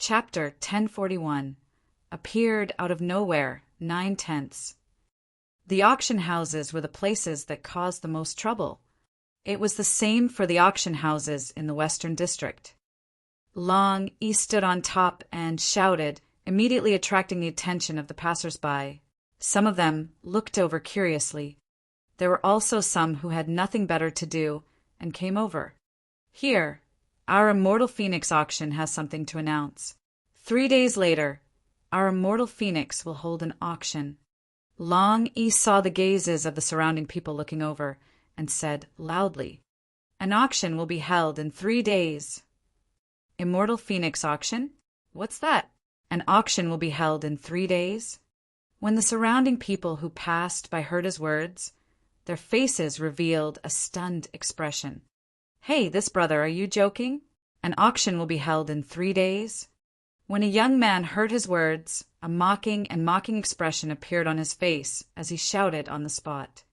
Chapter 1041 Appeared out of nowhere, 9/10. The auction houses were the places that caused the most trouble. It was the same for the auction houses in the Western District. Long E stood on top and shouted, immediately attracting the attention of the passers-by. Some of them looked over curiously. There were also some who had nothing better to do and came over. Here, our immortal Phoenix auction has something to announce. 3 days later, our immortal Phoenix will hold an auction. Long E saw the gazes of the surrounding people looking over and said loudly, "An auction will be held in 3 days." Immortal Phoenix auction? What's that? An auction will be held in 3 days? When the surrounding people who passed by heard his words, their faces revealed a stunned expression. "Hey, this brother, are you joking? An auction will be held in 3 days?" When a young man heard his words, a mocking expression appeared on his face as he shouted on the spot.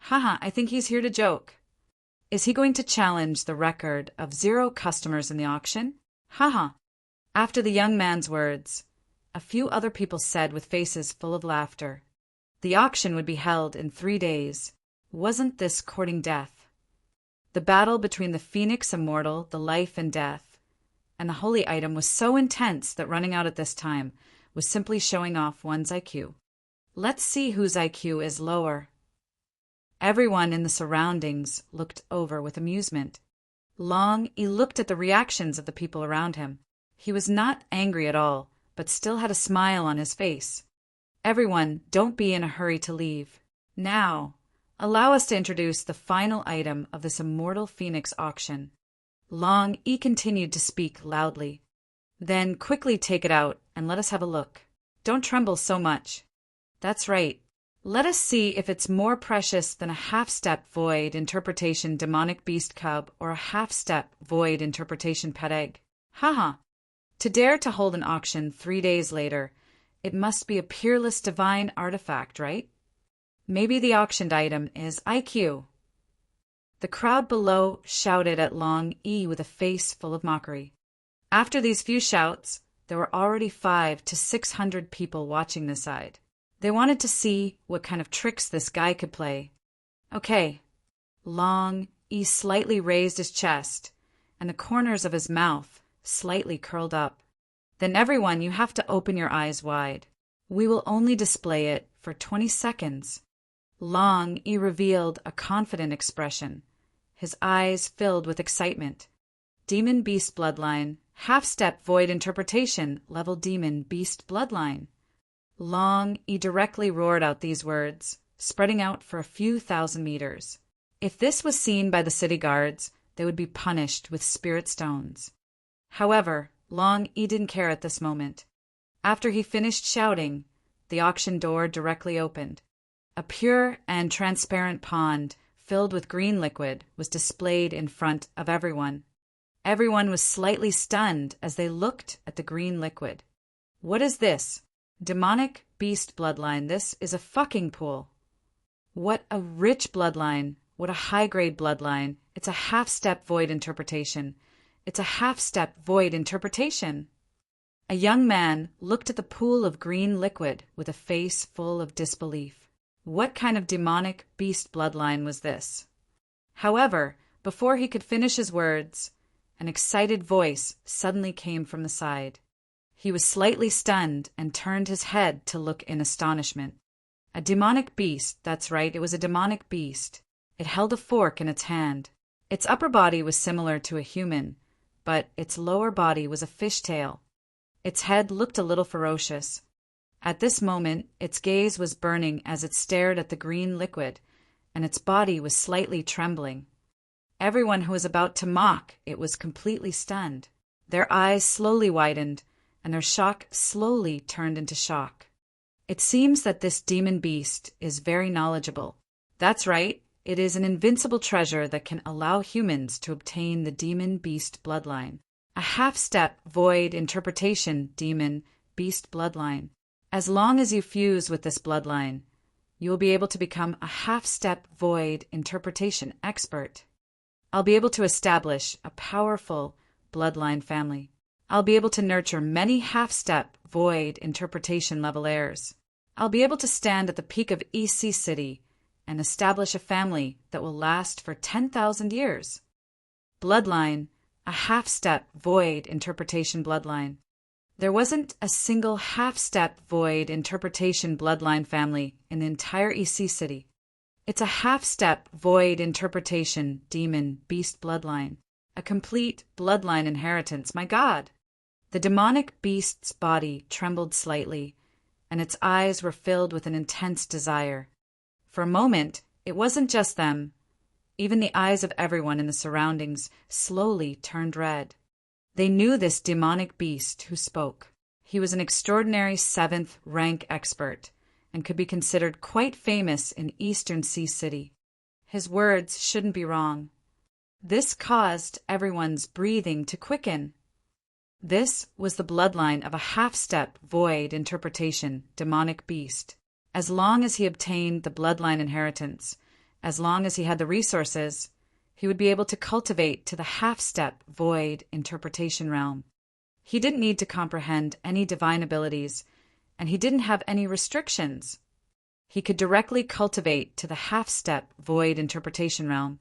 "Haha, I think he's here to joke. Is he going to challenge the record of 0 customers in the auction? Haha." After the young man's words, a few other people said with faces full of laughter, "The auction would be held in 3 days. Wasn't this courting death?" The battle between the Phoenix Immortal, the life and death, and the holy item was so intense that running out at this time was simply showing off one's IQ. Let's see whose IQ is lower. Everyone in the surroundings looked over with amusement. Long E looked at the reactions of the people around him. He was not angry at all, but still had a smile on his face. "Everyone, don't be in a hurry to leave. Now, allow us to introduce the final item of this immortal Phoenix auction." Long E continued to speak loudly. "Then quickly take it out and let us have a look. Don't tremble so much. That's right. Let us see if it's more precious than a half-step void interpretation demonic beast cub or a half-step void interpretation pet egg. Haha. To dare to hold an auction 3 days later, it must be a peerless divine artifact, right? Maybe the auctioned item is IQ." The crowd below shouted at Long E with a face full of mockery. After these few shouts, there were already 500 to 600 people watching this side. They wanted to see what kind of tricks this guy could play. Okay. Long E slightly raised his chest, and the corners of his mouth slightly curled up. "Then everyone, you have to open your eyes wide. We will only display it for 20 seconds. Long E revealed a confident expression. His eyes filled with excitement. Demon Beast Bloodline, half-step void interpretation, level Demon Beast Bloodline. Long E directly roared out these words, spreading out for a few thousand meters. If this was seen by the city guards, they would be punished with spirit stones. However, Long E didn't care at this moment. After he finished shouting, the auction door directly opened. A pure and transparent pond filled with green liquid was displayed in front of everyone. Everyone was slightly stunned as they looked at the green liquid. "What is this? Demonic beast bloodline. This is a fucking pool. What a rich bloodline. What a high-grade bloodline. It's a half-step void interpretation. It's a half-step void interpretation." A young man looked at the pool of green liquid with a face full of disbelief. What kind of demonic beast bloodline was this? However, before he could finish his words, an excited voice suddenly came from the side. He was slightly stunned and turned his head to look in astonishment. A demonic beast, that's right, it was a demonic beast. It held a fork in its hand. Its upper body was similar to a human, but its lower body was a fishtail. Its head looked a little ferocious. At this moment, its gaze was burning as it stared at the green liquid, and its body was slightly trembling. Everyone who was about to mock it was completely stunned. Their eyes slowly widened, and their shock slowly turned into shock. It seems that this demon beast is very knowledgeable. That's right, it is an invincible treasure that can allow humans to obtain the demon beast bloodline. A half-step void interpretation demon beast bloodline. As long as you fuse with this bloodline, you will be able to become a half-step void interpretation expert. I'll be able to establish a powerful bloodline family. I'll be able to nurture many half-step, void interpretation level heirs. I'll be able to stand at the peak of EC City and establish a family that will last for 10,000 years. Bloodline, a half-step, void interpretation bloodline. There wasn't a single half-step, void interpretation bloodline family in the entire EC City. It's a half-step, void interpretation demon beast bloodline. A complete bloodline inheritance, my God! The demonic beast's body trembled slightly, and its eyes were filled with an intense desire. For a moment, it wasn't just them. Even the eyes of everyone in the surroundings slowly turned red. They knew this demonic beast who spoke. He was an extraordinary 7th rank expert and could be considered quite famous in Eastern Sea City. His words shouldn't be wrong. This caused everyone's breathing to quicken. This was the bloodline of a half-step, void interpretation demonic beast. As long as he obtained the bloodline inheritance, as long as he had the resources, he would be able to cultivate to the half-step, void interpretation realm. He didn't need to comprehend any divine abilities, and he didn't have any restrictions. He could directly cultivate to the half-step, void interpretation realm.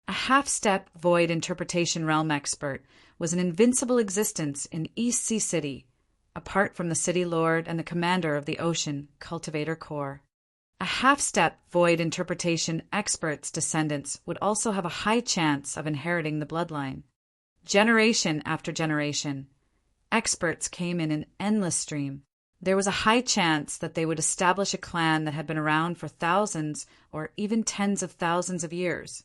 A half-step, void interpretation realm expert was an invincible existence in East Sea City, apart from the city lord and the commander of the ocean cultivator corps. A half-step, void interpretation expert's descendants would also have a high chance of inheriting the bloodline. Generation after generation, experts came in an endless stream. There was a high chance that they would establish a clan that had been around for thousands or even tens of thousands of years.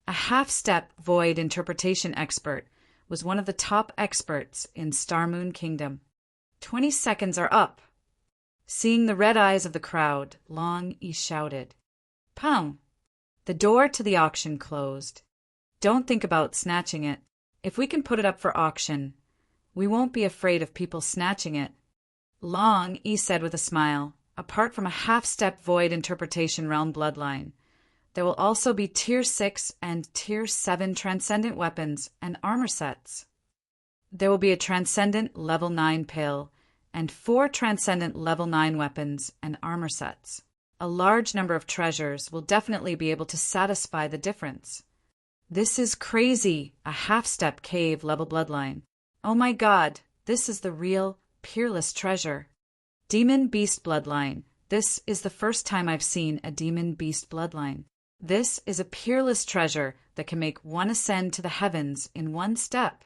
A half-step, void interpretation expert was one of the top experts in Star Moon Kingdom. 20 seconds are up. Seeing the red eyes of the crowd, Long E shouted, "Pow!" The door to the auction closed. Don't think about snatching it. If we can put it up for auction, we won't be afraid of people snatching it. Long E said with a smile, apart from a half-step void interpretation realm bloodline, there will also be Tier 6 and Tier 7 transcendent weapons and armor sets. There will be a transcendent level 9 pill and 4 transcendent level 9 weapons and armor sets. A large number of treasures will definitely be able to satisfy the difference. This is crazy, a half-step cave level bloodline. Oh my God, this is the real, peerless treasure. Demon Beast bloodline. This is the first time I've seen a Demon Beast bloodline. This is a peerless treasure that can make one ascend to the heavens in one step.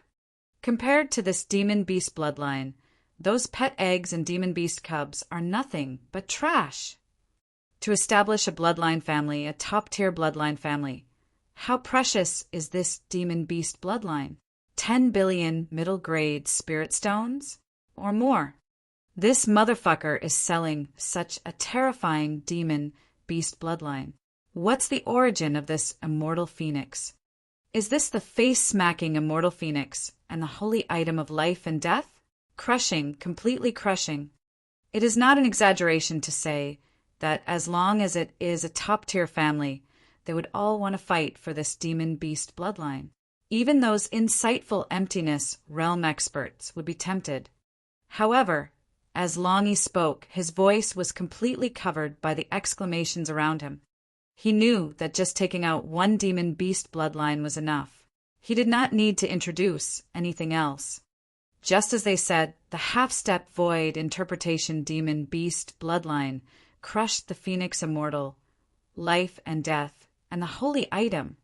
Compared to this Demon Beast bloodline, those pet eggs and Demon Beast cubs are nothing but trash. To establish a bloodline family, a top-tier bloodline family, how precious is this Demon Beast bloodline? 10 billion middle-grade spirit stones? Or more? This motherfucker is selling such a terrifying Demon Beast bloodline. What's the origin of this immortal phoenix? Is this the face-smacking immortal phoenix and the holy item of life and death? Crushing, completely crushing. It is not an exaggeration to say that as long as it is a top-tier family, they would all want to fight for this demon beast bloodline. Even those insightful emptiness realm experts would be tempted. However, as Longy spoke, his voice was completely covered by the exclamations around him. He knew that just taking out one demon beast bloodline was enough. He did not need to introduce anything else. Just as they said, the half-step void interpretation demon beast bloodline crushed the Phoenix Immortal, life and death, and the holy item.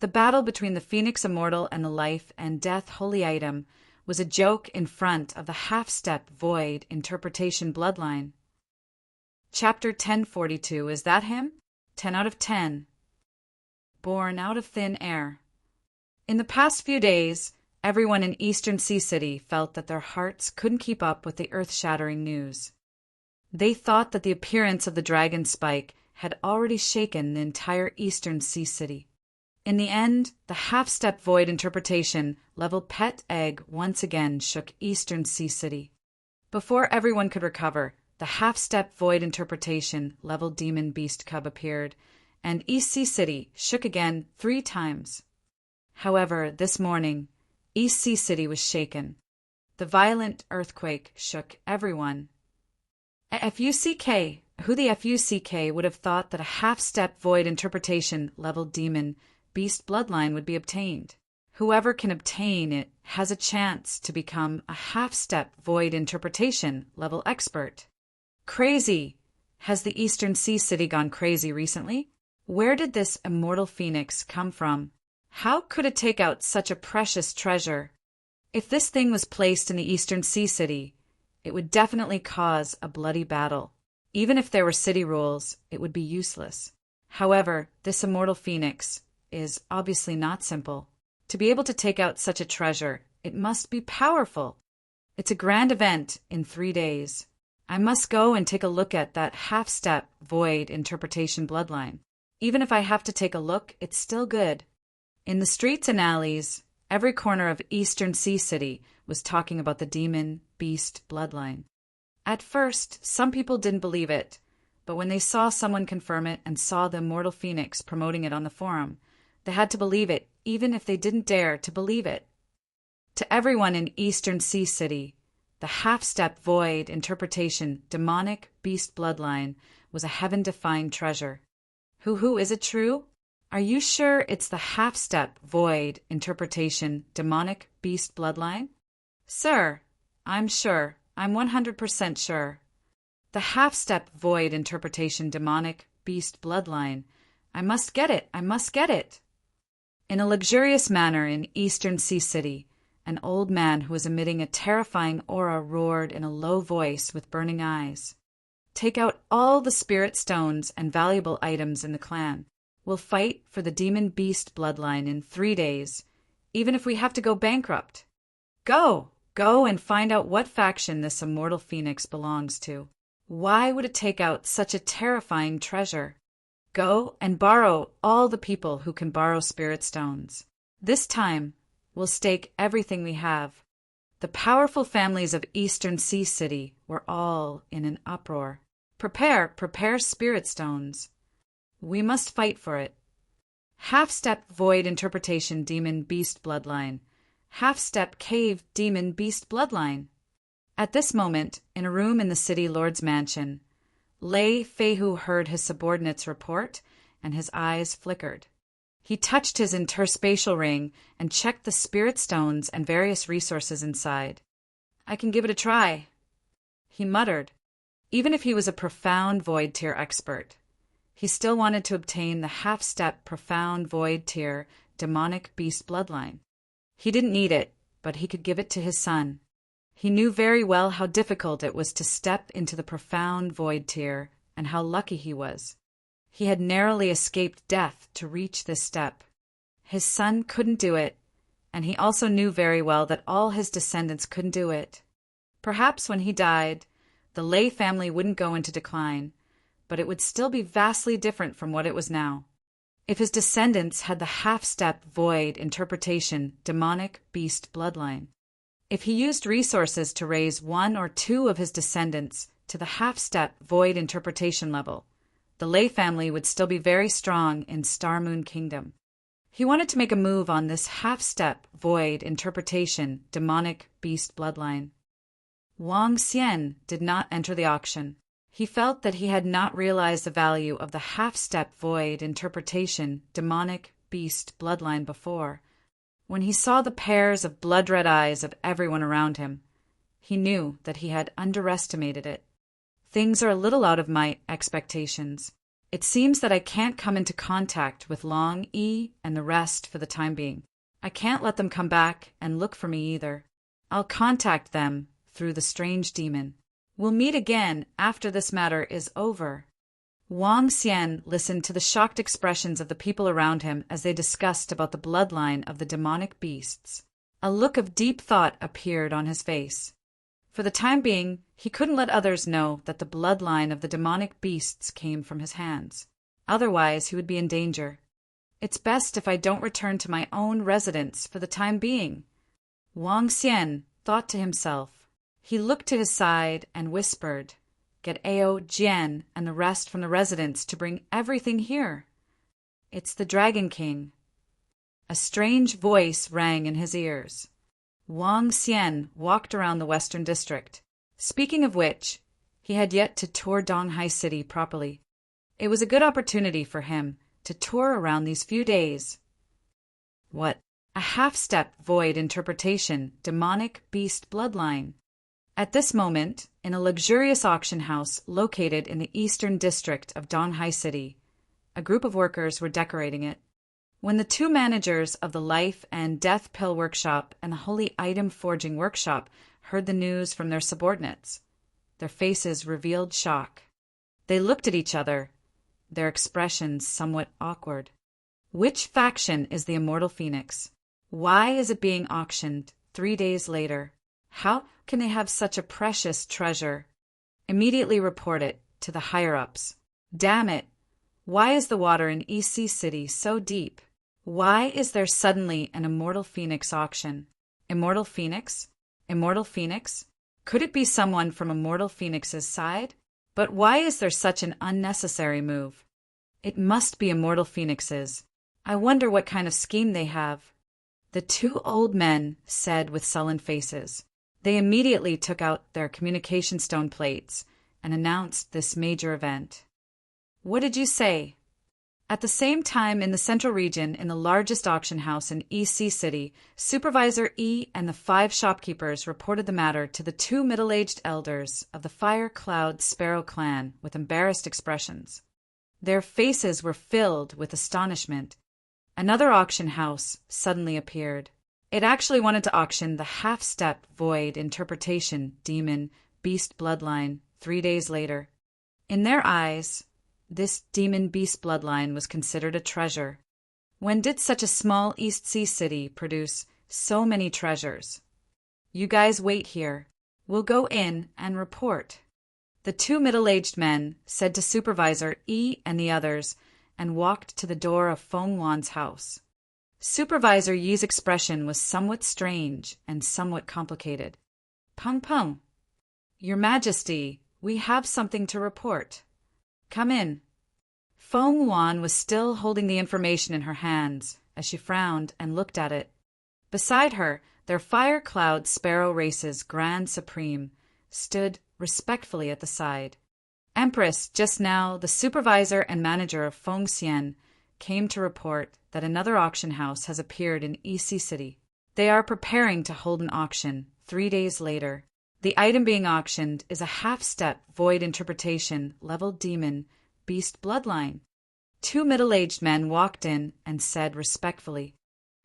The battle between the Phoenix Immortal and the life and death holy item was a joke in front of the half-step void interpretation bloodline. Chapter 1042, is that him? 10 out of 10. Born out of thin air. In the past few days, everyone in Eastern Sea City felt that their hearts couldn't keep up with the earth-shattering news. They thought that the appearance of the dragon spike had already shaken the entire Eastern Sea City. In the end, the half-step void interpretation level pet egg once again shook Eastern Sea City. Before everyone could recover, the half-step void interpretation level demon beast cub appeared, and East Sea City shook again 3 times. However, this morning, East Sea City was shaken. The violent earthquake shook everyone. FUCK. Who the FUCK would have thought that a half-step void interpretation level demon beast bloodline would be obtained? Whoever can obtain it has a chance to become a half-step void interpretation level expert. Crazy! Has the Eastern Sea City gone crazy recently? Where did this immortal phoenix come from? How could it take out such a precious treasure? If this thing was placed in the Eastern Sea City, it would definitely cause a bloody battle. Even if there were city rules, it would be useless. However, this immortal phoenix is obviously not simple. To be able to take out such a treasure, it must be powerful. It's a grand event in 3 days. I must go and take a look at that half-step void interpretation bloodline. Even if I have to take a look, it's still good. In the streets and alleys, every corner of Eastern Sea City was talking about the demon beast bloodline. At first, some people didn't believe it, but when they saw someone confirm it and saw the immortal phoenix promoting it on the forum, they had to believe it, even if they didn't dare to believe it. To everyone in Eastern Sea City, the half-step void interpretation demonic beast bloodline was a heaven-defying treasure. Who is it true? Are you sure it's the half-step void interpretation demonic beast bloodline? Sir, I'm sure. I'm 100% sure. The half-step void interpretation demonic beast bloodline. I must get it. I must get it. In a luxurious manner in Eastern Sea City, an old man who was emitting a terrifying aura roared in a low voice with burning eyes. Take out all the spirit stones and valuable items in the clan. We'll fight for the demon beast bloodline in 3 days, even if we have to go bankrupt. Go and find out what faction this immortal phoenix belongs to. Why would it take out such a terrifying treasure? Go and borrow all the people who can borrow spirit stones. This time, we'll stake everything we have. The powerful families of Eastern Sea City were all in an uproar. Prepare spirit stones. We must fight for it. Half-step void interpretation demon beast bloodline. Half-step cave demon beast bloodline. At this moment, in a room in the city lord's mansion, Lei Feihu heard his subordinate's report, and his eyes flickered. He touched his interspatial ring and checked the spirit stones and various resources inside. I can give it a try, he muttered. Even if he was a profound void tier expert, he still wanted to obtain the half-step profound void tier demonic beast bloodline. He didn't need it, but he could give it to his son. He knew very well how difficult it was to step into the profound void tier, and how lucky he was. He had narrowly escaped death to reach this step. His son couldn't do it, and he also knew very well that all his descendants couldn't do it. Perhaps when he died, the Lei family wouldn't go into decline, but it would still be vastly different from what it was now. If his descendants had the half-step void interpretation demonic beast bloodline, if he used resources to raise 1 or 2 of his descendants to the half-step void interpretation level, the Lei family would still be very strong in Star Moon Kingdom. He wanted to make a move on this half-step void interpretation demonic beast bloodline. Wang Xian did not enter the auction. He felt that he had not realized the value of the half-step void interpretation demonic beast bloodline before. When he saw the pairs of blood-red eyes of everyone around him, he knew that he had underestimated it. Things are a little out of my expectations. It seems that I can't come into contact with Long E and the rest for the time being. I can't let them come back and look for me either. I'll contact them through the strange demon. We'll meet again after this matter is over. Wang Xian listened to the shocked expressions of the people around him as they discussed about the bloodline of the demonic beasts. A look of deep thought appeared on his face. For the time being, he couldn't let others know that the bloodline of the demonic beasts came from his hands. Otherwise, he would be in danger. It's best if I don't return to my own residence for the time being, Wang Xian thought to himself. He looked to his side and whispered, "Get Ao, Jian, and the rest from the residence to bring everything here. It's the Dragon King." A strange voice rang in his ears. Wang Xian walked around the Western District. Speaking of which, he had yet to tour Donghai City properly. It was a good opportunity for him to tour around these few days. What? A half-step void interpretation, demonic beast bloodline. At this moment, in a luxurious auction house located in the Eastern District of Donghai City, a group of workers were decorating it. When the two managers of the Life and Death Pill Workshop and the Holy Item Forging Workshop heard the news from their subordinates, their faces revealed shock. They looked at each other, their expressions somewhat awkward. Which faction is the Immortal Phoenix? Why is it being auctioned 3 days later? How can they have such a precious treasure? Immediately report it to the higher-ups. Damn it! Why is the water in EC City so deep? Why is there suddenly an Immortal Phoenix auction? Immortal Phoenix? Immortal Phoenix? Could it be someone from Immortal Phoenix's side? But why is there such an unnecessary move? It must be Immortal Phoenix's. I wonder what kind of scheme they have. The two old men said with sullen faces. They immediately took out their communication stone plates and announced this major event. What did you say? At the same time, in the central region, in the largest auction house in EC City, Supervisor E and the 5 shopkeepers reported the matter to the 2 middle-aged elders of the Fire Cloud Sparrow clan with embarrassed expressions. Their faces were filled with astonishment. Another auction house suddenly appeared. It actually wanted to auction the half-step void interpretation demon beast bloodline 3 days later. In their eyes, this demon beast bloodline was considered a treasure. When did such a small East Sea city produce so many treasures? You guys wait here. We'll go in and report. The 2 middle-aged men said to Supervisor E and the others and walked to the door of Feng Wan's house. Supervisor Yi's expression was somewhat strange and somewhat complicated. Peng Peng, Your Majesty, we have something to report. Come in. Feng Wan was still holding the information in her hands as she frowned and looked at it. Beside her, their Fire Cloud Sparrow Race's Grand Supreme stood respectfully at the side. Empress, just now, the supervisor and manager of Feng Xian came to report that another auction house has appeared in EC City. They are preparing to hold an auction 3 days later. The item being auctioned is a half-step void interpretation level demon beast bloodline. 2 middle-aged men walked in and said respectfully.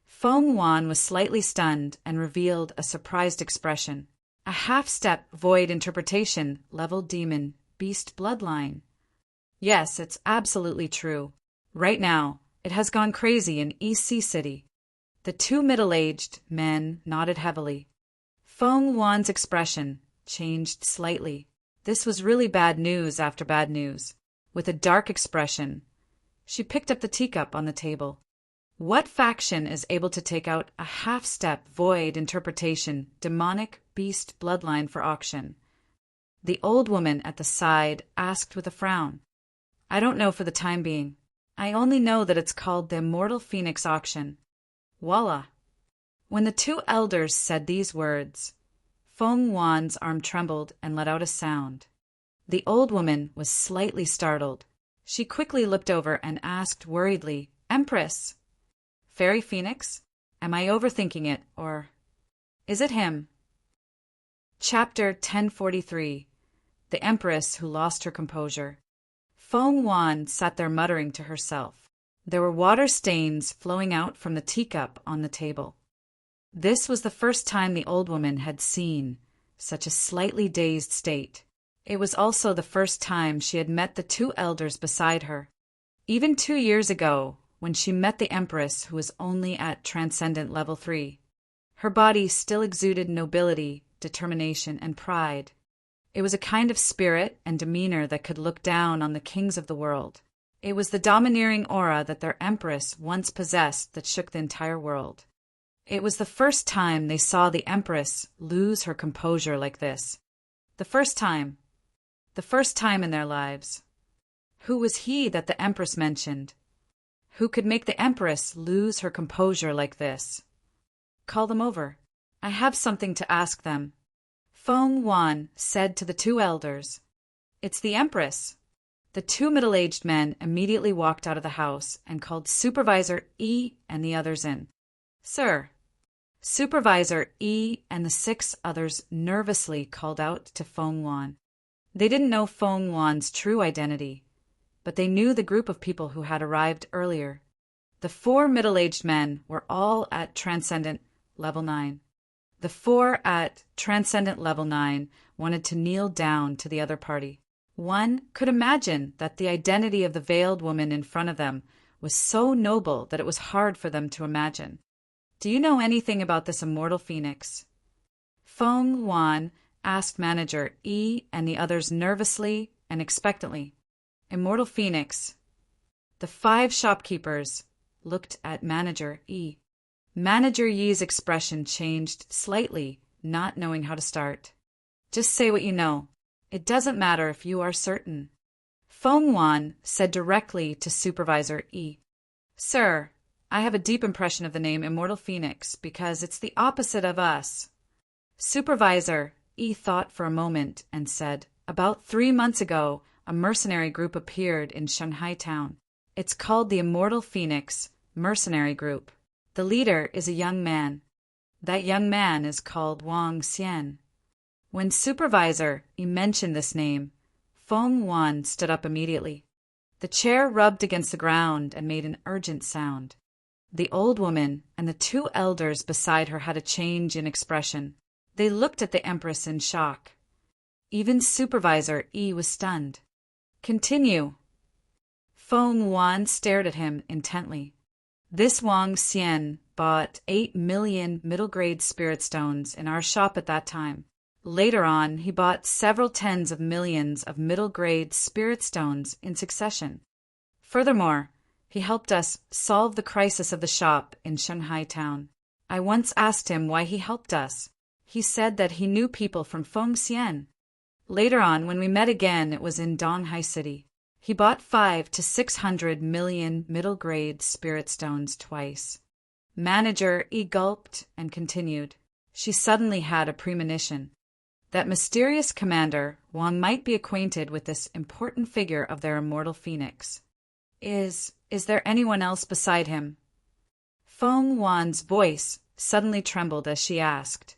Feng Wan was slightly stunned and revealed a surprised expression. A half-step void interpretation level demon beast bloodline. Yes, it's absolutely true. Right now, it has gone crazy in EC City. The 2 middle-aged men nodded heavily. Feng Wan's expression changed slightly. This was really bad news after bad news. With a dark expression, she picked up the teacup on the table. What faction is able to take out a half-step void interpretation demonic beast bloodline for auction? The old woman at the side asked with a frown. I don't know for the time being. I only know that it's called the Immortal Phoenix Auction. Voila! When the 2 elders said these words, Feng Wan's arm trembled and let out a sound. The old woman was slightly startled. She quickly looked over and asked worriedly, Empress! Fairy Phoenix? Am I overthinking it, or is it him? Chapter 1043. The Empress Who Lost Her Composure. Feng Wan sat there muttering to herself. There were water stains flowing out from the teacup on the table. This was the first time the old woman had seen such a slightly dazed state. It was also the first time she had met the 2 elders beside her. Even 2 years ago, when she met the Empress who was only at Transcendent Level 3, her body still exuded nobility, determination, and pride. It was a kind of spirit and demeanor that could look down on the kings of the world. It was the domineering aura that their Empress once possessed that shook the entire world. It was the first time they saw the Empress lose her composure like this. The first time in their lives. Who was he that the Empress mentioned? Who could make the Empress lose her composure like this? Call them over. I have something to ask them. Feng Wan said to the two elders. It's the Empress. The two middle-aged men immediately walked out of the house and called Supervisor Yi and the others in. Sir. Supervisor Yi and the 6 others nervously called out to Feng Wan. They didn't know Feng Wan's true identity, but they knew the group of people who had arrived earlier. The 4 middle-aged men were all at Transcendent Level 9. The 4 at Transcendent Level 9 wanted to kneel down to the other party. One could imagine that the identity of the veiled woman in front of them was so noble that it was hard for them to imagine. Do you know anything about this immortal phoenix? Feng Wan asked Manager Yi and the others nervously and expectantly. Immortal phoenix. The 5 shopkeepers looked at Manager Yi. Manager Yi's expression changed slightly, not knowing how to start. Just say what you know. It doesn't matter if you are certain. Feng Wan said directly to Supervisor Yi. Sir, I have a deep impression of the name Immortal Phoenix because it's the opposite of us. Supervisor Yi thought for a moment and said, About 3 months ago, a mercenary group appeared in Shanghai town. It's called the Immortal Phoenix Mercenary Group. The leader is a young man. That young man is called Wang Xian. When Supervisor Yi mentioned this name, Feng Wan stood up immediately. The chair rubbed against the ground and made an urgent sound. The old woman and the 2 elders beside her had a change in expression. They looked at the Empress in shock. Even Supervisor Yi was stunned. Continue. Feng Wan stared at him intently. This Wang Xian bought 8 million middle-grade spirit stones in our shop at that time. Later on, he bought several tens of millions of middle-grade spirit stones in succession. Furthermore, he helped us solve the crisis of the shop in Shanghai town. I once asked him why he helped us. He said that he knew people from Feng Xian. Later on, when we met again, it was in Donghai City. He bought 500 to 600 million middle-grade spirit stones twice. Manager Yi gulped and continued. She suddenly had a premonition. That mysterious commander, Wang, might be acquainted with this important figure of their immortal phoenix. Is there anyone else beside him? Feng Wan's voice suddenly trembled as she asked.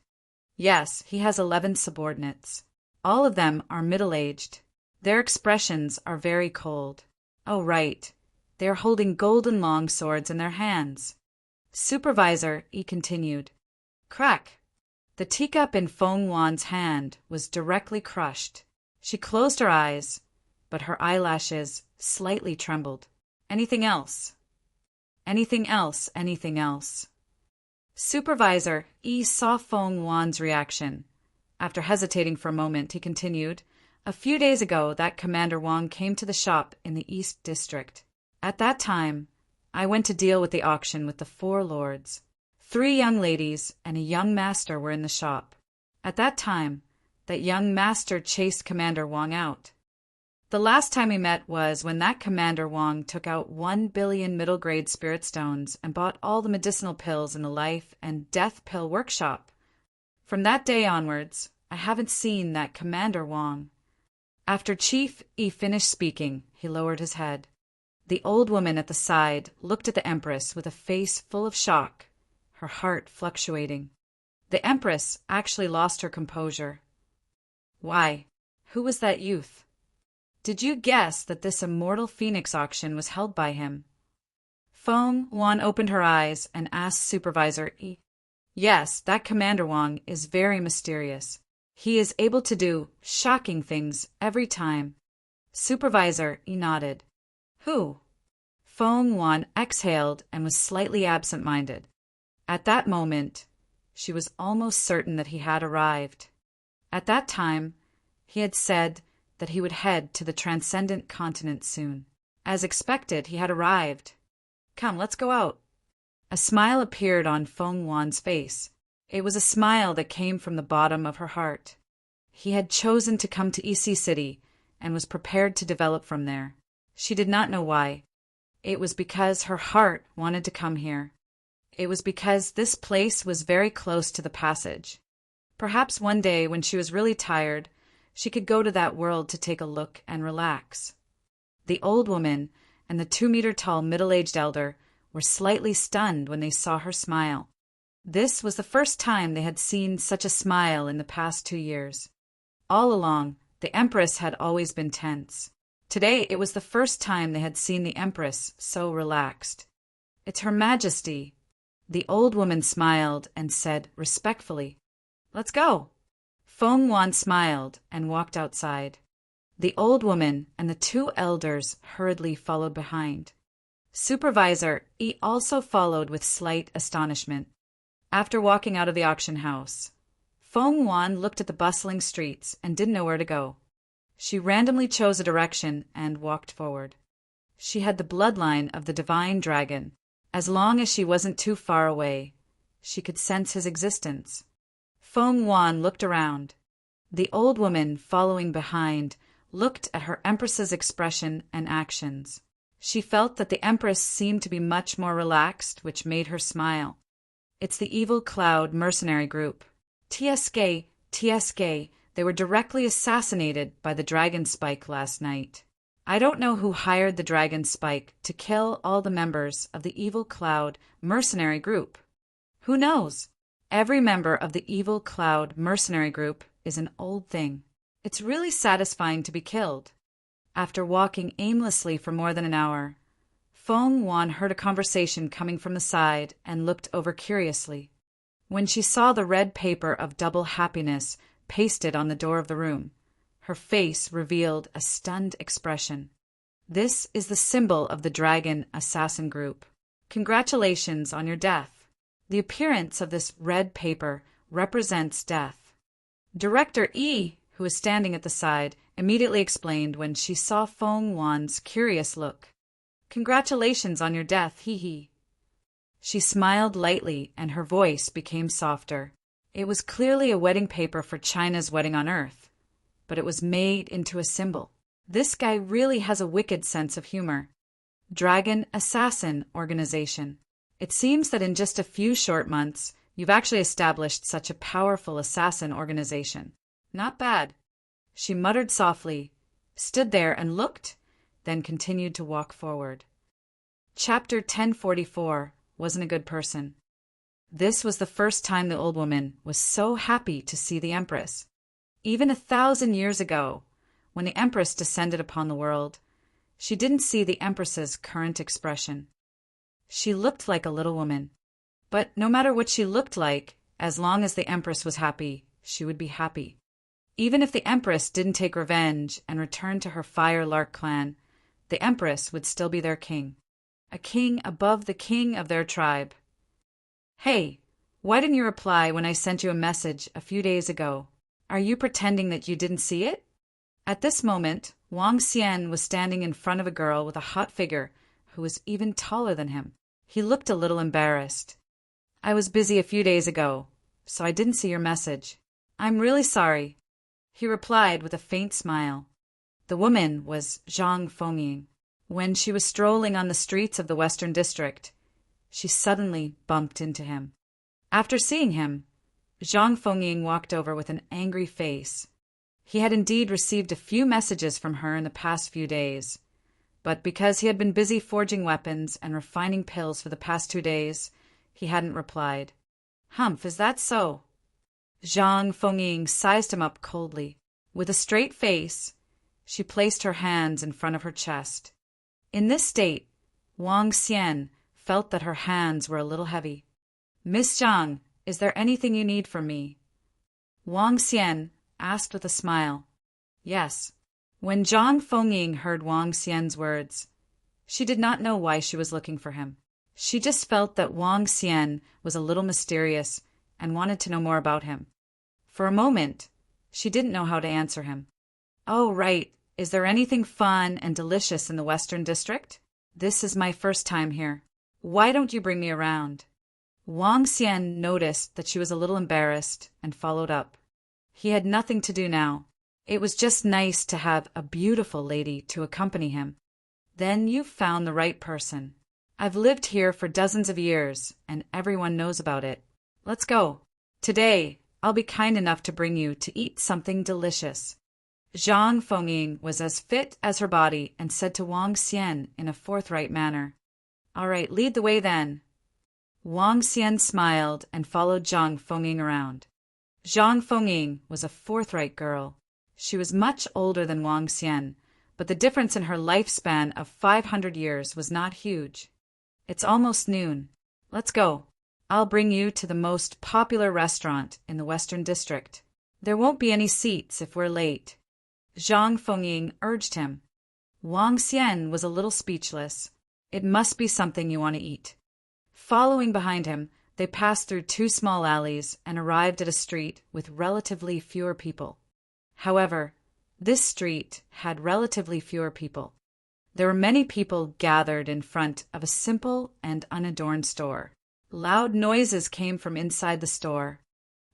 Yes, he has 11 subordinates. All of them are middle-aged. Their expressions are very cold. Oh, right. They are holding golden long swords in their hands. Supervisor Yi continued. Crack! The teacup in Feng Wan's hand was directly crushed. She closed her eyes, but her eyelashes slightly trembled. Anything else? Anything else? Anything else? Supervisor Yi saw Feng Wan's reaction. After hesitating for a moment, he continued, A few days ago, that Commander Wang came to the shop in the East District. At that time, I went to deal with the auction with the 4 lords. 3 young ladies and a young master were in the shop. At that time, that young master chased Commander Wang out. The last time we met was when that Commander Wang took out 1 billion middle-grade spirit stones and bought all the medicinal pills in the life and death pill workshop. From that day onwards, I haven't seen that Commander Wang. After Chief Yi finished speaking, he lowered his head. The old woman at the side looked at the Empress with a face full of shock, her heart fluctuating. The Empress actually lost her composure. Why, who was that youth? Did you guess that this immortal phoenix auction was held by him? Feng Wan opened her eyes and asked Supervisor Yi. Yes, that Commander Wang is very mysterious. He is able to do shocking things every time. Supervisor Yi nodded. Who? Feng Wan exhaled and was slightly absent-minded. At that moment, she was almost certain that he had arrived. At that time, he had said that he would head to the transcendent continent soon. As expected, he had arrived. Come, let's go out. A smile appeared on Feng Wan's face. It was a smile that came from the bottom of her heart. He had chosen to come to EC City and was prepared to develop from there. She did not know why. It was because her heart wanted to come here. It was because this place was very close to the passage. Perhaps one day, when she was really tired, she could go to that world to take a look and relax. The old woman and the 2-meter-tall middle-aged elder were slightly stunned when they saw her smile. This was the first time they had seen such a smile in the past 2 years. All along, the Empress had always been tense. Today, it was the first time they had seen the Empress so relaxed. "It's Her Majesty." The old woman smiled and said respectfully, "Let's go." Feng Yuan smiled and walked outside. The old woman and the 2 elders hurriedly followed behind. Supervisor Yi also followed with slight astonishment. After walking out of the auction house, Feng Yuan looked at the bustling streets and didn't know where to go. She randomly chose a direction and walked forward. She had the bloodline of the divine dragon. As long as she wasn't too far away, she could sense his existence. Feng Yuan looked around. The old woman, following behind, looked at her Empress's expression and actions. She felt that the Empress seemed to be much more relaxed, which made her smile. "It's the Evil Cloud mercenary group. TSK, they were directly assassinated by the Dragon Spike last night. I don't know who hired the Dragon Spike to kill all the members of the Evil Cloud mercenary group. Who knows? Every member of the Evil Cloud mercenary group is an old thing. It's really satisfying to be killed." After walking aimlessly for more than an hour, Feng Yuan heard a conversation coming from the side and looked over curiously. When she saw the red paper of double happiness pasted on the door of the room, her face revealed a stunned expression. "This is the symbol of the Dragon Assassin Group. Congratulations on your death. The appearance of this red paper represents death." Director Yi, who was standing at the side, immediately explained when she saw Feng Yuan's curious look. "Congratulations on your death, hee." She smiled lightly and her voice became softer. It was clearly a wedding paper for China's wedding on Earth, but it was made into a symbol. This guy really has a wicked sense of humor. Dragon Assassin Organization. It seems that in just a few short months, you've actually established such a powerful assassin organization. Not bad. She muttered softly, stood there and looked, then continued to walk forward. Chapter 1044, Wasn't a Good Person. This was the first time the old woman was so happy to see the Empress. Even 1,000 years ago, when the Empress descended upon the world, she didn't see the Empress's current expression. She looked like a little woman. But no matter what she looked like, as long as the Empress was happy, she would be happy. Even if the Empress didn't take revenge and return to her Fire Lark clan, the Empress would still be their king. A king above the king of their tribe. "Hey, why didn't you reply when I sent you a message a few days ago? Are you pretending that you didn't see it?" At this moment, Wang Xian was standing in front of a girl with a hot figure who was even taller than him. He looked a little embarrassed. "I was busy a few days ago, so I didn't see your message. I'm really sorry," he replied with a faint smile. The woman was Zhang Fengying. When she was strolling on the streets of the Western District, she suddenly bumped into him. After seeing him, Zhang Fengying walked over with an angry face. He had indeed received a few messages from her in the past few days, but because he had been busy forging weapons and refining pills for the past 2 days, he hadn't replied. "Humph, is that so?" Zhang Fengying sized him up coldly. With a straight face, she placed her hands in front of her chest. In this state, Wang Xian felt that her hands were a little heavy. "Miss Zhang, is there anything you need from me?" Wang Xian asked with a smile. "Yes." When Zhang Fengying heard Wang Xian's words, she did not know why she was looking for him. She just felt that Wang Xian was a little mysterious and wanted to know more about him. For a moment, she didn't know how to answer him. "Oh, right. Is there anything fun and delicious in the Western District? This is my first time here. Why don't you bring me around?" Wang Xian noticed that she was a little embarrassed and followed up. He had nothing to do now. It was just nice to have a beautiful lady to accompany him. "Then you've found the right person. I've lived here for dozens of years, and everyone knows about it. Let's go. Today, I'll be kind enough to bring you to eat something delicious." Zhang Fengying was as fit as her body and said to Wang Xian in a forthright manner, "All right, lead the way then." Wang Xian smiled and followed Zhang Fengying around. Zhang Fengying was a forthright girl. She was much older than Wang Xian, but the difference in her lifespan of 500 years was not huge. "It's almost noon. Let's go. I'll bring you to the most popular restaurant in the Western District. There won't be any seats if we're late." Zhang Fengying urged him. Wang Xian was a little speechless. "It must be something you want to eat." Following behind him, they passed through 2 small alleys and arrived at a street with relatively fewer people. However, this street had relatively fewer people. There were many people gathered in front of a simple and unadorned store. Loud noises came from inside the store.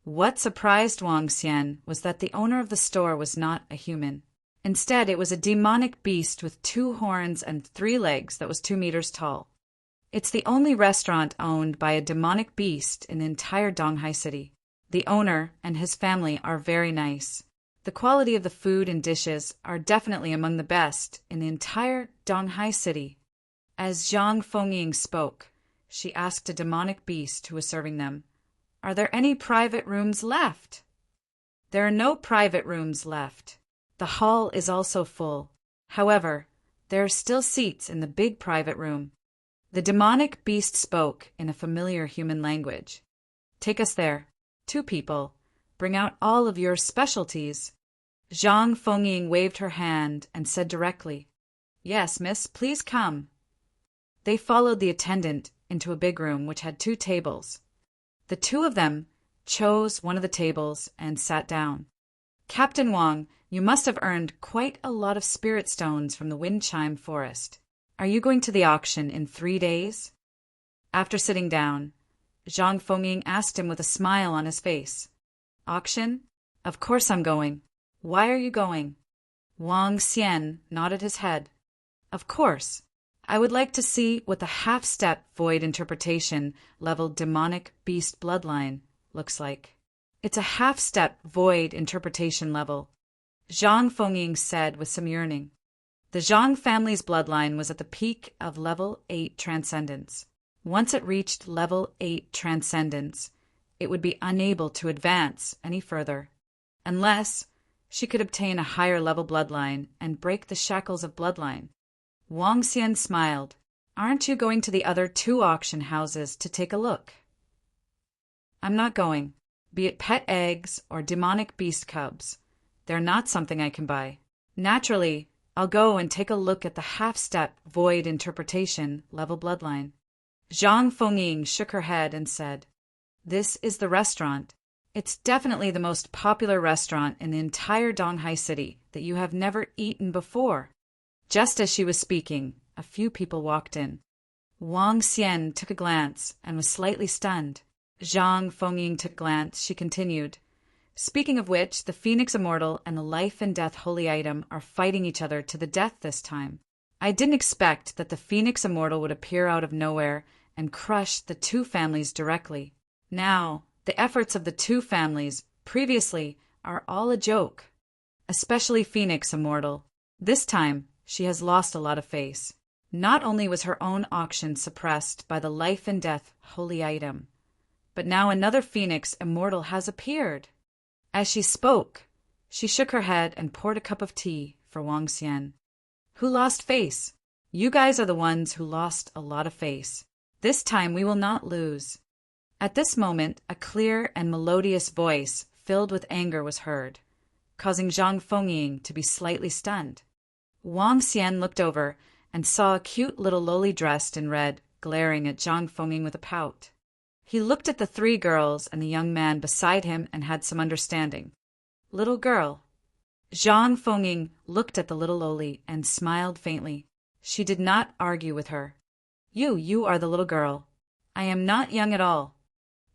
What surprised Wang Xian was that the owner of the store was not a human. Instead, it was a demonic beast with 2 horns and 3 legs that was 2 meters tall. It's the only restaurant owned by a demonic beast in the entire Donghai city. The owner and his family are very nice. The quality of the food and dishes are definitely among the best in the entire Donghai city. As Zhang Fengying spoke, she asked a demonic beast who was serving them, "Are there any private rooms left?" "There are no private rooms left. The hall is also full. However, there are still seats in the big private room." The demonic beast spoke in a familiar human language. "Take us there. 2 people. Bring out all of your specialties." Zhang Fengying waved her hand and said directly, "Yes, miss, please come." They followed the attendant into a big room which had 2 tables. The 2 of them chose one of the tables and sat down. "Captain Wang, you must have earned quite a lot of spirit stones from the wind chime forest. Are you going to the auction in 3 days?" After sitting down, Zhang Fengying asked him with a smile on his face. "Auction? Of course I'm going. Why are you going?" Wang Xian nodded his head. "Of course. I would like to see what the half-step void interpretation level demonic beast bloodline looks like." "It's a half-step void interpretation level," Zhang Fengying said with some yearning. The Zhang family's bloodline was at the peak of level 8 transcendence. Once it reached level 8 transcendence, it would be unable to advance any further, unless she could obtain a higher level bloodline and break the shackles of bloodline. Wang Xian smiled. "Aren't you going to the other 2 auction houses to take a look?" "I'm not going. Be it pet eggs or demonic beast cubs, they're not something I can buy. Naturally, I'll go and take a look at the half-step void interpretation level bloodline." Zhang Fengying shook her head and said, "This is the restaurant. It's definitely the most popular restaurant in the entire Donghai city that you have never eaten before." Just as she was speaking, a few people walked in. Wang Xian took a glance and was slightly stunned. Zhang Fengying took a glance. She continued, "Speaking of which, the Phoenix Immortal and the Life and Death Holy Item are fighting each other to the death this time. I didn't expect that the Phoenix Immortal would appear out of nowhere and crush the 2 families directly. Now, the efforts of the 2 families previously are all a joke, especially Phoenix Immortal. This time, she has lost a lot of face. Not only was her own auction suppressed by the Life and Death Holy Item, but now another Phoenix Immortal has appeared." As she spoke, she shook her head and poured a cup of tea for Wang Xian. "Who lost face? You guys are the ones who lost a lot of face. This time we will not lose." At this moment, a clear and melodious voice filled with anger was heard, causing Zhang Fengying to be slightly stunned. Wang Xian looked over and saw a cute little loli dressed in red glaring at Zhang Fengying with a pout. He looked at the 3 girls and the young man beside him and had some understanding. "Little girl." Zhang Fengying looked at the little loli and smiled faintly. She did not argue with her. You are the little girl. I am not young at all."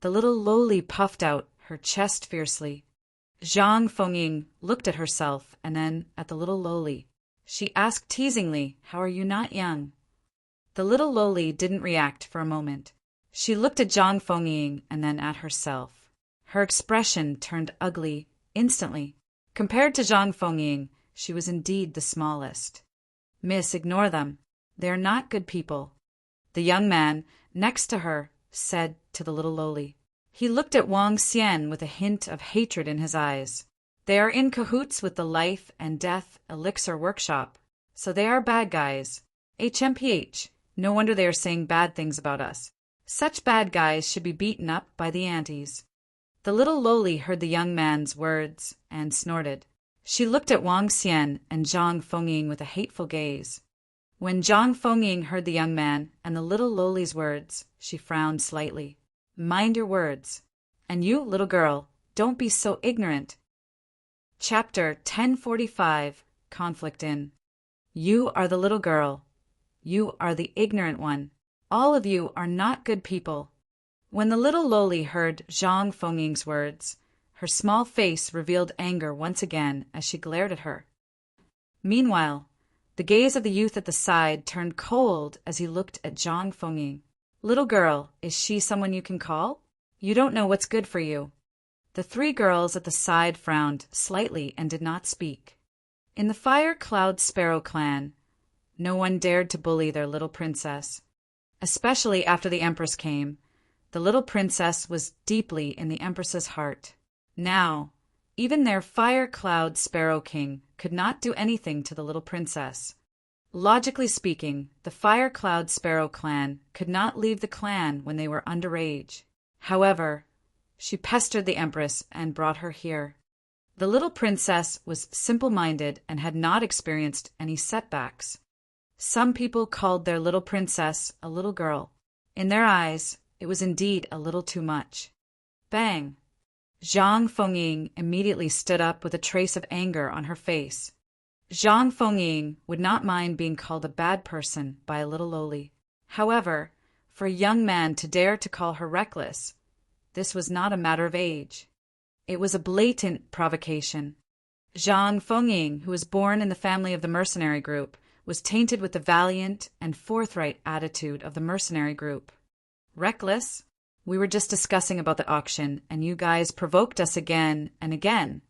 The little loli puffed out her chest fiercely. Zhang Fengying looked at herself and then at the little loli. She asked teasingly, "How are you not young?" The little loli didn't react for a moment. She looked at Zhang Fengying and then at herself. Her expression turned ugly instantly. Compared to Zhang Fengying, she was indeed the smallest. Miss, ignore them. They are not good people. The young man, next to her, said to the little loli. He looked at Wang Xian with a hint of hatred in his eyes. They are in cahoots with the Life and Death Elixir Workshop, so they are bad guys. HMPH, no wonder they are saying bad things about us. Such bad guys should be beaten up by the aunties. The little loli heard the young man's words and snorted. She looked at Wang Xian and Zhang Fengying with a hateful gaze. When Zhang Fengying heard the young man and the little loli's words, she frowned slightly. Mind your words. And you, little girl, don't be so ignorant. Chapter 1045, Conflict in. You are the little girl. You are the ignorant one. All of you are not good people. When the little loli heard Zhang Fengying's words, her small face revealed anger once again as she glared at her. Meanwhile, the gaze of the youth at the side turned cold as he looked at Zhang Fengying. Little girl, is she someone you can call? You don't know what's good for you. The three girls at the side frowned slightly and did not speak. In the Fire Cloud Sparrow clan, no one dared to bully their little princess. Especially after the Empress came, the little princess was deeply in the Empress's heart. Now, even their Fire Cloud Sparrow King could not do anything to the little princess. Logically speaking, the Fire Cloud Sparrow clan could not leave the clan when they were underage. However, she pestered the Empress and brought her here. The little princess was simple-minded and had not experienced any setbacks. Some people called their little princess a little girl. In their eyes, it was indeed a little too much. Bang! Zhang Fengying immediately stood up with a trace of anger on her face. Zhang Fengying would not mind being called a bad person by a little loli. However, for a young man to dare to call her reckless, this was not a matter of age. It was a blatant provocation. Zhang Fengying, who was born in the family of the mercenary group, was tainted with the valiant and forthright attitude of the mercenary group. Reckless? We were just discussing about the auction, and you guys provoked us again and again,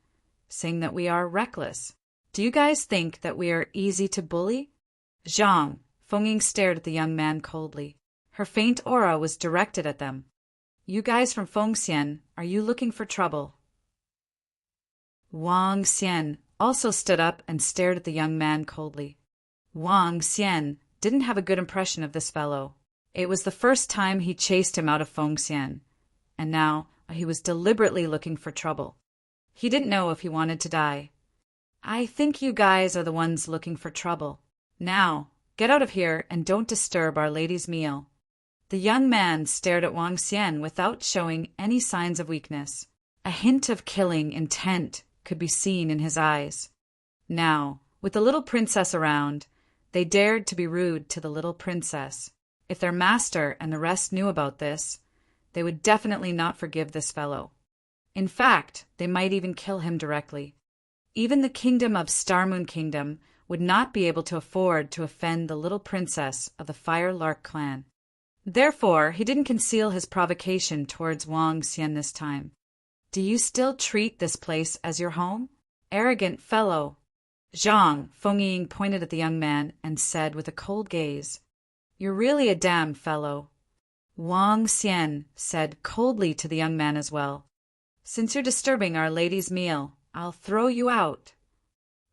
saying that we are reckless. Do you guys think that we are easy to bully? Zhang Fengying stared at the young man coldly. Her faint aura was directed at them. You guys from Fengxian, are you looking for trouble? Wang Xian also stood up and stared at the young man coldly. Wang Xian didn't have a good impression of this fellow. It was the first time he chased him out of Fengxian, and now he was deliberately looking for trouble. He didn't know if he wanted to die. I think you guys are the ones looking for trouble. Now, get out of here and don't disturb Our Lady's meal. The young man stared at Wang Xian without showing any signs of weakness. A hint of killing intent could be seen in his eyes. Now, with the little princess around, they dared to be rude to the little princess. If their master and the rest knew about this, they would definitely not forgive this fellow. In fact, they might even kill him directly. Even the kingdom of Starmoon Kingdom would not be able to afford to offend the little princess of the Fire Lark clan. Therefore, he didn't conceal his provocation towards Wang Xian this time. Do you still treat this place as your home? Arrogant fellow! Zhang Fengying pointed at the young man and said with a cold gaze, You're really a damn fellow. Wang Xian said coldly to the young man as well, Since you're disturbing Our Lady's meal, I'll throw you out.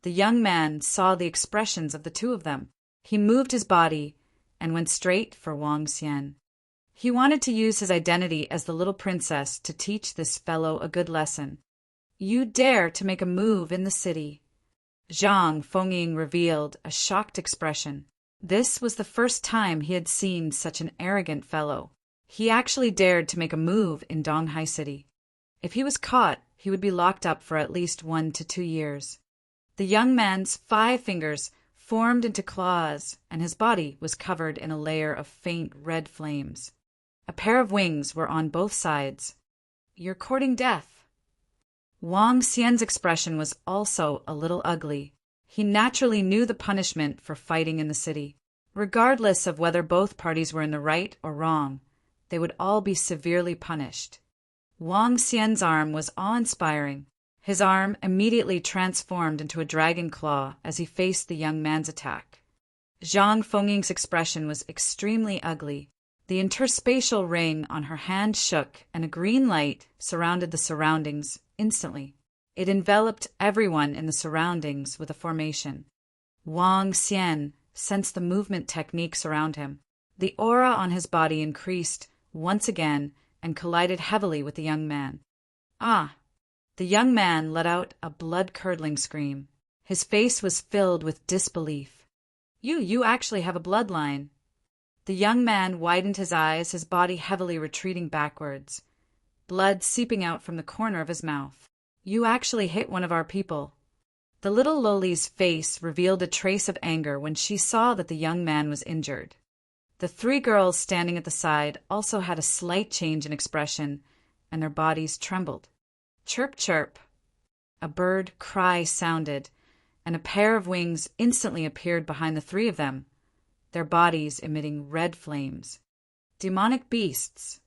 The young man saw the expressions of the two of them. He moved his body and went straight for Wang Xian. He wanted to use his identity as the little princess to teach this fellow a good lesson. You dare to make a move in the city. Zhang Fengying revealed a shocked expression. This was the first time he had seen such an arrogant fellow. He actually dared to make a move in Donghai City. If he was caught, he would be locked up for at least 1 to 2 years. The young man's 5 fingers formed into claws, and his body was covered in a layer of faint red flames. A pair of wings were on both sides. You're courting death. Wang Xian's expression was also a little ugly. He naturally knew the punishment for fighting in the city. Regardless of whether both parties were in the right or wrong, they would all be severely punished. Wang Xian's arm was awe-inspiring. His arm immediately transformed into a dragon claw as he faced the young man's attack. Zhang Fengying's expression was extremely ugly. The interspatial ring on her hand shook, and a green light surrounded the surroundings instantly. It enveloped everyone in the surroundings with a formation. Wang Xian sensed the movement techniques around him. The aura on his body increased once again and collided heavily with the young man. Ah! The young man let out a blood-curdling scream. His face was filled with disbelief. You actually have a bloodline. The young man widened his eyes, his body heavily retreating backwards, blood seeping out from the corner of his mouth. You actually hit one of our people. The little Loli's face revealed a trace of anger when she saw that the young man was injured. The three girls standing at the side also had a slight change in expression, and their bodies trembled. Chirp, chirp. A bird cry sounded, and a pair of wings instantly appeared behind the three of them, their bodies emitting red flames. Demonic beasts.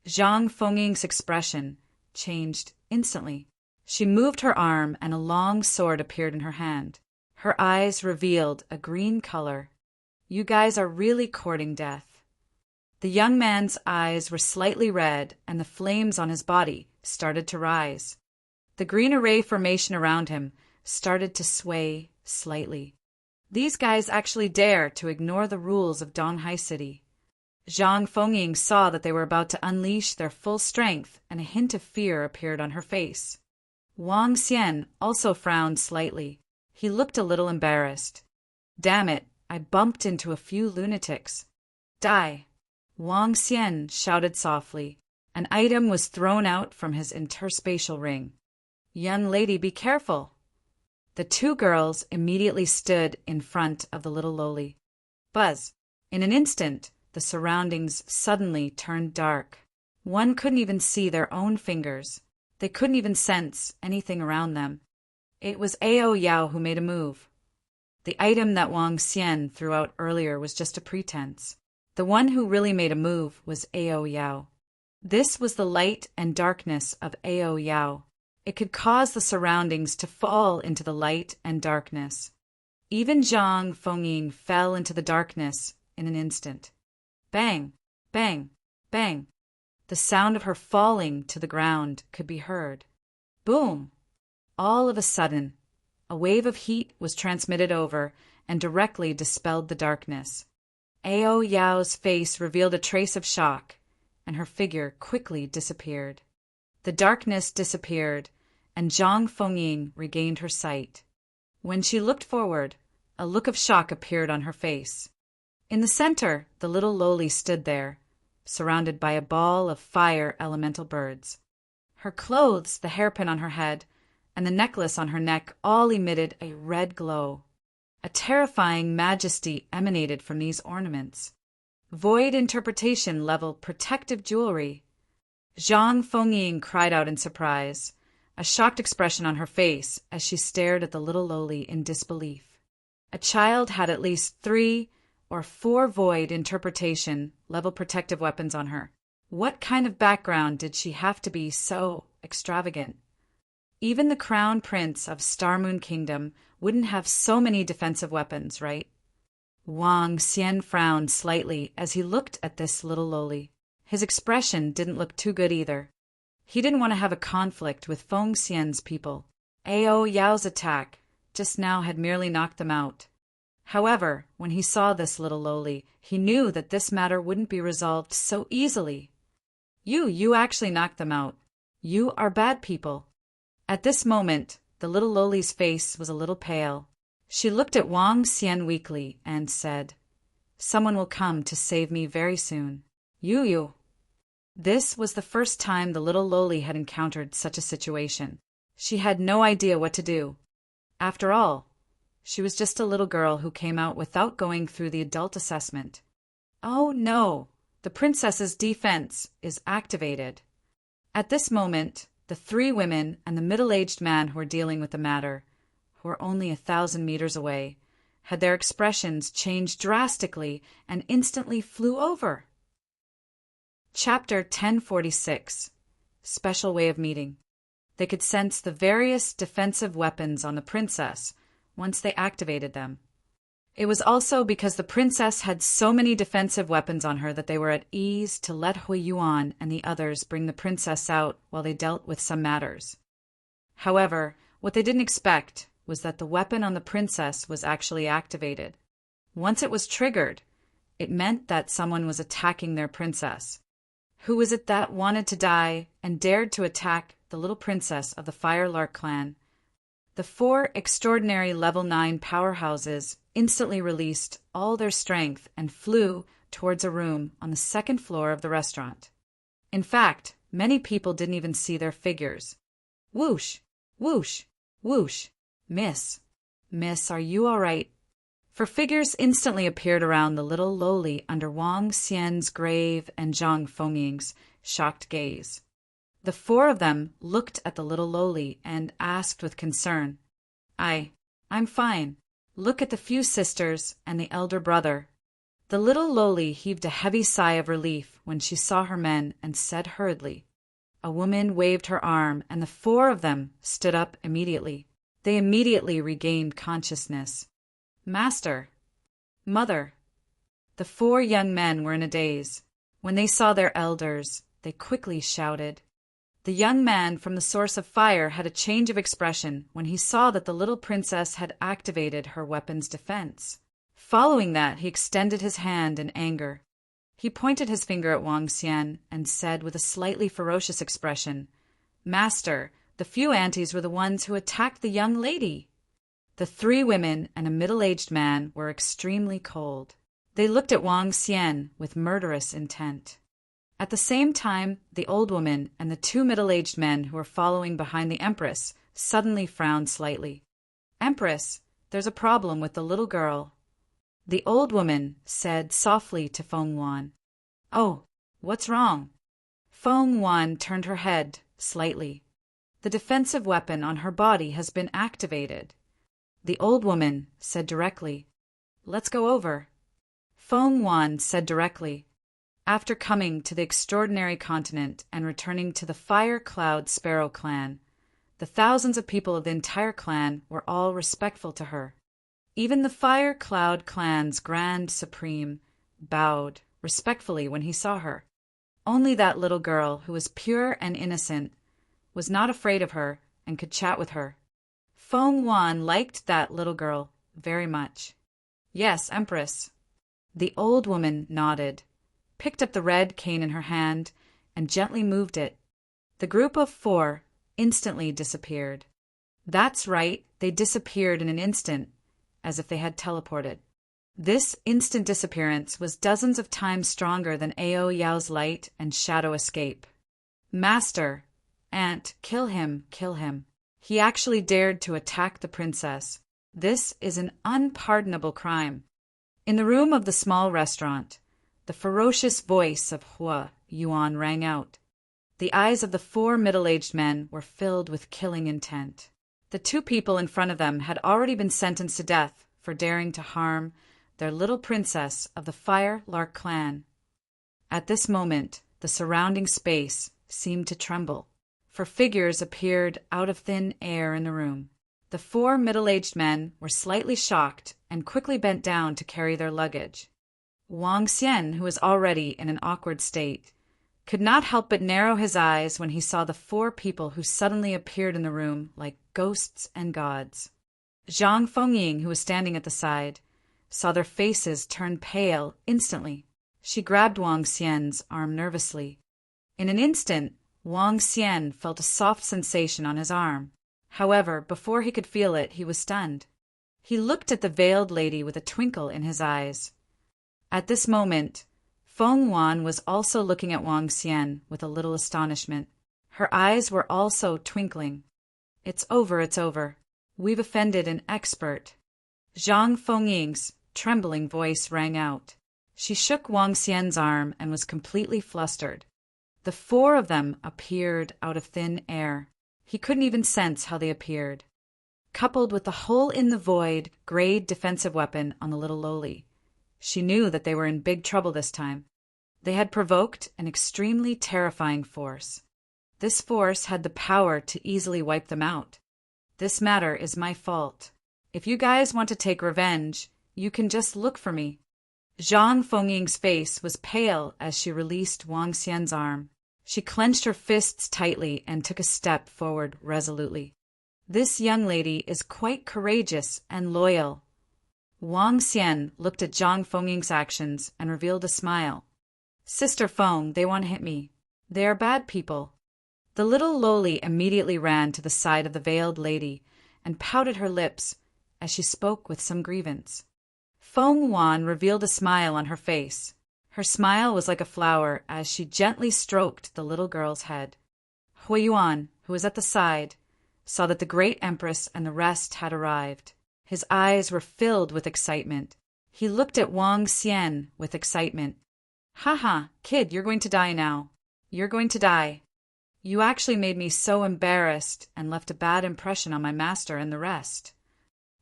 Zhang Fengying's expression changed instantly. She moved her arm, and a long sword appeared in her hand. Her eyes revealed a green color. You guys are really courting death. The young man's eyes were slightly red, and the flames on his body started to rise. The green array formation around him started to sway slightly. These guys actually dare to ignore the rules of Donghai City. Zhang Fengying saw that they were about to unleash their full strength, and a hint of fear appeared on her face. Wang Xian also frowned slightly. He looked a little embarrassed. Damn it, I bumped into a few lunatics. Die! Wang Xian shouted softly. An item was thrown out from his interspatial ring. Young lady, be careful! The two girls immediately stood in front of the little Loli. Buzz! In an instant, the surroundings suddenly turned dark. One couldn't even see their own fingers. They couldn't even sense anything around them. It was Ao Yao who made a move. The item that Wang Xian threw out earlier was just a pretense. The one who really made a move was Ao Yao. This was the light and darkness of Ao Yao. It could cause the surroundings to fall into the light and darkness. Even Zhang Fengying fell into the darkness in an instant. Bang! Bang! Bang! The sound of her falling to the ground could be heard. Boom! All of a sudden, a wave of heat was transmitted over and directly dispelled the darkness. Ao Yao's face revealed a trace of shock, and her figure quickly disappeared. The darkness disappeared, and Zhang Fengying regained her sight. When she looked forward, a look of shock appeared on her face. In the center, the little Loli stood there, surrounded by a ball of fire elemental birds. Her clothes, the hairpin on her head, and the necklace on her neck all emitted a red glow. A terrifying majesty emanated from these ornaments. Void interpretation level protective jewelry. Zhang Fengying cried out in surprise, a shocked expression on her face as she stared at the little Loli in disbelief. A child had at least 3 or 4 void interpretation level protective weapons on her. What kind of background did she have to be so extravagant? Even the crown prince of Star Moon Kingdom wouldn't have so many defensive weapons, right? Wang Xian frowned slightly as he looked at this little Loli. His expression didn't look too good either. He didn't want to have a conflict with Feng Xian's people. Ao Yao's attack just now had merely knocked them out. However, when he saw this little Loli, he knew that this matter wouldn't be resolved so easily. You actually knocked them out. You are bad people. At this moment, the little Loli's face was a little pale. She looked at Wang Xian weakly and said, "Someone will come to save me very soon. You." This was the first time the little Loli had encountered such a situation. She had no idea what to do. After all, she was just a little girl who came out without going through the adult assessment. Oh no, the princess's defense is activated. At this moment, the 3 women and the middle-aged man who were dealing with the matter, who were only 1,000 meters away, had their expressions changed drastically and instantly flew over. Chapter 1046. Special Way of Meeting. They could sense the various defensive weapons on the princess once they activated them. It was also because the princess had so many defensive weapons on her that they were at ease to let Hui Yuan and the others bring the princess out while they dealt with some matters. However, what they didn't expect was that the weapon on the princess was actually activated. Once it was triggered, it meant that someone was attacking their princess. Who was it that wanted to die and dared to attack the little princess of the Fire Lark clan? The 4 extraordinary level 9 powerhouses instantly released all their strength and flew towards a room on the 2nd floor of the restaurant. In fact, many people didn't even see their figures. Whoosh! Whoosh! Whoosh! Miss, are you all right? For figures instantly appeared around the little lowly under Wang Xian's grave and Zhang Fengying's shocked gaze. The 4 of them looked at the little lowly and asked with concern, I'm fine. Look at the few sisters and the elder brother. The little lowly heaved a heavy sigh of relief when she saw her men and said hurriedly. A woman waved her arm and the 4 of them stood up immediately. They immediately regained consciousness. Master, Mother. The 4 young men were in a daze. When they saw their elders, they quickly shouted. The young man from the source of fire had a change of expression when he saw that the little princess had activated her weapon's defense. Following that, he extended his hand in anger. He pointed his finger at Wang Xian and said with a slightly ferocious expression, Master, the few aunties were the ones who attacked the young lady. The 3 women and a middle-aged man were extremely cold. They looked at Wang Xian with murderous intent. At the same time, the old woman and the 2 middle-aged men who were following behind the Empress suddenly frowned slightly. Empress, there's a problem with the little girl. The old woman said softly to Feng Wan. Oh, what's wrong? Feng Wan turned her head slightly. The defensive weapon on her body has been activated. The old woman said directly. Let's go over. Feng Wan said directly. After coming to the extraordinary continent and returning to the Fire Cloud Sparrow clan, the thousands of people of the entire clan were all respectful to her. Even the Fire Cloud clan's Grand Supreme bowed respectfully when he saw her. Only that little girl, who was pure and innocent, was not afraid of her and could chat with her. Feng Wan liked that little girl very much. Yes, Empress. The old woman nodded, picked up the red cane in her hand, and gently moved it. The group of 4 instantly disappeared. That's right, they disappeared in an instant, as if they had teleported. This instant disappearance was dozens of times stronger than Ao Yao's light and shadow escape. Master, Aunt, kill him. He actually dared to attack the princess. This is an unpardonable crime. In the room of the small restaurant, the ferocious voice of Hui Yuan rang out. The eyes of the 4 middle-aged men were filled with killing intent. The 2 people in front of them had already been sentenced to death for daring to harm their little princess of the Fire Lark clan. At this moment, the surrounding space seemed to tremble, for figures appeared out of thin air in the room. The 4 middle-aged men were slightly shocked and quickly bent down to carry their luggage. Wang Xian, who was already in an awkward state, could not help but narrow his eyes when he saw the 4 people who suddenly appeared in the room like ghosts and gods. Zhang Fengying, who was standing at the side, saw their faces turn pale instantly. She grabbed Wang Xian's arm nervously. In an instant, Wang Xian felt a soft sensation on his arm. However, before he could feel it, he was stunned. He looked at the veiled lady with a twinkle in his eyes. At this moment, Feng Wan was also looking at Wang Xian with a little astonishment. Her eyes were also twinkling. It's over. We've offended an expert. Zhang Fengying's trembling voice rang out. She shook Wang Xian's arm and was completely flustered. The 4 of them appeared out of thin air. He couldn't even sense how they appeared. coupled with the hole-in-the-void, grade defensive weapon on the little lowly. She knew that they were in big trouble this time. They had provoked an extremely terrifying force. This force had the power to easily wipe them out. This matter is my fault. If you guys want to take revenge, you can just look for me. Zhang Fengying's face was pale as she released Wang Xian's arm. She clenched her fists tightly and took a step forward resolutely. This young lady is quite courageous and loyal. Wang Xian looked at Zhang Fengying's actions and revealed a smile. Sister Feng, they want to hit me. They are bad people. The little lowly immediately ran to the side of the veiled lady and pouted her lips as she spoke with some grievance. Feng Wan revealed a smile on her face. Her smile was like a flower as she gently stroked the little girl's head. Hui Yuan, who was at the side, saw that the great empress and the rest had arrived. His eyes were filled with excitement. He looked at Wang Xian with excitement. Haha, kid, you're going to die now. You're going to die. You actually made me so embarrassed and left a bad impression on my master and the rest.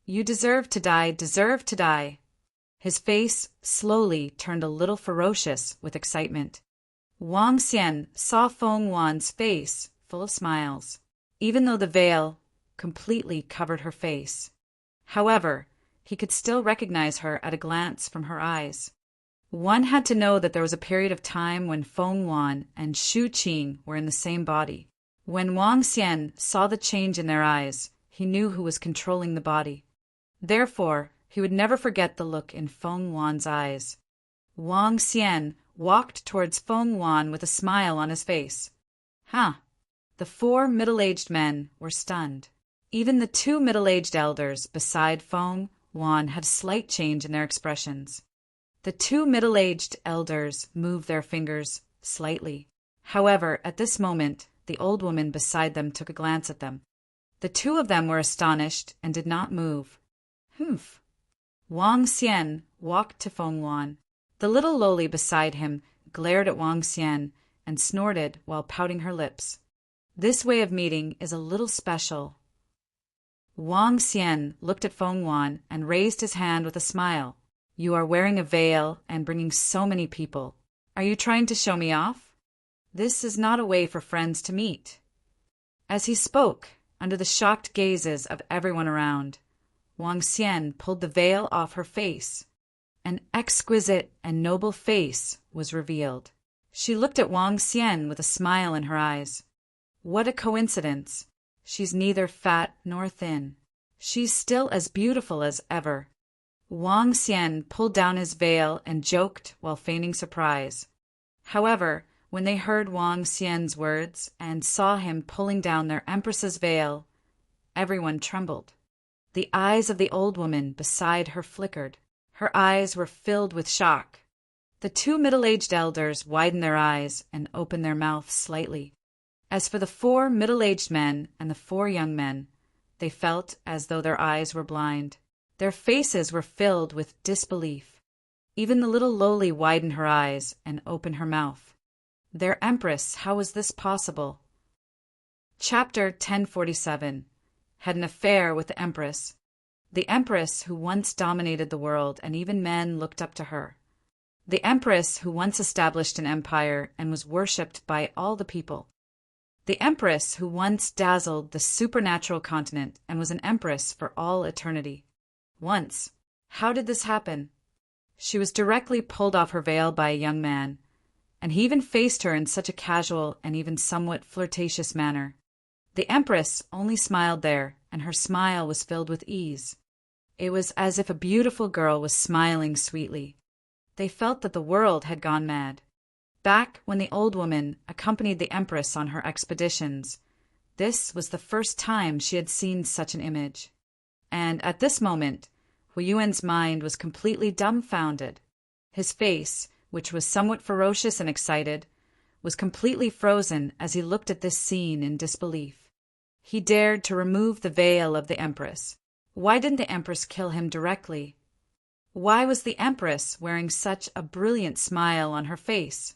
You deserve to die, deserve to die. His face slowly turned a little ferocious with excitement. Wang Xian saw Feng Wan's face full of smiles, even though the veil completely covered her face. However, he could still recognize her at a glance from her eyes. One had to know that there was a period of time when Feng Wan and Shu Qing were in the same body. When Wang Xian saw the change in their eyes, he knew who was controlling the body. Therefore, he would never forget the look in Feng Wan's eyes. Wang Xian walked towards Feng Wan with a smile on his face. The 4 middle-aged men were stunned. Even the 2 middle-aged elders beside Feng Wan had a slight change in their expressions. The 2 middle-aged elders moved their fingers slightly. However, at this moment, the old woman beside them took a glance at them. The 2 of them were astonished and did not move. Humph. Wang Xian walked to Feng Wan. The little lowly beside him glared at Wang Xian and snorted while pouting her lips. This way of meeting is a little special. Wang Xian looked at Feng Wan and raised his hand with a smile. You are wearing a veil and bringing so many people. Are you trying to show me off? This is not a way for friends to meet. As he spoke, under the shocked gazes of everyone around, Wang Xian pulled the veil off her face. An exquisite and noble face was revealed. She looked at Wang Xian with a smile in her eyes. What a coincidence. She's neither fat nor thin. She's still as beautiful as ever. Wang Xian pulled down his veil and joked while feigning surprise. However, when they heard Wang Xian's words and saw him pulling down their empress's veil, everyone trembled. The eyes of the old woman beside her flickered. Her eyes were filled with shock. The 2 middle-aged elders widened their eyes and opened their mouths slightly. As for the 4 middle-aged men and the 4 young men, they felt as though their eyes were blind. Their faces were filled with disbelief. Even the little lowly widened her eyes and opened her mouth. Their empress, how was this possible? Chapter 1047. Had an affair with the empress. The empress who once dominated the world and even men looked up to her. The empress who once established an empire and was worshipped by all the people. The empress who once dazzled the supernatural continent and was an empress for all eternity. Once. How did this happen? She was directly pulled off her veil by a young man, and he even faced her in such a casual and even somewhat flirtatious manner. The empress only smiled there, and her smile was filled with ease. It was as if a beautiful girl was smiling sweetly. They felt that the world had gone mad. Back when the old woman accompanied the empress on her expeditions, this was the first time she had seen such an image. And at this moment, Hu Yuan's mind was completely dumbfounded. His face, which was somewhat ferocious and excited, was completely frozen as he looked at this scene in disbelief. He dared to remove the veil of the empress. Why didn't the empress kill him directly? Why was the empress wearing such a brilliant smile on her face?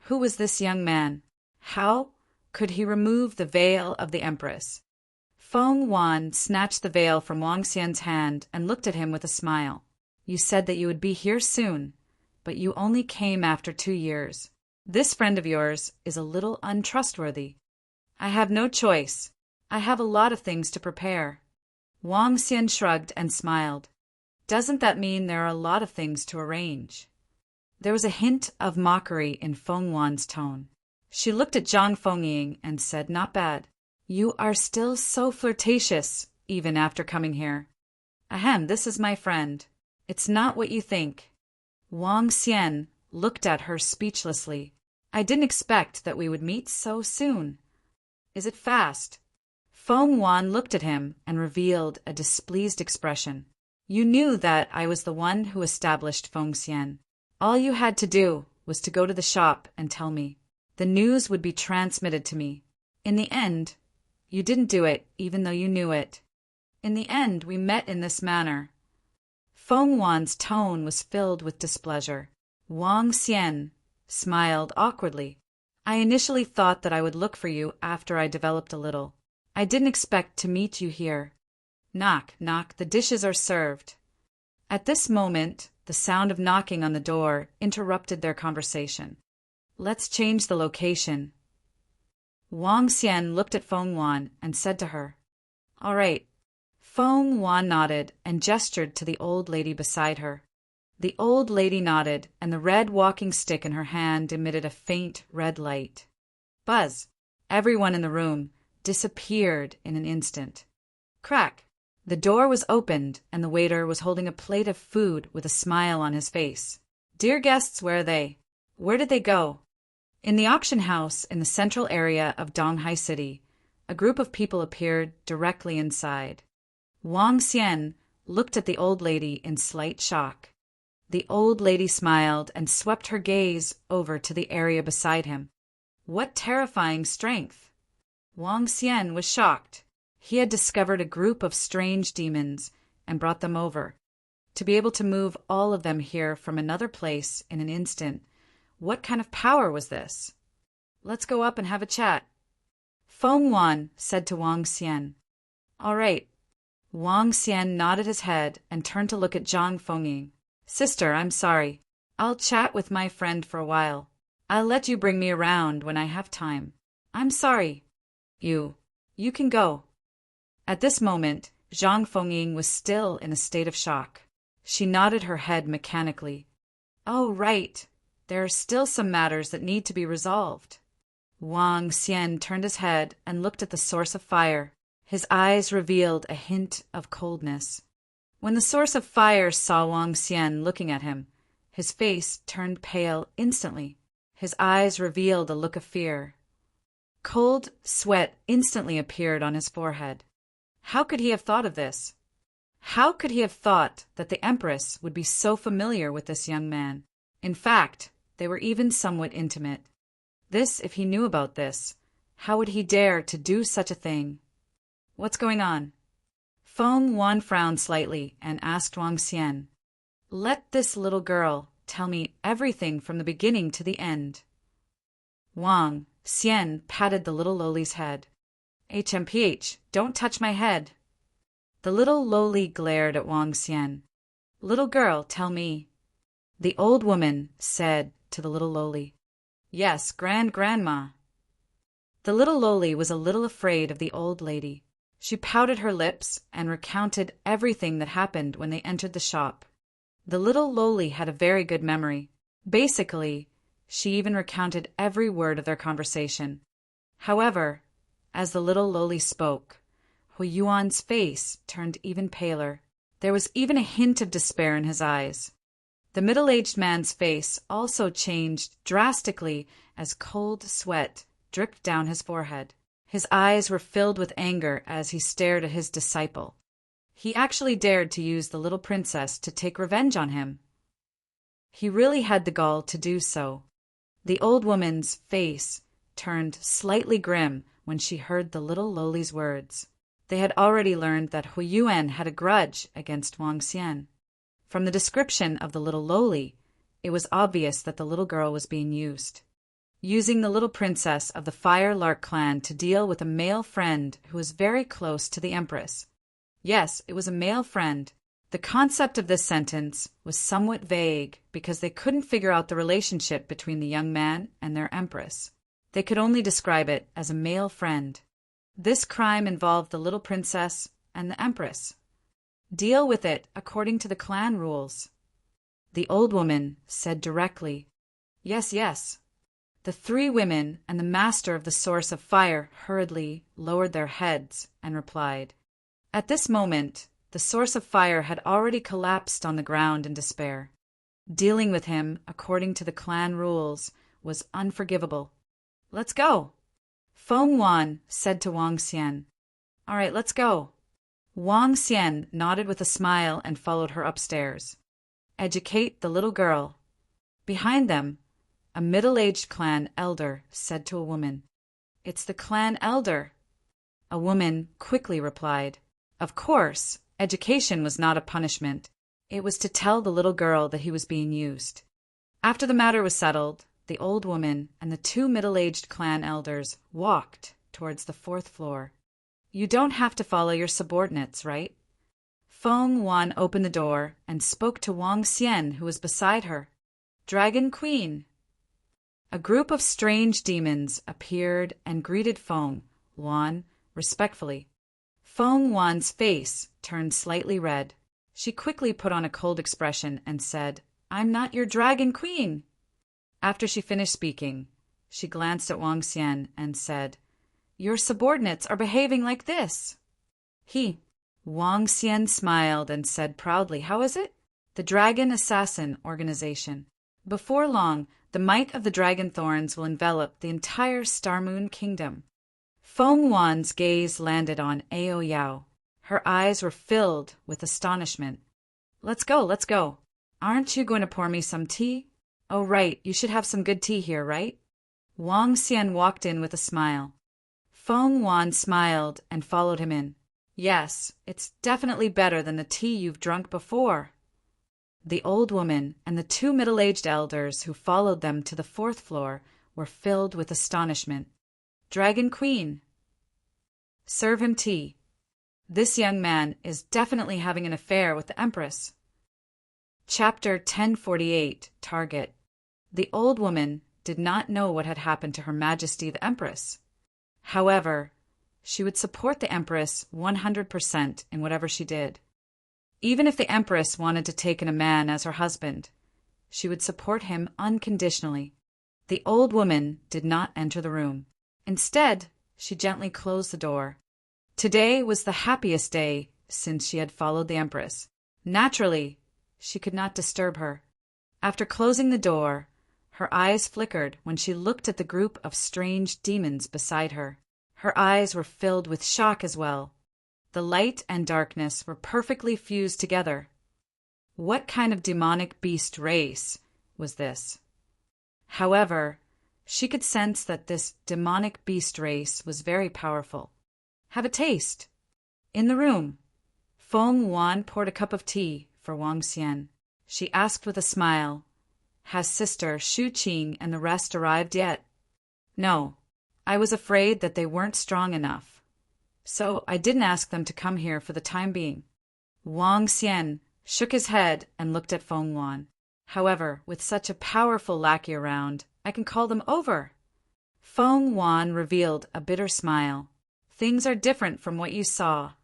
Who was this young man? How could he remove the veil of the empress? Feng Wan snatched the veil from Wang Xian's hand and looked at him with a smile. You said that you would be here soon, but you only came after 2 years. This friend of yours is a little untrustworthy. I have no choice. I have a lot of things to prepare. Wang Xian shrugged and smiled. Doesn't that mean there are a lot of things to arrange? There was a hint of mockery in Feng Wan's tone. She looked at Zhang Fengying and said, Not bad. You are still so flirtatious, even after coming here. Ahem, this is my friend. It's not what you think. Wang Xian looked at her speechlessly. I didn't expect that we would meet so soon. Is it fast? Feng Wan looked at him and revealed a displeased expression. You knew that I was the one who established Feng Xian. All you had to do was to go to the shop and tell me. The news would be transmitted to me. In the end, you didn't do it even though you knew it. In the end, we met in this manner. Feng Wan's tone was filled with displeasure. Wang Xian smiled awkwardly. I initially thought that I would look for you after I developed a little. I didn't expect to meet you here. Knock, knock, the dishes are served. At this moment, the sound of knocking on the door interrupted their conversation. Let's change the location. Wang Xian looked at Feng Wan and said to her, All right. Feng Wan nodded and gestured to the old lady beside her. The old lady nodded, and the red walking stick in her hand emitted a faint red light. Buzz! Everyone in the room disappeared in an instant. Crack! The door was opened, and the waiter was holding a plate of food with a smile on his face. Dear guests, where are they? Where did they go? In the auction house in the central area of Donghai City, a group of people appeared directly inside. Wang Xian looked at the old lady in slight shock. The old lady smiled and swept her gaze over to the area beside him. What terrifying strength! Wang Xian was shocked. He had discovered a group of strange demons and brought them over. To be able to move all of them here from another place in an instant, what kind of power was this? Let's go up and have a chat. Feng Wan said to Wang Xian. All right. Wang Xian nodded his head and turned to look at Zhang Fengying. Sister, I'm sorry. I'll chat with my friend for a while. I'll let you bring me around when I have time. I'm sorry. You can go. At this moment, Zhang Fengying was still in a state of shock. She nodded her head mechanically. Oh, right. There are still some matters that need to be resolved. Wang Xian turned his head and looked at the source of fire. His eyes revealed a hint of coldness. When the source of fire saw Wang Xian looking at him, his face turned pale instantly. His eyes revealed a look of fear. Cold sweat instantly appeared on his forehead. How could he have thought of this? How could he have thought that the Empress would be so familiar with this young man? In fact, they were even somewhat intimate. If he knew about this, how would he dare to do such a thing? What's going on? Feng Wan frowned slightly and asked Wang Xian, Let this little girl tell me everything from the beginning to the end. Wang Xian patted the little lowly's head. HMPH, don't touch my head. The little lowly glared at Wang Xian. Little girl, tell me. The old woman said to the little lowly, Yes, grandma. The little lowly was a little afraid of the old lady. She pouted her lips and recounted everything that happened when they entered the shop. The little lowly had a very good memory. Basically, she even recounted every word of their conversation. However, as the little lowly spoke, Hu Yuan's face turned even paler. There was even a hint of despair in his eyes. The middle-aged man's face also changed drastically as cold sweat dripped down his forehead. His eyes were filled with anger as he stared at his disciple. He actually dared to use the little princess to take revenge on him. He really had the gall to do so. The old woman's face turned slightly grim when she heard the little lowly's words. They had already learned that Hu Yuan had a grudge against Wang Xian. From the description of the little lowly, it was obvious that the little girl was being used. using the little princess of the Fire Lark clan to deal with a male friend who was very close to the Empress. Yes, it was a male friend. The concept of this sentence was somewhat vague because they couldn't figure out the relationship between the young man and their Empress. They could only describe it as a male friend. This crime involved the little princess and the Empress. Deal with it according to the clan rules. The old woman said directly, "Yes, yes." The three women and the master of the source of fire hurriedly lowered their heads and replied. At this moment, the source of fire had already collapsed on the ground in despair. Dealing with him according to the clan rules was unforgivable. "Let's go." Feng Wan said to Wang Xian. "All right, let's go." Wang Xian nodded with a smile and followed her upstairs. Educate the little girl. Behind them, a middle-aged clan elder said to a woman, "It's the clan elder." A woman quickly replied, "Of course, education was not a punishment. It was to tell the little girl that he was being used." After the matter was settled, the old woman and the two middle-aged clan elders walked towards the fourth floor. "You don't have to follow your subordinates, right?" Feng Wan opened the door and spoke to Wang Xian, who was beside her. "Dragon Queen." A group of strange demons appeared and greeted Feng Wan respectfully. Feng Wan's face turned slightly red. She quickly put on a cold expression and said, "I'm not your Dragon Queen." After she finished speaking, she glanced at Wang Xian and said, "Your subordinates are behaving like this." Wang Xian smiled and said proudly, "How is it?" "The Dragon Assassin Organization. Before long, the might of the dragon thorns will envelop the entire Star Moon Kingdom." Feng Wan's gaze landed on Ao Yao. Her eyes were filled with astonishment. Let's go. Aren't you going to pour me some tea?" "Oh, right, you should have some good tea here, right?" Wang Xian walked in with a smile. Feng Wan smiled and followed him in. "Yes, it's definitely better than the tea you've drunk before." The old woman and the two middle-aged elders who followed them to the fourth floor were filled with astonishment. "Dragon Queen, serve him tea. This young man is definitely having an affair with the Empress." Chapter 1048 Target. The old woman did not know what had happened to Her Majesty the Empress. However, she would support the Empress 100% in whatever she did. Even if the Empress wanted to take in a man as her husband, she would support him unconditionally. The old woman did not enter the room. Instead, she gently closed the door. Today was the happiest day since she had followed the Empress. Naturally, she could not disturb her. After closing the door, her eyes flickered when she looked at the group of strange demons beside her. Her eyes were filled with shock as well. The light and darkness were perfectly fused together. What kind of demonic beast race was this? However, she could sense that this demonic beast race was very powerful. "Have a taste." In the room, Feng Wan poured a cup of tea for Wang Xian. She asked with a smile, "Has Sister Shu Qing and the rest arrived yet?" "No, I was afraid that they weren't strong enough, so I didn't ask them to come here for the time being." Wang Xian shook his head and looked at Feng Wan. "However, with such a powerful lackey around, I can call them over." Feng Wan revealed a bitter smile. "Things are different from what you saw."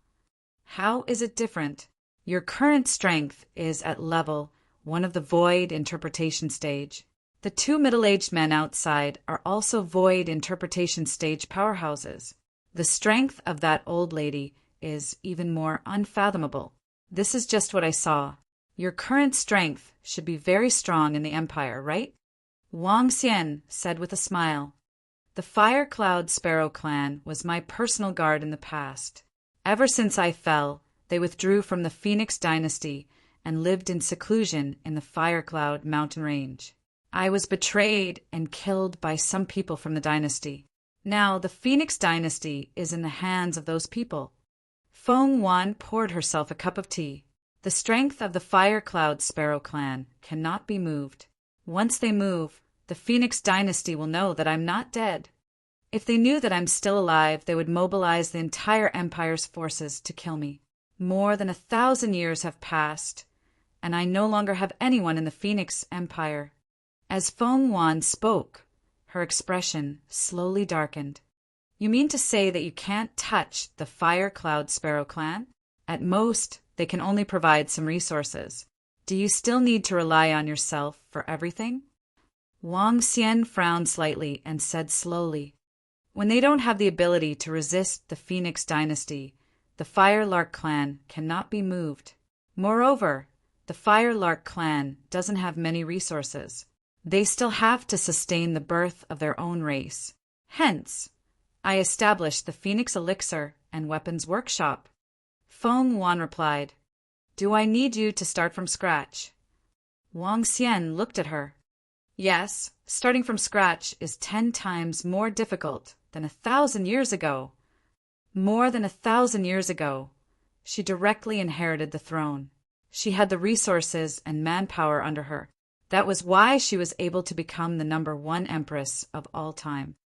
"How is it different?" "Your current strength is at level 1 of the void interpretation stage. The two middle-aged men outside are also void interpretation stage powerhouses. The strength of that old lady is even more unfathomable. This is just what I saw. Your current strength should be very strong in the Empire, right?" Wang Xian said with a smile. "The Fire Cloud Sparrow clan was my personal guard in the past. Ever since I fell, they withdrew from the Phoenix dynasty and lived in seclusion in the Fire Cloud mountain range. I was betrayed and killed by some people from the dynasty. Now the Phoenix dynasty is in the hands of those people." Feng Wan poured herself a cup of tea. "The strength of the Fire Cloud Sparrow clan cannot be moved. Once they move, the Phoenix dynasty will know that I'm not dead. If they knew that I'm still alive, they would mobilize the entire empire's forces to kill me. More than 1,000 years have passed, and I no longer have anyone in the Phoenix Empire. As Feng Yuan spoke, her expression slowly darkened. You mean to say that you can't touch the Fire Cloud Sparrow clan? At most, they can only provide some resources. Do you still need to rely on yourself for everything? Wang Xian frowned slightly and said slowly, when they don't have the ability to resist the Phoenix dynasty, the Firelark clan cannot be moved. Moreover, the Firelark clan doesn't have many resources. They still have to sustain the birth of their own race. Hence, I established the Phoenix Elixir and Weapons Workshop. Feng Yuan replied, Do I need you to start from scratch? Wang Xian looked at her. Yes, starting from scratch is 10 times more difficult than 1,000 years ago. More than 1,000 years ago, she directly inherited the throne. She had the resources and manpower under her. That was why she was able to become the #1 empress of all time.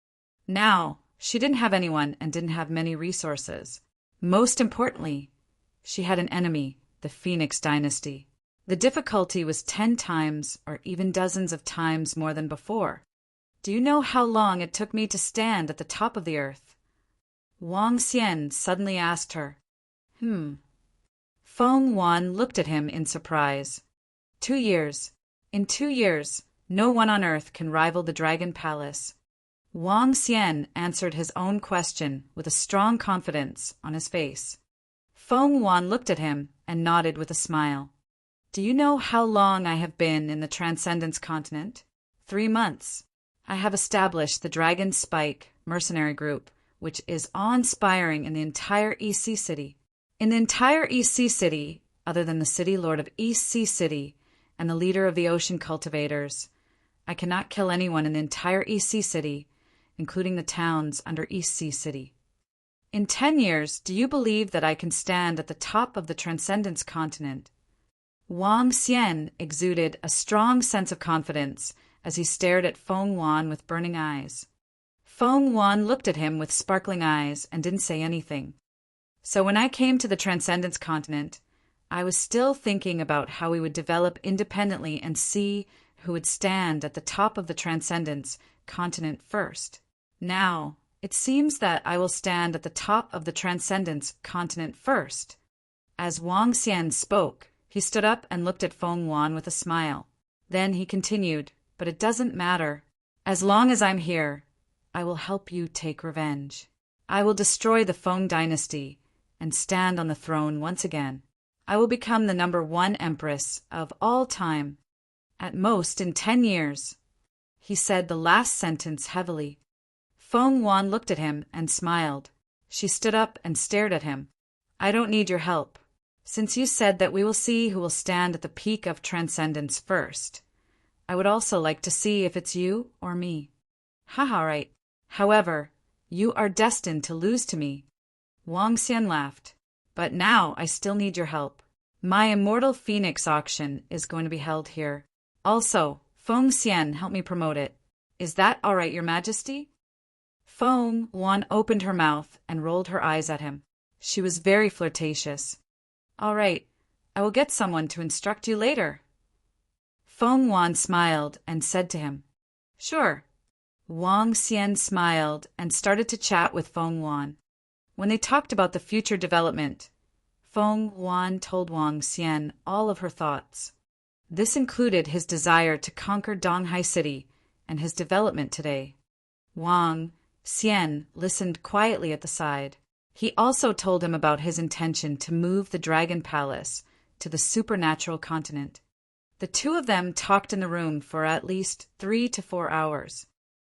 Now, she didn't have anyone and didn't have many resources. Most importantly, she had an enemy, the Phoenix dynasty. The difficulty was 10 times or even dozens of times more than before. Do you know how long it took me to stand at the top of the earth? Wang Xian suddenly asked her. Feng Yuan looked at him in surprise. 2 years. In 2 years, no one on earth can rival the Dragon Palace. Wang Xian answered his own question with a strong confidence on his face. Feng Yuan looked at him and nodded with a smile. Do you know how long I have been in the Transcendence continent? 3 months. I have established the Dragon Spike mercenary group, which is awe-inspiring in the entire East Sea City. In the entire East Sea City, other than the City Lord of East Sea City and the leader of the Ocean Cultivators, I cannot kill anyone in the entire East Sea City, including the towns under East Sea City. In 10 years, do you believe that I can stand at the top of the Transcendence continent? Wang Xian exuded a strong sense of confidence as he stared at Feng Yuan with burning eyes. Feng Yuan looked at him with sparkling eyes and didn't say anything. So when I came to the Transcendence continent, I was still thinking about how we would develop independently and see who would stand at the top of the Transcendence continent first. Now, it seems that I will stand at the top of the Transcendence continent first. As Wang Xian spoke, he stood up and looked at Feng Yuan with a smile. Then he continued, But it doesn't matter. As long as I'm here, I will help you take revenge. I will destroy the Feng dynasty and stand on the throne once again. I will become the #1 empress of all time. At most in 10 years. He said the last sentence heavily. Feng Yuan looked at him and smiled. She stood up and stared at him. I don't need your help. Since you said that we will see who will stand at the peak of transcendence first, I would also like to see if it's you or me. Haha, right. However, you are destined to lose to me. Wang Xian laughed. But now I still need your help. My Immortal Phoenix auction is going to be held here. Also, Feng Xian helped me promote it. Is that all right, Your Majesty? Feng Yuan opened her mouth and rolled her eyes at him. She was very flirtatious. All right, I will get someone to instruct you later. Feng Yuan smiled and said to him, Sure. Wang Xian smiled and started to chat with Feng Yuan. When they talked about the future development, Feng Yuan told Wang Xian all of her thoughts. This included his desire to conquer Donghai City and his development today. Wang Xian listened quietly at the side. He also told him about his intention to move the Dragon Palace to the supernatural continent. The two of them talked in the room for at least 3 to 4 hours.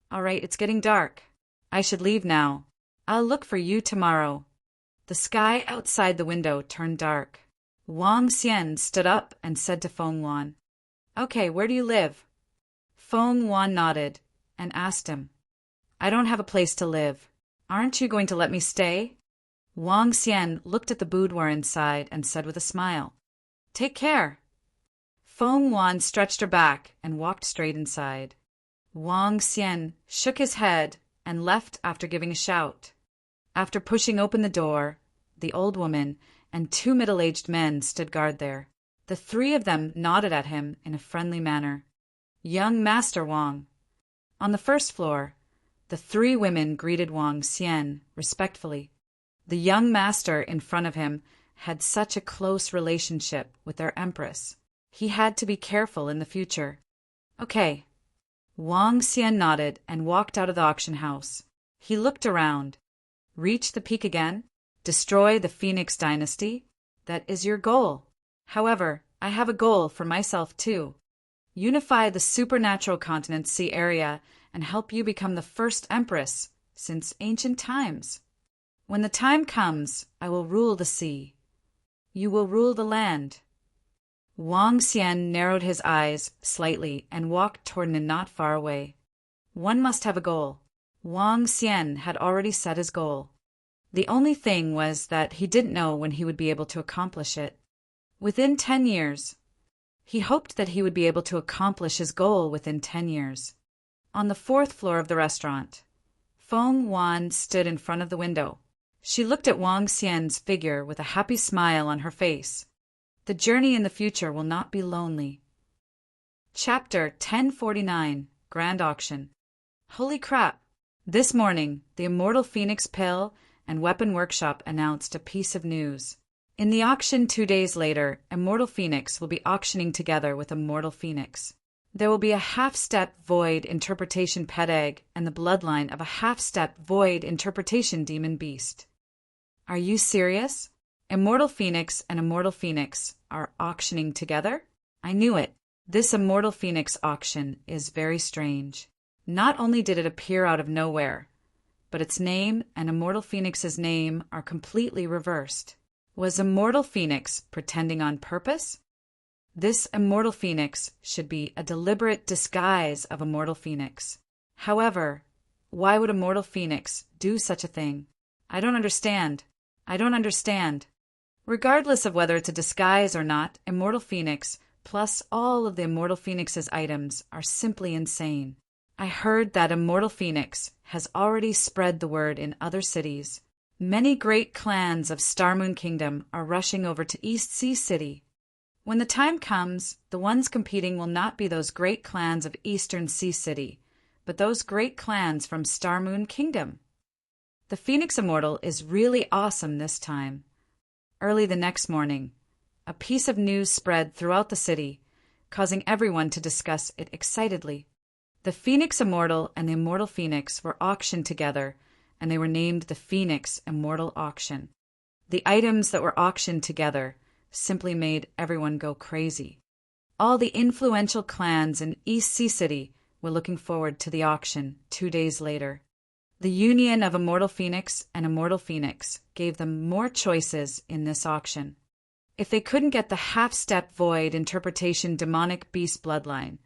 All right, it's getting dark. I should leave now. I'll look for you tomorrow. The sky outside the window turned dark. Wang Xian stood up and said to Feng Yuan, Okay, where do you live? Feng Yuan nodded and asked him, I don't have a place to live. Aren't you going to let me stay? Wang Xian looked at the boudoir inside and said with a smile, Take care. Feng Yuan stretched her back and walked straight inside. Wang Xian shook his head and left after giving a shout. After pushing open the door, the old woman and two middle-aged men stood guard there. The three of them nodded at him in a friendly manner. Young Master Wang. On the first floor, the three women greeted Wang Xian respectfully. The young master in front of him had such a close relationship with their empress. He had to be careful in the future. Okay. Wang Xian nodded and walked out of the auction house. He looked around. Reach the peak again? Destroy the Phoenix dynasty? That is your goal. However, I have a goal for myself too. Unify the supernatural continent sea area and help you become the first empress since ancient times. When the time comes, I will rule the sea. You will rule the land. Wang Xian narrowed his eyes slightly and walked toward Nin not far away. One must have a goal. Wang Xian had already set his goal. The only thing was that he didn't know when he would be able to accomplish it. Within 10 years. He hoped that he would be able to accomplish his goal within 10 years. On the 4th floor of the restaurant, Feng Wan stood in front of the window. She looked at Wang Xian's figure with a happy smile on her face. The journey in the future will not be lonely. Chapter 1049, Grand Auction. Holy crap! This morning, the Immortal Phoenix Pill and Weapon Workshop announced a piece of news. In the auction 2 days later, Immortal Phoenix will be auctioning together with Immortal Phoenix. There will be a half-step void interpretation pet egg and the bloodline of a half-step void interpretation demon beast. Are you serious? Immortal Phoenix and Immortal Phoenix are auctioning together? I knew it. This Immortal Phoenix auction is very strange. Not only did it appear out of nowhere, but its name and Immortal Phoenix's name are completely reversed. Was Immortal Phoenix pretending on purpose? This Immortal Phoenix should be a deliberate disguise of Immortal Phoenix. However, why would Immortal Phoenix do such a thing? I don't understand. Regardless of whether it's a disguise or not, Immortal Phoenix plus all of the Immortal Phoenix's items are simply insane. I heard that Immortal Phoenix has already spread the word in other cities. Many great clans of Starmoon Kingdom are rushing over to East Sea City. When the time comes, the ones competing will not be those great clans of Eastern Sea City, but those great clans from Starmoon Kingdom. The Phoenix Immortal is really awesome this time. Early the next morning, a piece of news spread throughout the city, causing everyone to discuss it excitedly. The Phoenix Immortal and the Immortal Phoenix were auctioned together, and they were named the Phoenix Immortal Auction. The items that were auctioned together simply made everyone go crazy. All the influential clans in East Sea City were looking forward to the auction 2 days later. The union of Immortal Phoenix and Immortal Phoenix gave them more choices in this auction. If they couldn't get the half-step void interpretation demonic beast bloodline,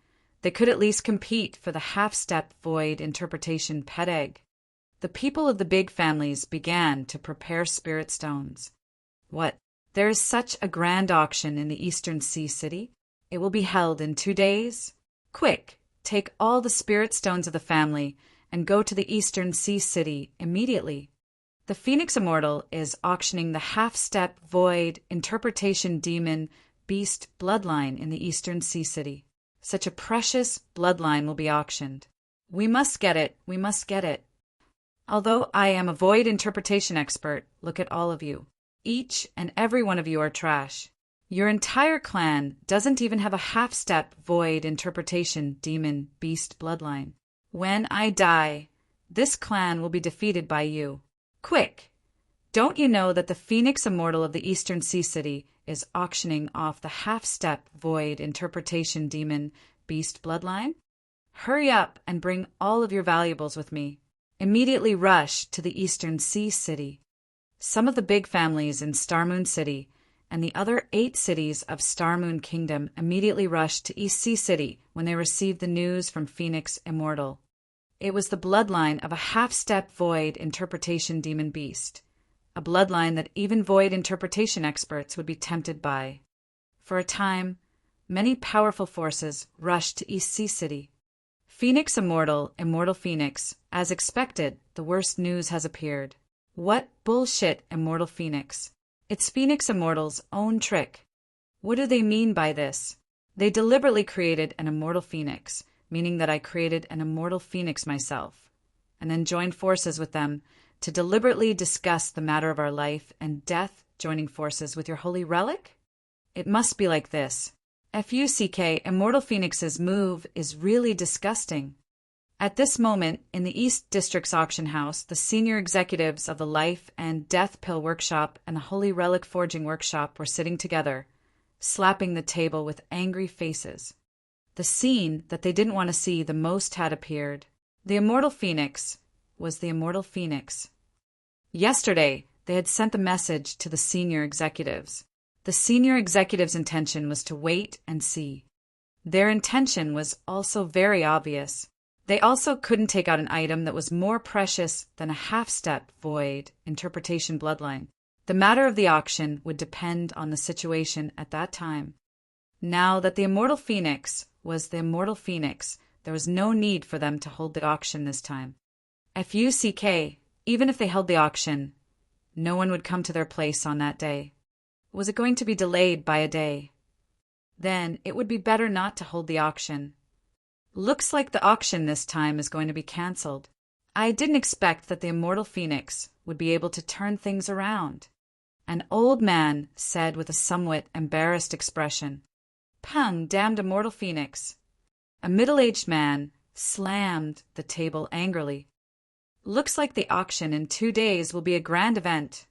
they could at least compete for the half-step void interpretation pet egg. The people of the big families began to prepare spirit stones. What? There is such a grand auction in the Eastern Sea City. It will be held in 2 days. Quick, take all the spirit stones of the family and go to the Eastern Sea City immediately. The Phoenix Immortal is auctioning the half-step void interpretation demon beast bloodline in the Eastern Sea City. Such a precious bloodline will be auctioned. We must get it. Although I am a void interpretation expert, look at all of you. Each and every one of you are trash. Your entire clan doesn't even have a half-step void interpretation demon beast bloodline. When I die, this clan will be defeated by you. Quick! Don't you know that the Phoenix Immortal of the Eastern Sea City is auctioning off the half-step void interpretation demon beast bloodline? Hurry up and bring all of your valuables with me. Immediately rush to the Eastern Sea City. Some of the big families in Starmoon City and the other 8 cities of Starmoon Kingdom immediately rushed to East Sea City when they received the news from Phoenix Immortal. It was the bloodline of a half-step void interpretation demon beast, a bloodline that even void interpretation experts would be tempted by. For a time, many powerful forces rushed to East Sea City. Phoenix immortal, immortal Phoenix. As expected, the worst news has appeared. What bullshit, immortal Phoenix. It's Phoenix Immortal's own trick. What do they mean by this? They deliberately created an immortal Phoenix, meaning that I created an immortal Phoenix myself, and then joined forces with them to deliberately discuss the matter of our life and death, joining forces with your holy relic? It must be like this. FUCK, Immortal Phoenix's move is really disgusting. At this moment, in the East District's auction house, the senior executives of the Life and Death Pill Workshop and the Holy Relic Forging Workshop were sitting together, slapping the table with angry faces. The scene that they didn't want to see the most had appeared. The Immortal Phoenix was the Immortal Phoenix. Yesterday, they had sent the message to the senior executives. The senior executives' intention was to wait and see. Their intention was also very obvious. They also couldn't take out an item that was more precious than a half-step void interpretation bloodline. The matter of the auction would depend on the situation at that time. Now that the Immortal Phoenix was the Immortal Phoenix, there was no need for them to hold the auction this time. FUCK, even if they held the auction, no one would come to their place on that day. Was it going to be delayed by a day? Then it would be better not to hold the auction. Looks like the auction this time is going to be cancelled. I didn't expect that the Immortal Phoenix would be able to turn things around. An old man said with a somewhat embarrassed expression, "Pung, damned Immortal Phoenix." A middle-aged man slammed the table angrily. Looks like the auction in 2 days will be a grand event.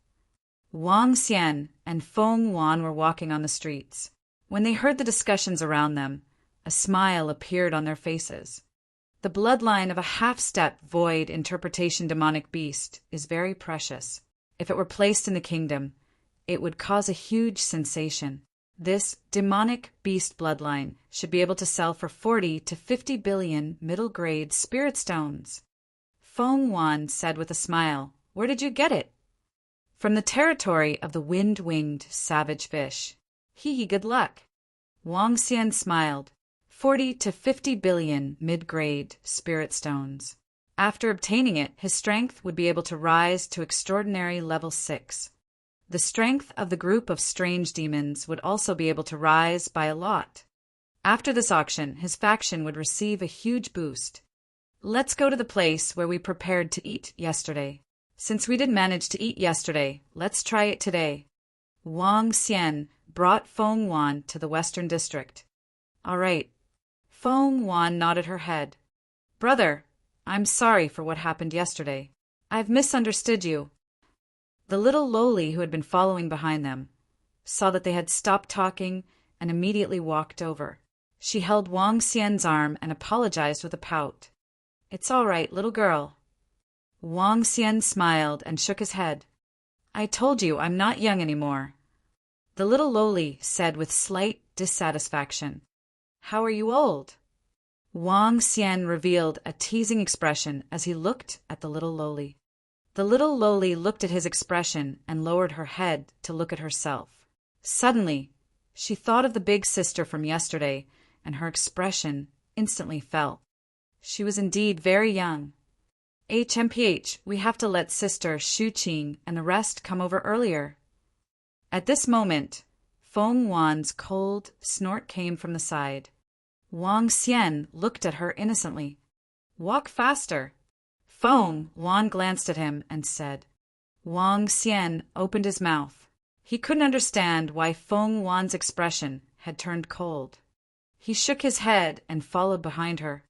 Wang Xian and Feng Wan were walking on the streets. When they heard the discussions around them, a smile appeared on their faces. The bloodline of a half-step void interpretation demonic beast is very precious. If it were placed in the kingdom, it would cause a huge sensation. This demonic beast bloodline should be able to sell for 40 to 50 billion middle-grade spirit stones. Feng Wan said with a smile, "Where did you get it?" "From the territory of the wind-winged savage fish." "Hee, good luck." Wang Xian smiled. 40 to 50 billion mid-grade spirit stones. After obtaining it, his strength would be able to rise to extraordinary level 6. The strength of the group of strange demons would also be able to rise by a lot. After this auction, his faction would receive a huge boost. Let's go to the place where we prepared to eat yesterday. Since we didn't manage to eat yesterday, let's try it today. Wang Xian brought Feng Wan to the Western District. All right. Feng Wan nodded her head. Brother, I'm sorry for what happened yesterday. I've misunderstood you. The little lowly who had been following behind them saw that they had stopped talking and immediately walked over. She held Wang Xian's arm and apologized with a pout. It's all right, little girl. Wang Xian smiled and shook his head. I told you I'm not young anymore. The little lowly said with slight dissatisfaction. How are you old? Wang Xian revealed a teasing expression as he looked at the little lowly. The little lowly looked at his expression and lowered her head to look at herself. Suddenly, she thought of the big sister from yesterday, and her expression instantly fell. She was indeed very young. HMPH, we have to let Sister Shu Qing and the rest come over earlier. At this moment, Feng Wan's cold snort came from the side. Wang Xian looked at her innocently. Walk faster. Feng Wan glanced at him and said. Wang Xian opened his mouth. He couldn't understand why Feng Wan's expression had turned cold. He shook his head and followed behind her.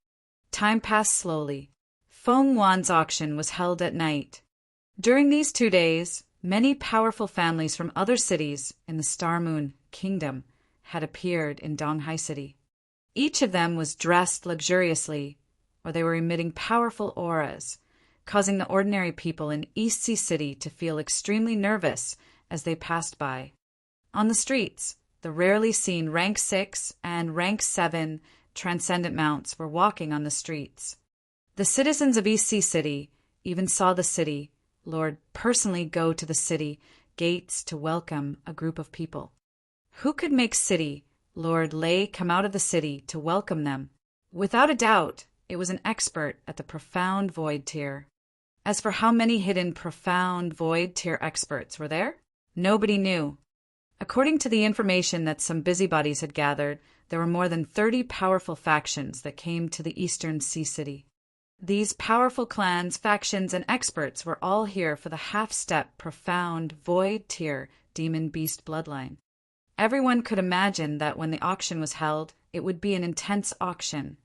Time passed slowly. Feng Wan's auction was held at night. During these 2 days, many powerful families from other cities in the Star Moon Kingdom had appeared in Donghai City. Each of them was dressed luxuriously, or they were emitting powerful auras, causing the ordinary people in East Sea City to feel extremely nervous as they passed by. On the streets, the rarely seen Rank 6 and Rank 7 transcendent mounts were walking on the streets. The citizens of East Sea City even saw the city Lord personally go to the city gates to welcome a group of people. Who could make City Lord Lei come out of the city to welcome them? Without a doubt, It was an expert at the profound void tier. As for how many hidden profound void tier experts were there, nobody knew. According to the information that some busybodies had gathered, there were more than 30 powerful factions that came to the Eastern Sea City. These powerful clans, factions, and experts were all here for the half-step, profound, void tier demon beast bloodline. Everyone could imagine that when the auction was held, it would be an intense auction.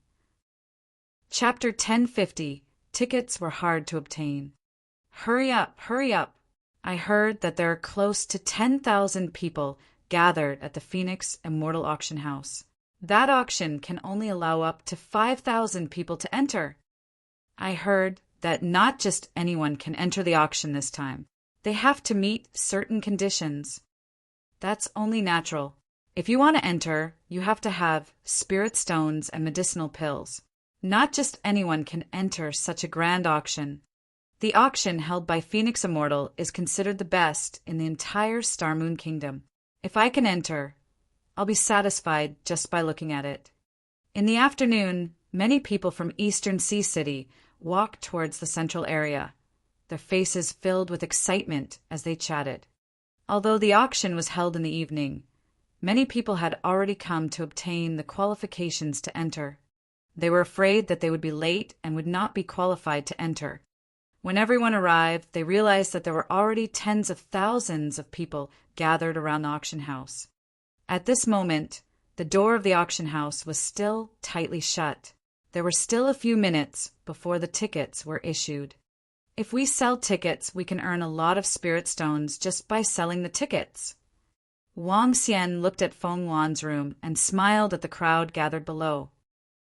Chapter 1050. Tickets were hard to obtain. Hurry up, hurry up. I heard that there are close to 10,000 people gathered at the Phoenix Immortal Auction House. That auction can only allow up to 5,000 people to enter. I heard that not just anyone can enter the auction this time. They have to meet certain conditions. That's only natural. If you want to enter, you have to have spirit stones and medicinal pills. Not just anyone can enter such a grand auction. The auction held by Phoenix Immortal is considered the best in the entire Star Moon Kingdom. If I can enter, I'll be satisfied just by looking at it. In the afternoon, many people from Eastern Sea City walked towards the central area, their faces filled with excitement as they chatted. Although the auction was held in the evening, many people had already come to obtain the qualifications to enter. They were afraid that they would be late and would not be qualified to enter. When everyone arrived, they realized that there were already tens of thousands of people gathered around the auction house. At this moment, the door of the auction house was still tightly shut. There were still a few minutes before the tickets were issued. If we sell tickets, we can earn a lot of spirit stones just by selling the tickets. Wang Xian looked at Feng Wan's room and smiled at the crowd gathered below.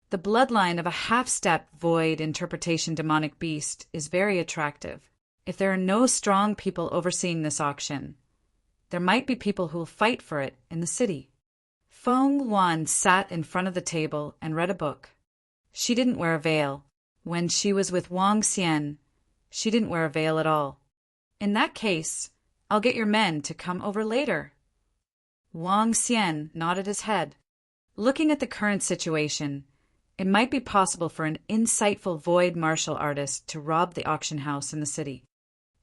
The bloodline of a half-step void interpretation demonic beast is very attractive. If there are no strong people overseeing this auction, there might be people who will fight for it in the city. Feng Wan sat in front of the table and read a book. She didn't wear a veil. When she was with Wang Xian, she didn't wear a veil at all. In that case, I'll get your men to come over later. Wang Xian nodded his head. Looking at the current situation, it might be possible for an insightful void martial artist to rob the auction house in the city.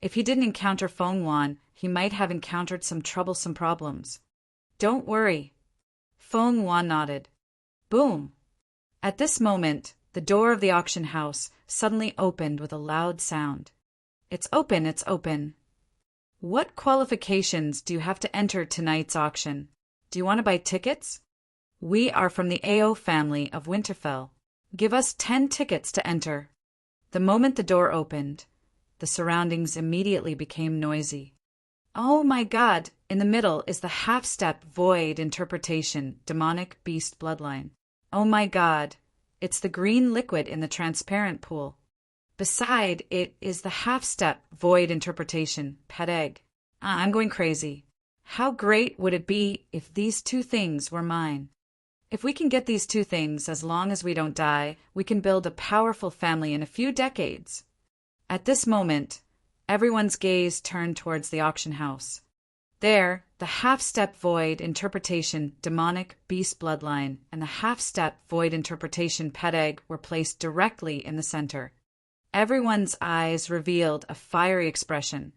If he didn't encounter Feng Wan, he might have encountered some troublesome problems. Don't worry. Feng Wan nodded. Boom! At this moment, the door of the auction house suddenly opened with a loud sound. It's open, it's open. What qualifications do you have to enter tonight's auction? Do you want to buy tickets? We are from the AO family of Winterfell. Give us 10 tickets to enter. The moment the door opened, the surroundings immediately became noisy. Oh my God! In the middle is the half-step void interpretation demonic beast bloodline. Oh my God! It's the green liquid in the transparent pool. Beside it is the half-step void interpretation pet egg. I'm going crazy. How great would it be if these two things were mine? If we can get these two things, as long as we don't die, we can build a powerful family in a few decades. At this moment, everyone's gaze turned towards the auction house. There, the half-step void interpretation demonic beast bloodline and the half-step void interpretation pet egg were placed directly in the center. Everyone's eyes revealed a fiery expression,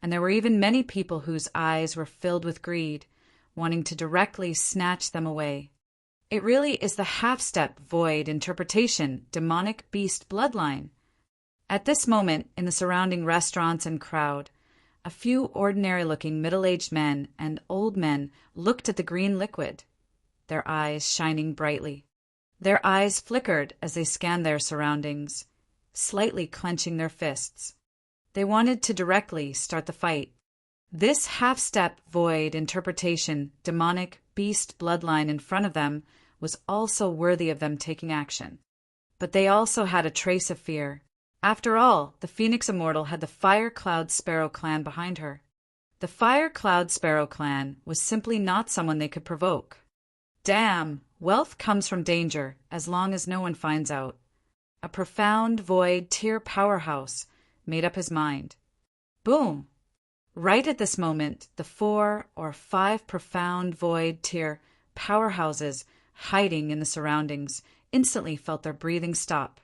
and there were even many people whose eyes were filled with greed, wanting to directly snatch them away. It really is the half-step void interpretation demonic beast bloodline. At this moment, in the surrounding restaurants and crowd, a few ordinary-looking middle-aged men and old men looked at the green liquid, their eyes shining brightly. Their eyes flickered as they scanned their surroundings, slightly clenching their fists. They wanted to directly start the fight. This half-step void interpretation demonic beast bloodline in front of them was also worthy of them taking action. But they also had a trace of fear. After all, the Phoenix Immortal had the Fire Cloud Sparrow clan behind her. The Fire Cloud Sparrow clan was simply not someone they could provoke. Damn, wealth comes from danger, as long as no one finds out. A profound void tier powerhouse made up his mind. Boom! Right at this moment, the 4 or 5 profound void tier powerhouses hiding in the surroundings instantly felt their breathing stop.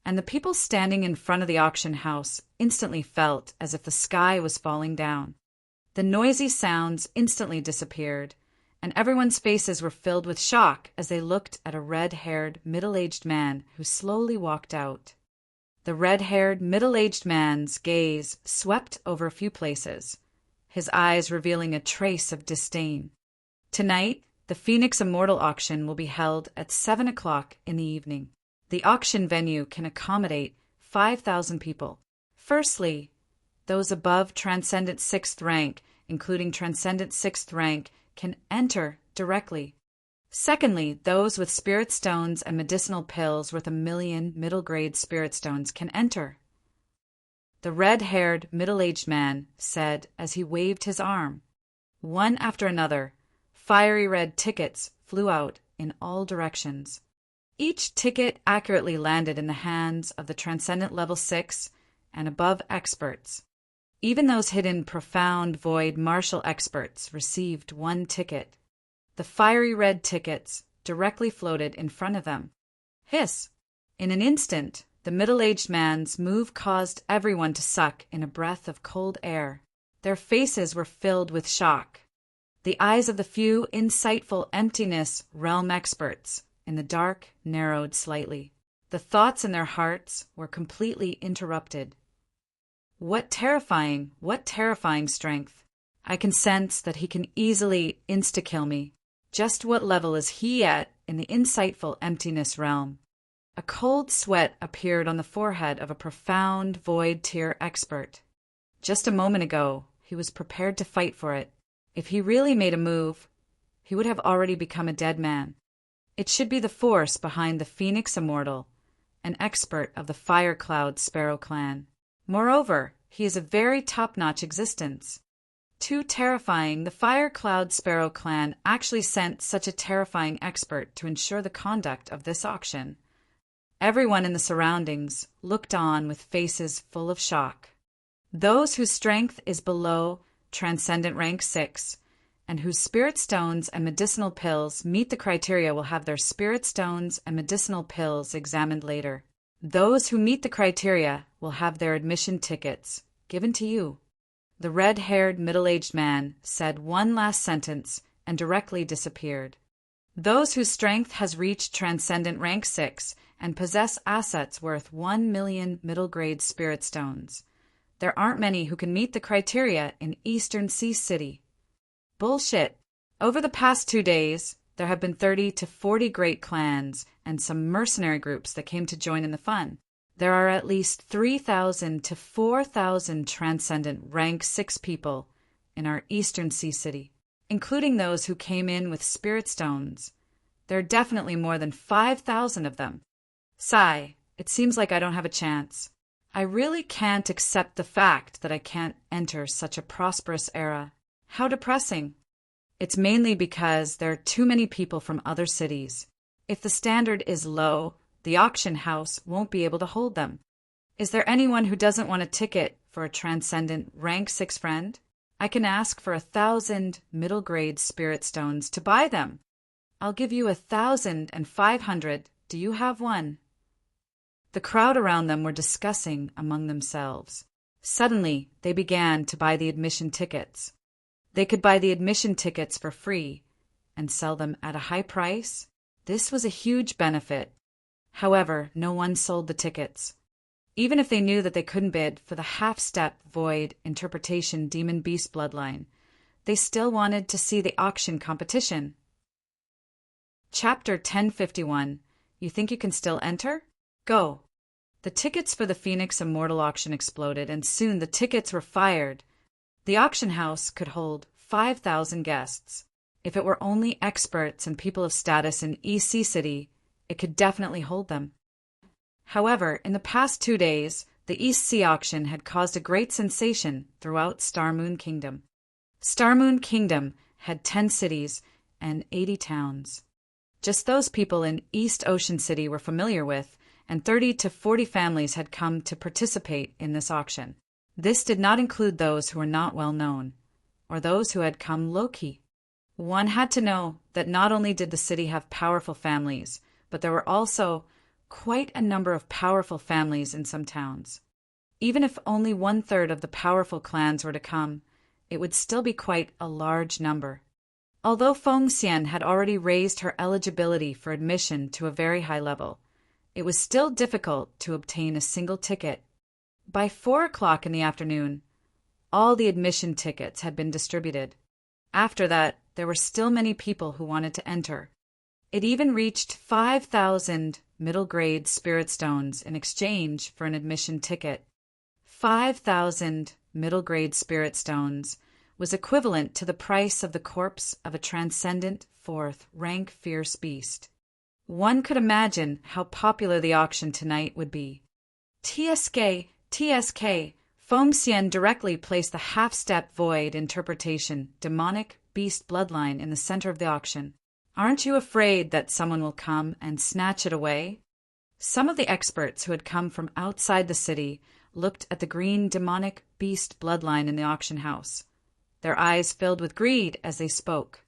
and the people standing in front of the auction house instantly felt as if the sky was falling down. The noisy sounds instantly disappeared, and everyone's faces were filled with shock as they looked at a red-haired, middle-aged man who slowly walked out. The red-haired, middle-aged man's gaze swept over a few places, his eyes revealing a trace of disdain. Tonight, the Phoenix Immortal auction will be held at 7 o'clock in the evening. The auction venue can accommodate 5,000 people. Firstly, those above Transcendent 6th rank, including Transcendent 6th rank, can enter directly. Secondly, those with spirit stones and medicinal pills worth 1,000,000 middle-grade spirit stones can enter. The red-haired, middle-aged man said as he waved his arm. One after another, fiery red tickets flew out in all directions. Each ticket accurately landed in the hands of the Transcendent Level 6 and above experts. Even those hidden profound void martial experts received one ticket. The fiery red tickets directly floated in front of them. Hiss! In an instant, the middle-aged man's move caused everyone to suck in a breath of cold air. Their faces were filled with shock. The eyes of the few insightful emptiness realm experts in the dark narrowed slightly. The thoughts in their hearts were completely interrupted. What terrifying strength. I can sense that he can easily insta-kill me. Just what level is he at in the insightful emptiness realm? A cold sweat appeared on the forehead of a profound void tier expert. Just a moment ago, he was prepared to fight for it. If he really made a move, he would have already become a dead man. It should be the force behind the Phoenix Immortal, an expert of the Fire Cloud Sparrow clan. Moreover, he is a very top-notch existence. Too terrifying, the Fire Cloud Sparrow clan actually sent such a terrifying expert to ensure the conduct of this auction. Everyone in the surroundings looked on with faces full of shock. Those whose strength is below Transcendent Rank 6 and whose spirit stones and medicinal pills meet the criteria will have their spirit stones and medicinal pills examined later. Those who meet the criteria will have their admission tickets given to you. The red-haired, middle-aged man said one last sentence and directly disappeared. Those whose strength has reached Transcendent Rank 6 and possess assets worth 1,000,000 middle-grade spirit stones. There aren't many who can meet the criteria in Eastern Sea City. Bullshit. Over the past 2 days, there have been 30 to 40 great clans and some mercenary groups that came to join in the fun. There are at least 3,000 to 4,000 Transcendent Rank 6 people in our Eastern Sea City, including those who came in with spirit stones. There are definitely more than 5,000 of them. Sigh, it seems like I don't have a chance. I really can't accept the fact that I can't enter such a prosperous era. How depressing. It's mainly because there are too many people from other cities. If the standard is low, the auction house won't be able to hold them. Is there anyone who doesn't want a ticket for a Transcendent Rank 6 friend? I can ask for 1,000 middle-grade spirit stones to buy them. I'll give you 1,500. Do you have one? The crowd around them were discussing among themselves. Suddenly, they began to buy the admission tickets. They could buy the admission tickets for free and sell them at a high price. This was a huge benefit. However, no one sold the tickets. Even if they knew that they couldn't bid for the half-step void interpretation demon beast bloodline, they still wanted to see the auction competition. Chapter 1051. You think you can still enter? Go. The tickets for the Phoenix Immortal auction exploded, and soon the tickets were fired. The auction house could hold 5,000 guests. If it were only experts and people of status in EC City, it could definitely hold them. However, in the past 2 days, the East Sea auction had caused a great sensation throughout Starmoon Kingdom. Starmoon Kingdom had 10 cities and 80 towns. Just those people in East Ocean City were familiar with, and 30 to 40 families had come to participate in this auction. This did not include those who were not well known, or those who had come low-key. One had to know that not only did the city have powerful families, but there were also quite a number of powerful families in some towns. Even if only 1/3 of the powerful clans were to come, it would still be quite a large number. Although Feng Xian had already raised her eligibility for admission to a very high level, it was still difficult to obtain a single ticket. By 4 o'clock in the afternoon, all the admission tickets had been distributed. After that, there were still many people who wanted to enter. It even reached 5,000 middle-grade spirit stones in exchange for an admission ticket. 5,000 middle-grade spirit stones was equivalent to the price of the corpse of a transcendent fourth-rank fierce beast. One could imagine how popular the auction tonight would be. TSK, Feng Xian directly placed the half-step void interpretation demonic beast bloodline in the center of the auction. Aren't you afraid that someone will come and snatch it away? Some of the experts who had come from outside the city looked at the green demonic beast bloodline in the auction house. Their eyes filled with greed as they spoke.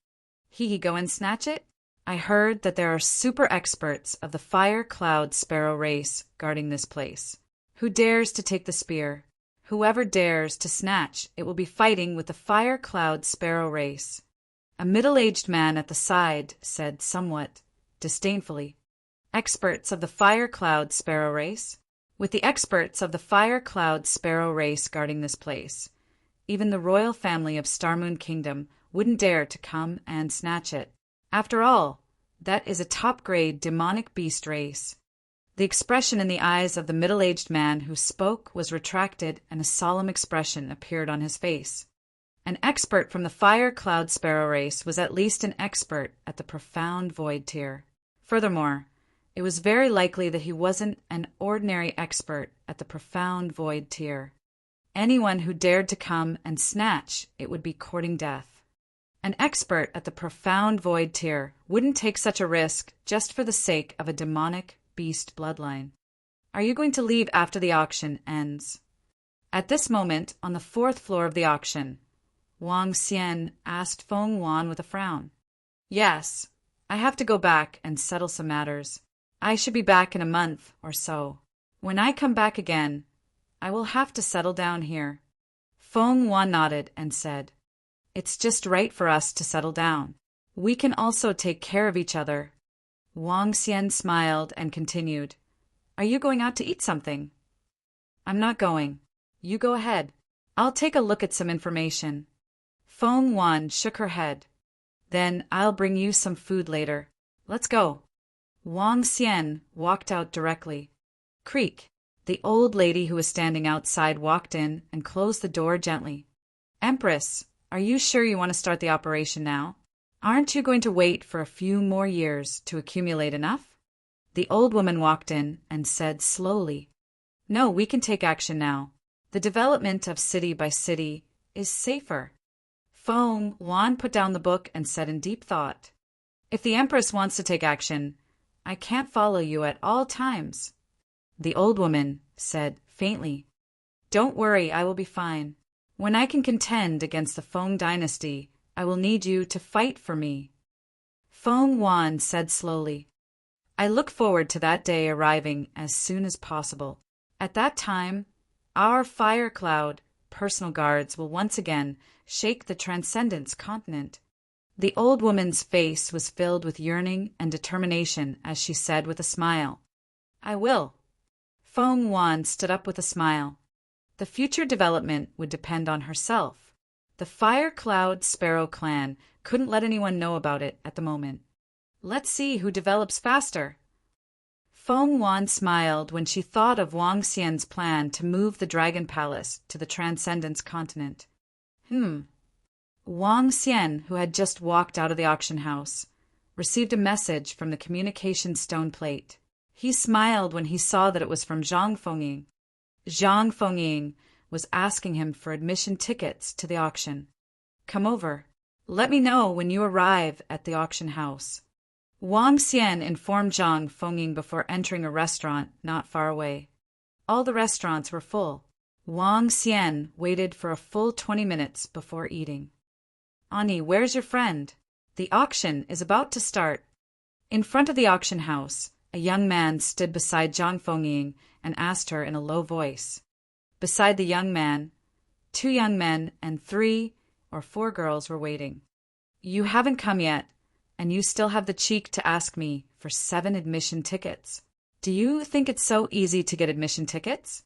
He go and snatch it? I heard that there are super experts of the fire cloud sparrow race guarding this place. Who dares to take the spear? Whoever dares to snatch it will be fighting with the fire cloud sparrow race. A middle-aged man at the side said somewhat disdainfully, Experts of the fire cloud sparrow race? With the experts of the fire cloud sparrow race guarding this place, even the royal family of Starmoon Kingdom wouldn't dare to come and snatch it. After all, that is a top-grade demonic beast race. The expression in the eyes of the middle-aged man who spoke was retracted and a solemn expression appeared on his face. An expert from the fire cloud sparrow race was at least an expert at the profound void tier. Furthermore, it was very likely that he wasn't an ordinary expert at the profound void tier. Anyone who dared to come and snatch it would be courting death. An expert at the profound void tier wouldn't take such a risk just for the sake of a demonic beast bloodline. Are you going to leave after the auction ends? At this moment, on the 4th floor of the auction, Wang Xian asked Feng Wan with a frown. Yes, I have to go back and settle some matters. I should be back in a month or so. When I come back again, I will have to settle down here. Feng Wan nodded and said, It's just right for us to settle down. We can also take care of each other. Wang Xian smiled and continued, Are you going out to eat something? I'm not going. You go ahead. I'll take a look at some information. Feng Wan shook her head. Then I'll bring you some food later. Let's go. Wang Xian walked out directly. Creak. The old lady who was standing outside walked in and closed the door gently. Empress, are you sure you want to start the operation now? Aren't you going to wait for a few more years to accumulate enough? The old woman walked in and said slowly, No, we can take action now. The development of city by city is safer. Feng Wan put down the book and said in deep thought, If the Empress wants to take action, I can't follow you at all times. The old woman said faintly, Don't worry, I will be fine. When I can contend against the Feng dynasty, I will need you to fight for me. Feng Wan said slowly, I look forward to that day arriving as soon as possible. At that time, our fire cloud personal guards will once again shake the Transcendence continent. The old woman's face was filled with yearning and determination as she said with a smile, I will. Feng Wan stood up with a smile. The future development would depend on herself. The Fire Cloud Sparrow clan couldn't let anyone know about it at the moment. Let's see who develops faster. Feng Wan smiled when she thought of Wang Xian's plan to move the Dragon Palace to the Transcendence continent. Wang Xian, who had just walked out of the auction house, received a message from the communication stone plate. He smiled when he saw that it was from Zhang Fengying. Zhang Fengying was asking him for admission tickets to the auction. Come over. Let me know when you arrive at the auction house. Wang Xian informed Zhang Fengying before entering a restaurant not far away. All the restaurants were full. Wang Xian waited for a full 20 minutes before eating. Ani, where's your friend? The auction is about to start. In front of the auction house, a young man stood beside Zhang Fengying and asked her in a low voice. Beside the young man, 2 young men and 3 or 4 girls were waiting. You haven't come yet, and you still have the cheek to ask me for 7 admission tickets. Do you think it's so easy to get admission tickets?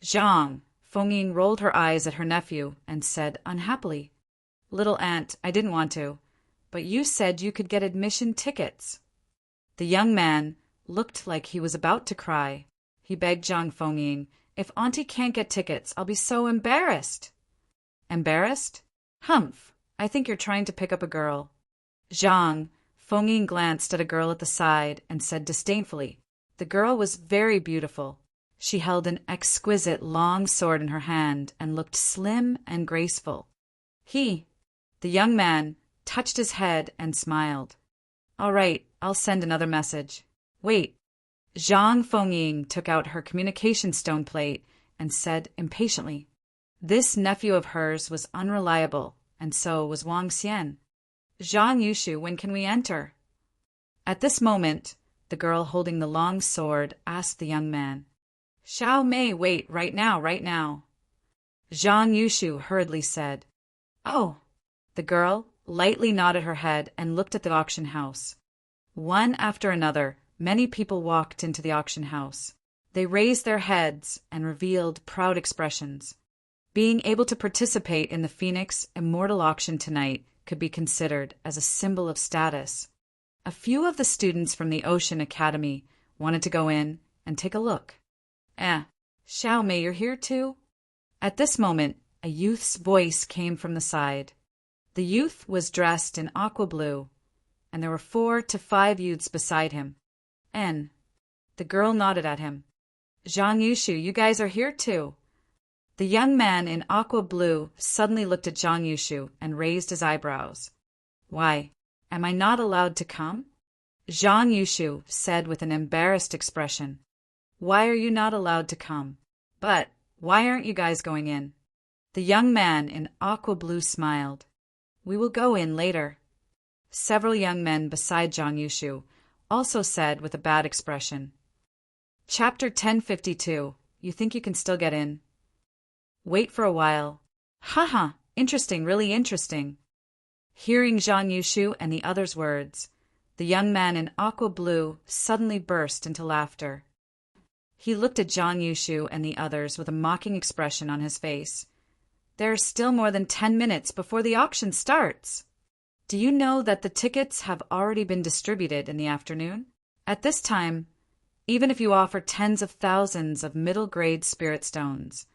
Zhang Fengying rolled her eyes at her nephew and said unhappily, Little aunt, I didn't want to, but you said you could get admission tickets. The young man looked like he was about to cry. He begged Zhang Fengying, If auntie can't get tickets, I'll be so embarrassed. Embarrassed? Humph, I think you're trying to pick up a girl. Zhang Fengying glanced at a girl at the side and said disdainfully. The girl was very beautiful. She held an exquisite long sword in her hand and looked slim and graceful. The young man, touched his head and smiled. All right, I'll send another message. Wait. Zhang Fengying took out her communication stone plate and said impatiently. This nephew of hers was unreliable, and so was Wang Xian. Zhang Yushu, when can we enter? At this moment, the girl holding the long sword asked the young man. Xiao Mei, wait, right now. Zhang Yushu hurriedly said. Oh. The girl lightly nodded her head and looked at the auction house. One after another, many people walked into the auction house. They raised their heads and revealed proud expressions. Being able to participate in the Phoenix Immortal auction tonight could be considered as a symbol of status. A few of the students from the Ocean Academy wanted to go in and take a look. Xiao Mei, you're here too? At this moment, a youth's voice came from the side. The youth was dressed in aqua blue, and there were 4 to 5 youths beside him. The girl nodded at him. Zhang Yushu, you guys are here too. The young man in aqua blue suddenly looked at Zhang Yushu and raised his eyebrows. Why, am I not allowed to come? Zhang Yushu said with an embarrassed expression. Why are you not allowed to come? But why aren't you guys going in? The young man in aqua blue smiled. We will go in later. Several young men beside Zhang Yushu also said with a bad expression. Chapter 1052. You think you can still get in? Wait for a while. Haha, interesting, really interesting. Hearing Zhang Yushu and the others' words, the young man in aqua blue suddenly burst into laughter. He looked at Zhang Yushu and the others with a mocking expression on his face. There are still more than 10 minutes before the auction starts. Do you know that the tickets have already been distributed in the afternoon? At this time, even if you offer tens of thousands of middle-grade spirit stones,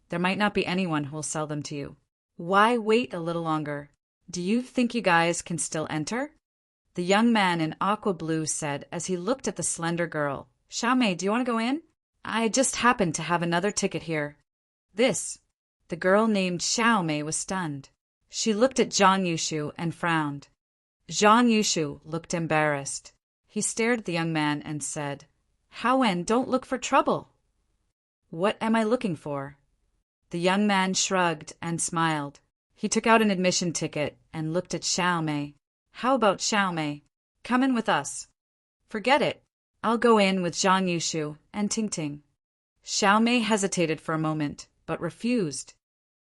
there might not be anyone who will sell them to you. Why wait a little longer? Do you think you guys can still enter? The young man in aqua blue said as he looked at the slender girl. Xiao Mei, do you want to go in? I just happen to have another ticket here. The girl named Xiao Mei was stunned. She looked at Zhang Yushu and frowned. Zhang Yushu looked embarrassed. He stared at the young man and said, Haowen, don't look for trouble. What am I looking for? The young man shrugged and smiled. He took out an admission ticket and looked at Xiao Mei. How about Xiao Mei? Come in with us. Forget it. I'll go in with Zhang Yushu and Ting Ting. Xiao Mei hesitated for a moment, but refused.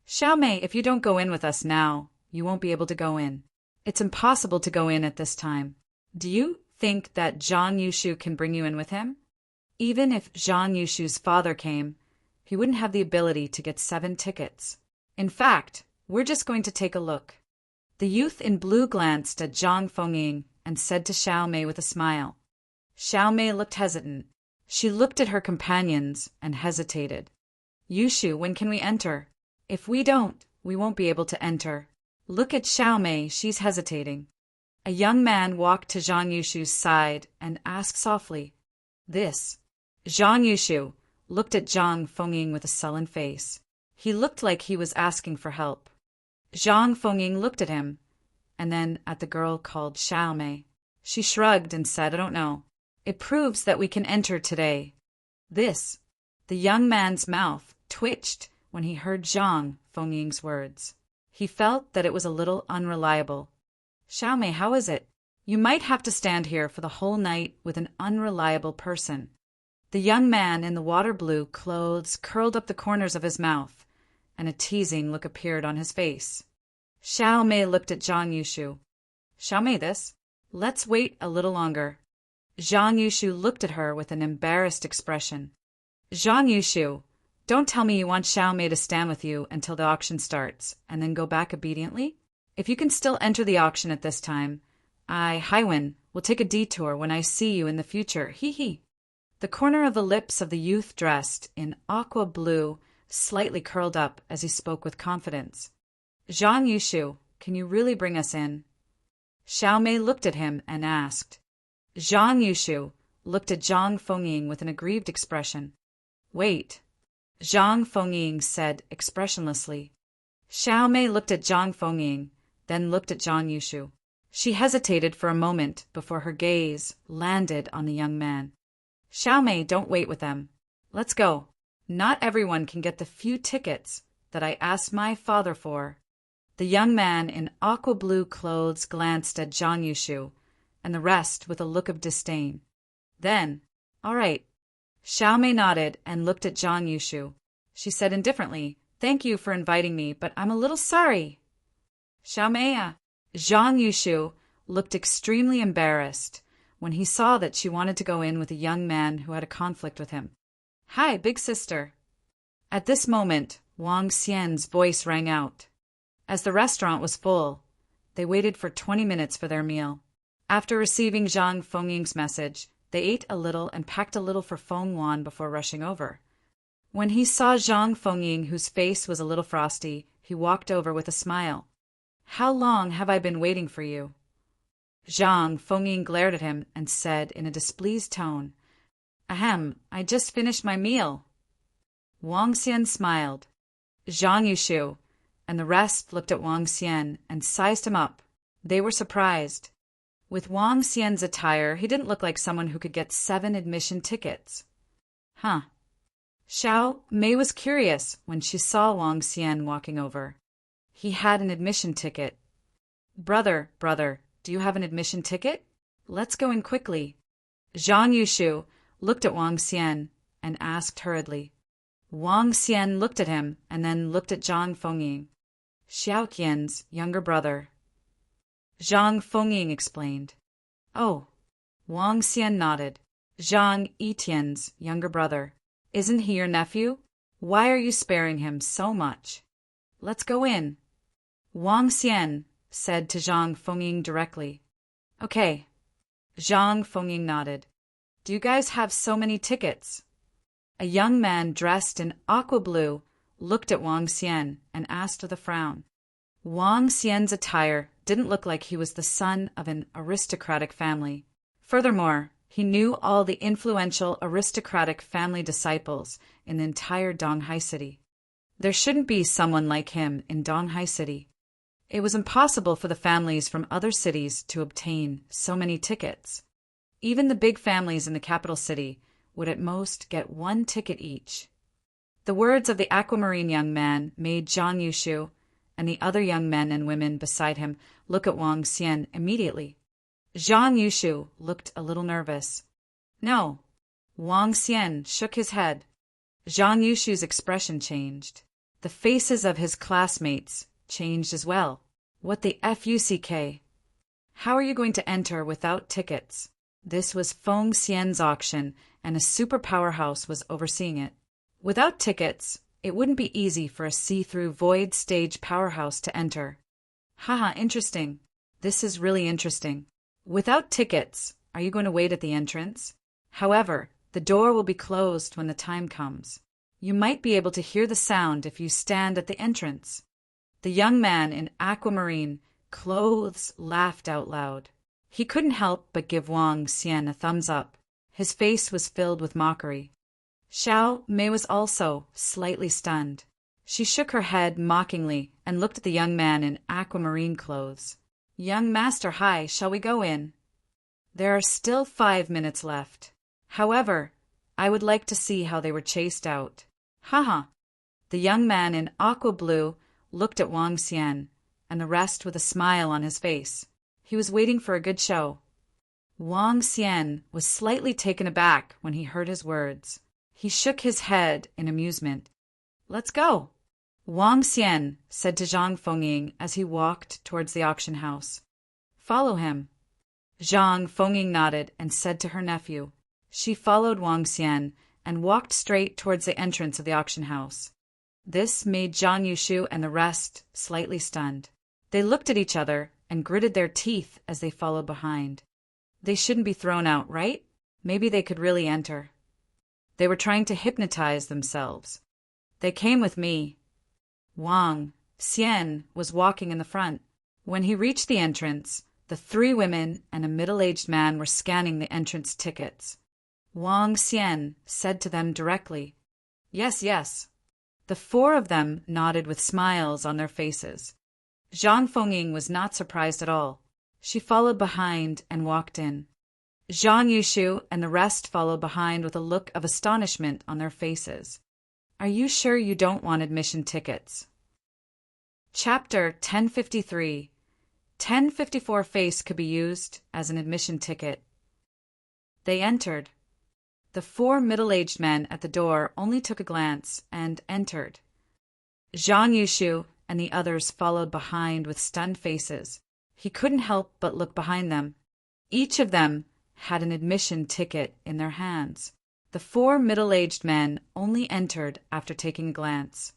Xiao Mei, if you don't go in with us now, you won't be able to go in. It's impossible to go in at this time. Do you think that Zhang Yushu can bring you in with him? Even if Zhang Yushu's father came, he wouldn't have the ability to get 7 tickets. In fact, we're just going to take a look. The youth in blue glanced at Zhang Fengying and said to Xiao Mei with a smile. Xiao Mei looked hesitant. She looked at her companions and hesitated. Yushu, when can we enter? If we don't, we won't be able to enter. Look at Xiao Mei, she's hesitating. A young man walked to Zhang Yushu's side and asked softly, Zhang Yushu looked at Zhang Fengying with a sullen face. He looked like he was asking for help. Zhang Fengying looked at him, and then at the girl called Xiao Mei. She shrugged and said, I don't know. It proves that we can enter today. The young man's mouth twitched when he heard Zhang Fengying's words. He felt that it was a little unreliable. Xiao Mei, how is it? You might have to stand here for the whole night with an unreliable person. The young man in the water blue clothes curled up the corners of his mouth, and a teasing look appeared on his face. Xiao Mei looked at Zhang Yushu. Xiao Mei this? Let's wait a little longer. Zhang Yushu looked at her with an embarrassed expression. Zhang Yushu, don't tell me you want Xiao Mei to stand with you until the auction starts, and then go back obediently? If you can still enter the auction at this time, Haiwen, will take a detour when I see you in the future, hee. The corner of the lips of the youth dressed in aqua blue slightly curled up as he spoke with confidence. Zhang Yushu, can you really bring us in? Xiao Mei looked at him and asked. Zhang Yushu looked at Zhang Fengying with an aggrieved expression. Wait. Zhang Fengying said expressionlessly. Xiao Mei looked at Zhang Fengying, then looked at Zhang Yushu. She hesitated for a moment before her gaze landed on the young man. Xiao Mei, don't wait with them. Let's go. Not everyone can get the few tickets that I asked my father for. The young man in aqua blue clothes glanced at Zhang Yushu, and the rest with a look of disdain. Then, all right. Xiao Mei nodded and looked at Zhang Yushu. She said indifferently, thank you for inviting me, but I'm a little sorry. Xiao Mei, Zhang Yushu looked extremely embarrassed when he saw that she wanted to go in with a young man who had a conflict with him. Hi, big sister. At this moment, Wang Xian's voice rang out. As the restaurant was full, they waited for 20 minutes for their meal. After receiving Zhang Fengying's message, they ate a little and packed a little for Feng Wan before rushing over. When he saw Zhang Fengying, whose face was a little frosty, he walked over with a smile. How long have I been waiting for you? Zhang Fengying glared at him and said in a displeased tone, Ahem, I just finished my meal. Wang Xian smiled. Zhang Yushu and the rest looked at Wang Xian and sized him up. They were surprised. With Wang Xian's attire, he didn't look like someone who could get 7 admission tickets. Huh. Xiao Mei was curious when she saw Wang Xian walking over. He had an admission ticket. Brother, do you have an admission ticket? Let's go in quickly. Zhang Yushu looked at Wang Xian and asked hurriedly. Wang Xian looked at him and then looked at Zhang Fengying. Xiao Qian's younger brother. Zhang Fengying explained. Oh. Wang Xian nodded. Zhang Yitian's younger brother. Isn't he your nephew? Why are you sparing him so much? Let's go in. Wang Xian said to Zhang Fengying directly. Okay. Zhang Fengying nodded. Do you guys have so many tickets? A young man dressed in aqua blue looked at Wang Xian and asked with a frown. Wang Xian's attire didn't look like he was the son of an aristocratic family. Furthermore, he knew all the influential aristocratic family disciples in the entire Donghai city. There shouldn't be someone like him in Donghai city. It was impossible for the families from other cities to obtain so many tickets. Even the big families in the capital city would at most get 1 ticket each. The words of the aquamarine young man made Zhang Yushu and the other young men and women beside him look at Wang Xian immediately. Zhang Yushu looked a little nervous. No. Wang Xian shook his head. Zhang Yushu's expression changed. The faces of his classmates changed as well. What the fuck? How are you going to enter without tickets? This was Feng Xian's auction, and a super powerhouse was overseeing it. Without tickets, it wouldn't be easy for a see-through void stage powerhouse to enter. Haha, interesting. This is really interesting. Without tickets, are you going to wait at the entrance? However, the door will be closed when the time comes. You might be able to hear the sound if you stand at the entrance. The young man in aquamarine clothes laughed out loud. He couldn't help but give Wang Xian a thumbs up. His face was filled with mockery. Xiao Mei was also slightly stunned. She shook her head mockingly and looked at the young man in aquamarine clothes. Young Master, hi, shall we go in? There are still 5 minutes left. However, I would like to see how they were chased out. Haha. The young man in aqua blue looked at Wang Xian and the rest with a smile on his face. He was waiting for a good show. Wang Xian was slightly taken aback when he heard his words. He shook his head in amusement. "Let's go," Wang Xian said to Zhang Fengying as he walked towards the auction house. "Follow him." Zhang Fengying nodded and said to her nephew. She followed Wang Xian and walked straight towards the entrance of the auction house. This made Zhang Yushu and the rest slightly stunned. They looked at each other and gritted their teeth as they followed behind. They shouldn't be thrown out, right? Maybe they could really enter. They were trying to hypnotize themselves. They came with me. Wang Xian was walking in the front. When he reached the entrance, the 3 women and a middle-aged man were scanning the entrance tickets. Wang Xian said to them directly, "Yes, yes." The 4 of them nodded with smiles on their faces. Zhang Fengying was not surprised at all. She followed behind and walked in. Zhang Yushu and the rest followed behind with a look of astonishment on their faces. "Are you sure you don't want admission tickets?" Chapter 1053. 1054 face could be used as an admission ticket. They entered. The 4 middle-aged men at the door only took a glance and entered. Zhang Yushu and the others followed behind with stunned faces. He couldn't help but look behind them. Each of them had an admission ticket in their hands. The 4 middle-aged men only entered after taking a glance.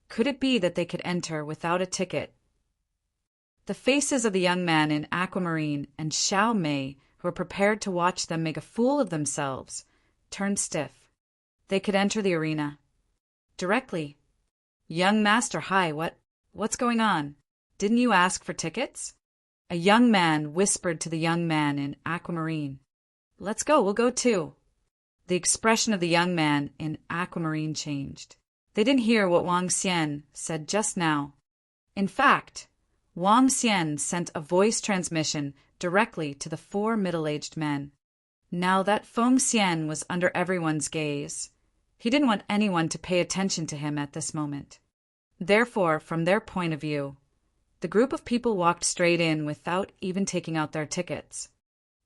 Could it be that they could enter without a ticket? The faces of the young man in aquamarine and Xiao Mei, who were prepared to watch them make a fool of themselves, turned stiff. They could enter the arena. Directly. "Young master, hi, what's going on? Didn't you ask for tickets?" A young man whispered to the young man in aquamarine. "Let's go, we'll go too." The expression of the young man in aquamarine changed. They didn't hear what Wang Xian said just now. In fact, Wang Xian sent a voice transmission directly to the 4 middle-aged men. Now that Feng Xian was under everyone's gaze, he didn't want anyone to pay attention to him at this moment. Therefore, from their point of view, the group of people walked straight in without even taking out their tickets.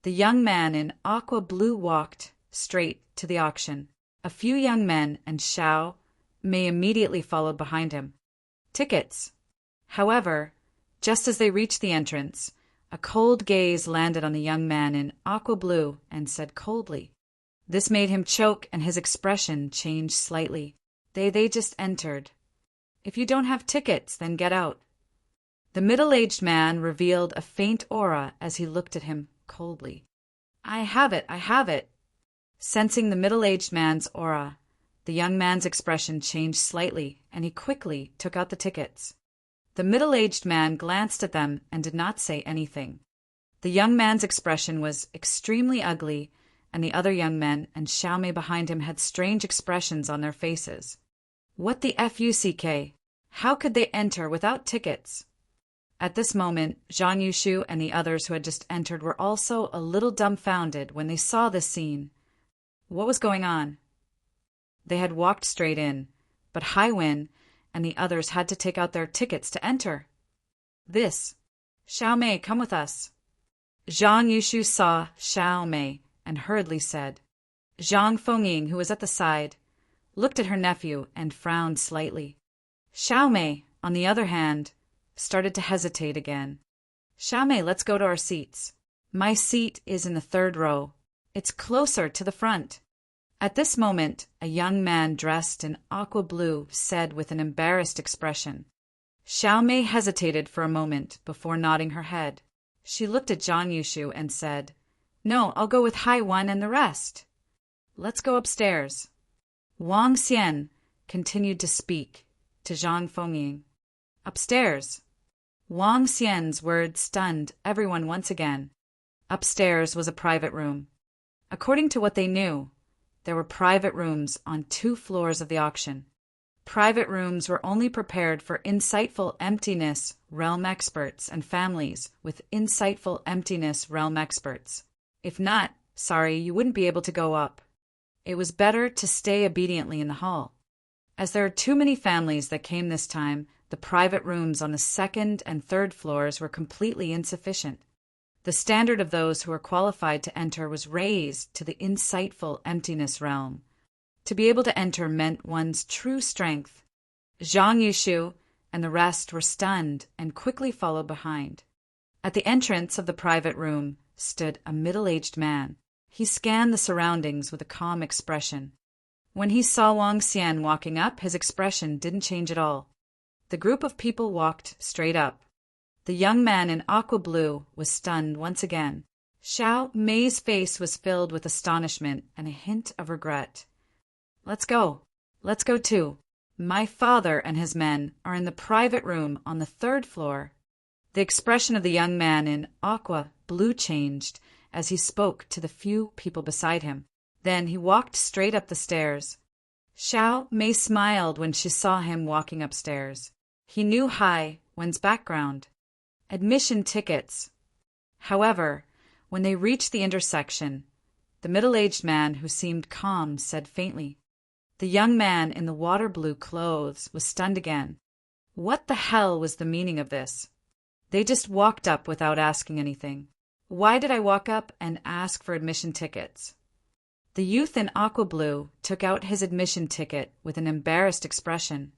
The young man in aqua blue walked straight to the auction. A few young men and Xiao Mei immediately followed behind him. Tickets. However, just as they reached the entrance, a cold gaze landed on the young man in aqua blue and said coldly. This made him choke and his expression changed slightly. They just entered. "If you don't have tickets, then get out." The middle-aged man revealed a faint aura as he looked at him coldly. I have it." Sensing the middle-aged man's aura, the young man's expression changed slightly, and he quickly took out the tickets. The middle-aged man glanced at them and did not say anything. The young man's expression was extremely ugly, and the other young men and Xiao Mei behind him had strange expressions on their faces. What the fuck? How could they enter without tickets? At this moment, Zhang Yushu and the others who had just entered were also a little dumbfounded when they saw this scene. What was going on? They had walked straight in, but Hai Wen and the others had to take out their tickets to enter. Xiao Mei, come with us. Zhang Yushu saw Xiao Mei and hurriedly said. Zhang Fengying, who was at the side, looked at her nephew and frowned slightly. Xiao Mei, on the other hand, started to hesitate again. "Xiao Mei, let's go to our seats. My seat is in the 3rd row. It's closer to the front." At this moment, a young man dressed in aqua blue said with an embarrassed expression. Xiao Mei hesitated for a moment before nodding her head. She looked at Zhang Yushu and said, "No, I'll go with Hai Wen and the rest. Let's go upstairs." Wang Xian continued to speak to Zhang Fengying. "Upstairs." Wang Xian's words stunned everyone once again. Upstairs was a private room. According to what they knew, there were private rooms on 2 floors of the auction. Private rooms were only prepared for insightful emptiness realm experts and families with insightful emptiness realm experts. If not, sorry, you wouldn't be able to go up. It was better to stay obediently in the hall. As there are too many families that came this time, the private rooms on the 2nd and 3rd floors were completely insufficient. The standard of those who were qualified to enter was raised to the insightful emptiness realm. To be able to enter meant one's true strength. Zhang Yushu and the rest were stunned and quickly followed behind. At the entrance of the private room stood a middle-aged man. He scanned the surroundings with a calm expression. When he saw Wang Xian walking up, his expression didn't change at all. The group of people walked straight up. The young man in aqua blue was stunned once again. Xiao Mei's face was filled with astonishment and a hint of regret. Let's go. Let's go too. My father and his men are in the private room on the 3rd floor. The expression of the young man in aqua blue changed as he spoke to the few people beside him. Then he walked straight up the stairs. Xiao Mei smiled when she saw him walking upstairs. He knew Hai Wen's background. Admission tickets. However, when they reached the intersection, the middle-aged man who seemed calm said faintly. The young man in the water blue clothes was stunned again. What the hell was the meaning of this? They just walked up without asking anything. Why did I walk up and ask for admission tickets? The youth in aqua blue took out his admission ticket with an embarrassed expression.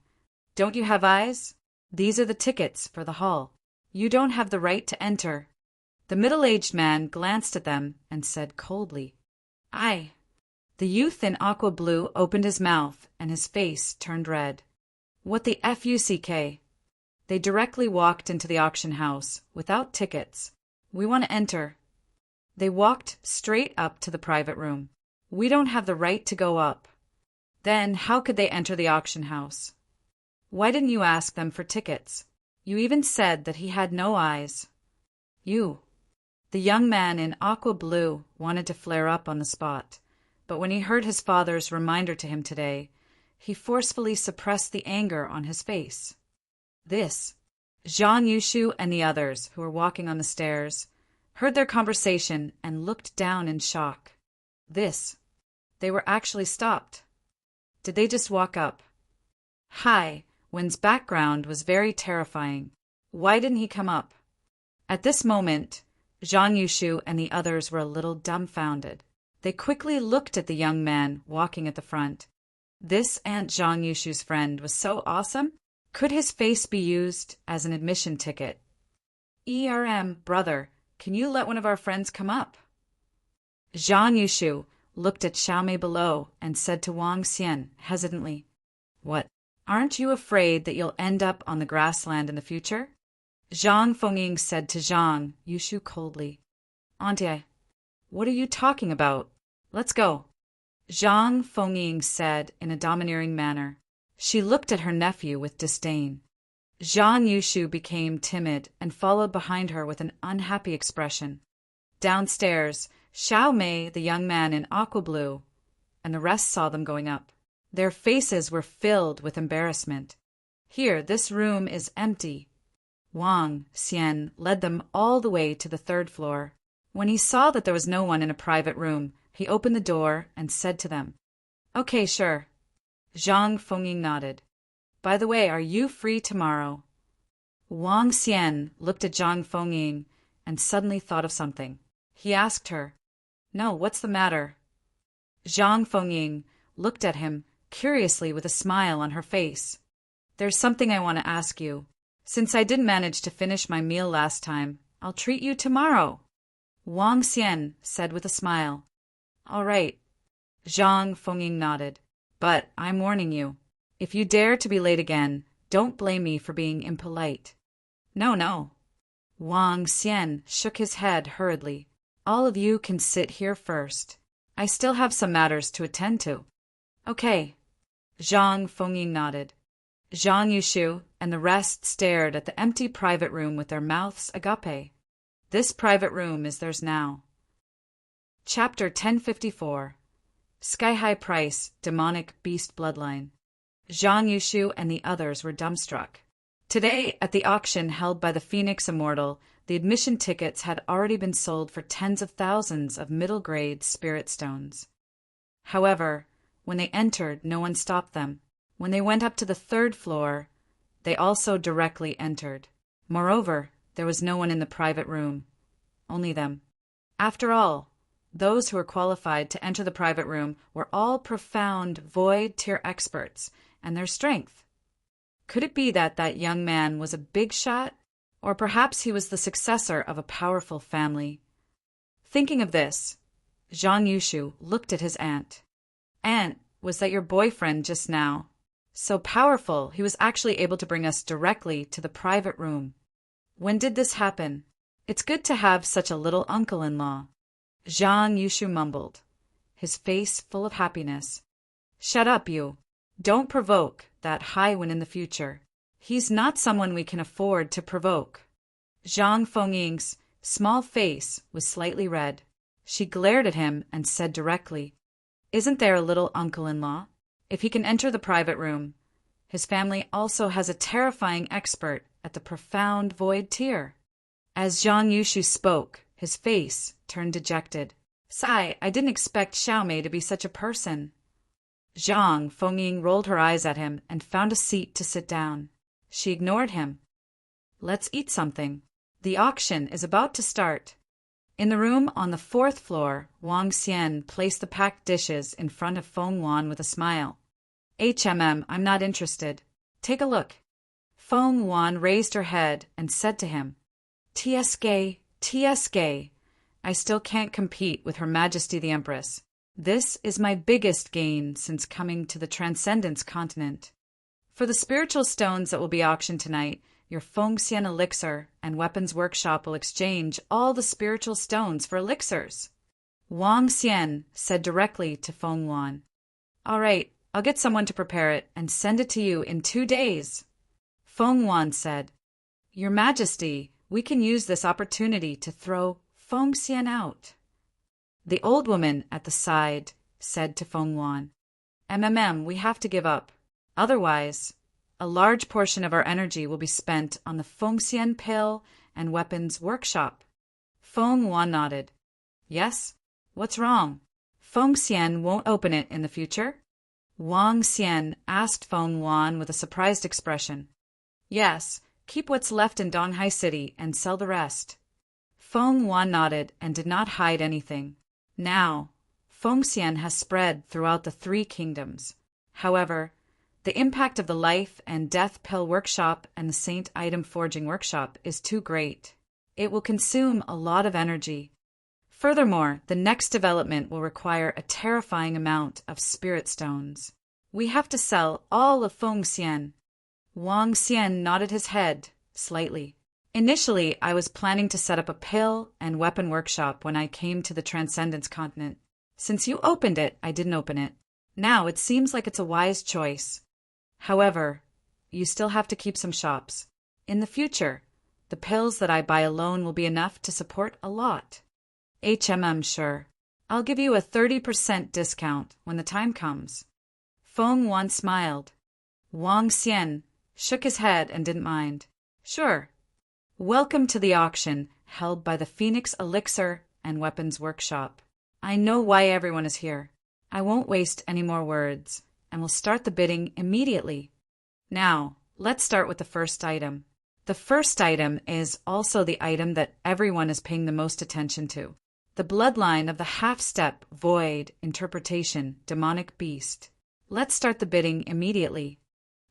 Don't you have eyes? These are the tickets for the hall. You don't have the right to enter. The middle-aged man glanced at them and said coldly, I. The youth in aqua blue opened his mouth and his face turned red. What the fuck? They directly walked into the auction house without tickets. We want to enter. They walked straight up to the private room. We don't have the right to go up. Then how could they enter the auction house? Why didn't you ask them for tickets? You even said that he had no eyes. You. The young man in aqua blue wanted to flare up on the spot, but when he heard his father's reminder to him today, he forcefully suppressed the anger on his face. This. Zhang Yushu and the others, who were walking on the stairs, heard their conversation and looked down in shock. This. They were actually stopped. Did they just walk up? Hai Wen's background was very terrifying. Why didn't he come up? At this moment, Zhang Yushu and the others were a little dumbfounded. They quickly looked at the young man walking at the front. This Aunt Zhang Yushu's friend was so awesome. Could his face be used as an admission ticket? Brother, can you let one of our friends come up? Zhang Yushu looked at Xiaomei below and said to Wang Xian hesitantly, What? Aren't you afraid that you'll end up on the grassland in the future? Zhang Fengying said to Zhang Yushu coldly, Auntie, what are you talking about? Let's go. Zhang Fengying said in a domineering manner. She looked at her nephew with disdain. Zhang Yushu became timid and followed behind her with an unhappy expression. Downstairs, Xiaomei, the young man in aqua blue, and the rest saw them going up. Their faces were filled with embarrassment. Here, this room is empty. Wang Xian led them all the way to the 3rd floor. When he saw that there was no one in a private room, he opened the door and said to them, Okay, sure. Zhang Fengying nodded. By the way, are you free tomorrow? Wang Xian looked at Zhang Fengying and suddenly thought of something. He asked her, No, what's the matter? Zhang Fengying looked at him curiously with a smile on her face. There's something I want to ask you. Since I didn't manage to finish my meal last time, I'll treat you tomorrow. Wang Xian said with a smile. All right. Zhang Fengying nodded. But I'm warning you. If you dare to be late again, don't blame me for being impolite. No. Wang Xian shook his head hurriedly. All of you can sit here first. I still have some matters to attend to. Okay. Zhang Fengying nodded. Zhang Yushu and the rest stared at the empty private room with their mouths agape. This private room is theirs now. Chapter 1054. Sky-high price, demonic beast bloodline. Zhang Yushu and the others were dumbstruck. Today, at the auction held by the Phoenix Immortal, the admission tickets had already been sold for tens of thousands of middle-grade spirit stones. However, when they entered, no one stopped them. When they went up to the 3rd floor, they also directly entered. Moreover, there was no one in the private room. only them. After all, those who were qualified to enter the private room were all profound void tier experts, and their strength. Could it be that that young man was a big shot? Or perhaps he was the successor of a powerful family? Thinking of this, Zhang Yushu looked at his aunt. Aunt, was that your boyfriend just now? So powerful, he was actually able to bring us directly to the private room. When did this happen? It's good to have such a little uncle-in-law. Zhang Yushu mumbled, his face full of happiness. Shut up, you. Don't provoke that Haiwen in the future. He's not someone we can afford to provoke. Zhang Fengying's small face was slightly red. She glared at him and said directly, Isn't there a little uncle-in-law? If he can enter the private room, his family also has a terrifying expert at the profound void tier. As Zhang Yushu spoke, his face turned dejected. Sigh, I didn't expect Xiaomei to be such a person. Zhang Fengying rolled her eyes at him and found a seat to sit down. She ignored him. Let's eat something. The auction is about to start. In the room on the 4th floor, Wang Xian placed the packed dishes in front of Feng Wan with a smile. I'm not interested. Take a look. Feng Wan raised her head and said to him, TSK, I still can't compete with Her Majesty the Empress. This is my biggest gain since coming to the Transcendence continent. For the spiritual stones that will be auctioned tonight, your Fengxian elixir and weapons workshop will exchange all the spiritual stones for elixirs. Wang Xian said directly to Feng Wan. All right, I'll get someone to prepare it and send it to you in 2 days. Feng Wan said, Your Majesty, we can use this opportunity to throw Fengxian out. The old woman at the side said to Feng Wan, we have to give up. Otherwise, a large portion of our energy will be spent on the Fengxian pill and weapons workshop. Feng Wan nodded. Yes? What's wrong? Fengxian won't open it in the future? Wang Xian asked Feng Wan with a surprised expression. Yes, keep what's left in Donghai City and sell the rest. Feng Wan nodded and did not hide anything. Now, Fengxian has spread throughout the 3 kingdoms. However, the impact of the Life and Death Pill Workshop and the Saint Item Forging Workshop is too great. It will consume a lot of energy. Furthermore, the next development will require a terrifying amount of spirit stones. We have to sell all of Fengxian. Wang Xian nodded his head slightly. Initially, I was planning to set up a pill and weapon workshop when I came to the Transcendence continent. Since you opened it, I didn't open it. Now it seems like it's a wise choice. However, you still have to keep some shops. In the future, the pills that I buy alone will be enough to support a lot. Sure. I'll give you a 30% discount when the time comes. Feng Wan smiled. Wang Xian shook his head and didn't mind. Sure. Welcome to the auction held by the Phoenix Elixir and Weapons Workshop. I know why everyone is here. I won't waste any more words, and we'll start the bidding immediately. Now, let's start with the first item. The first item is also the item that everyone is paying the most attention to. The bloodline of the half-step, void, interpretation, demonic beast. Let's start the bidding immediately.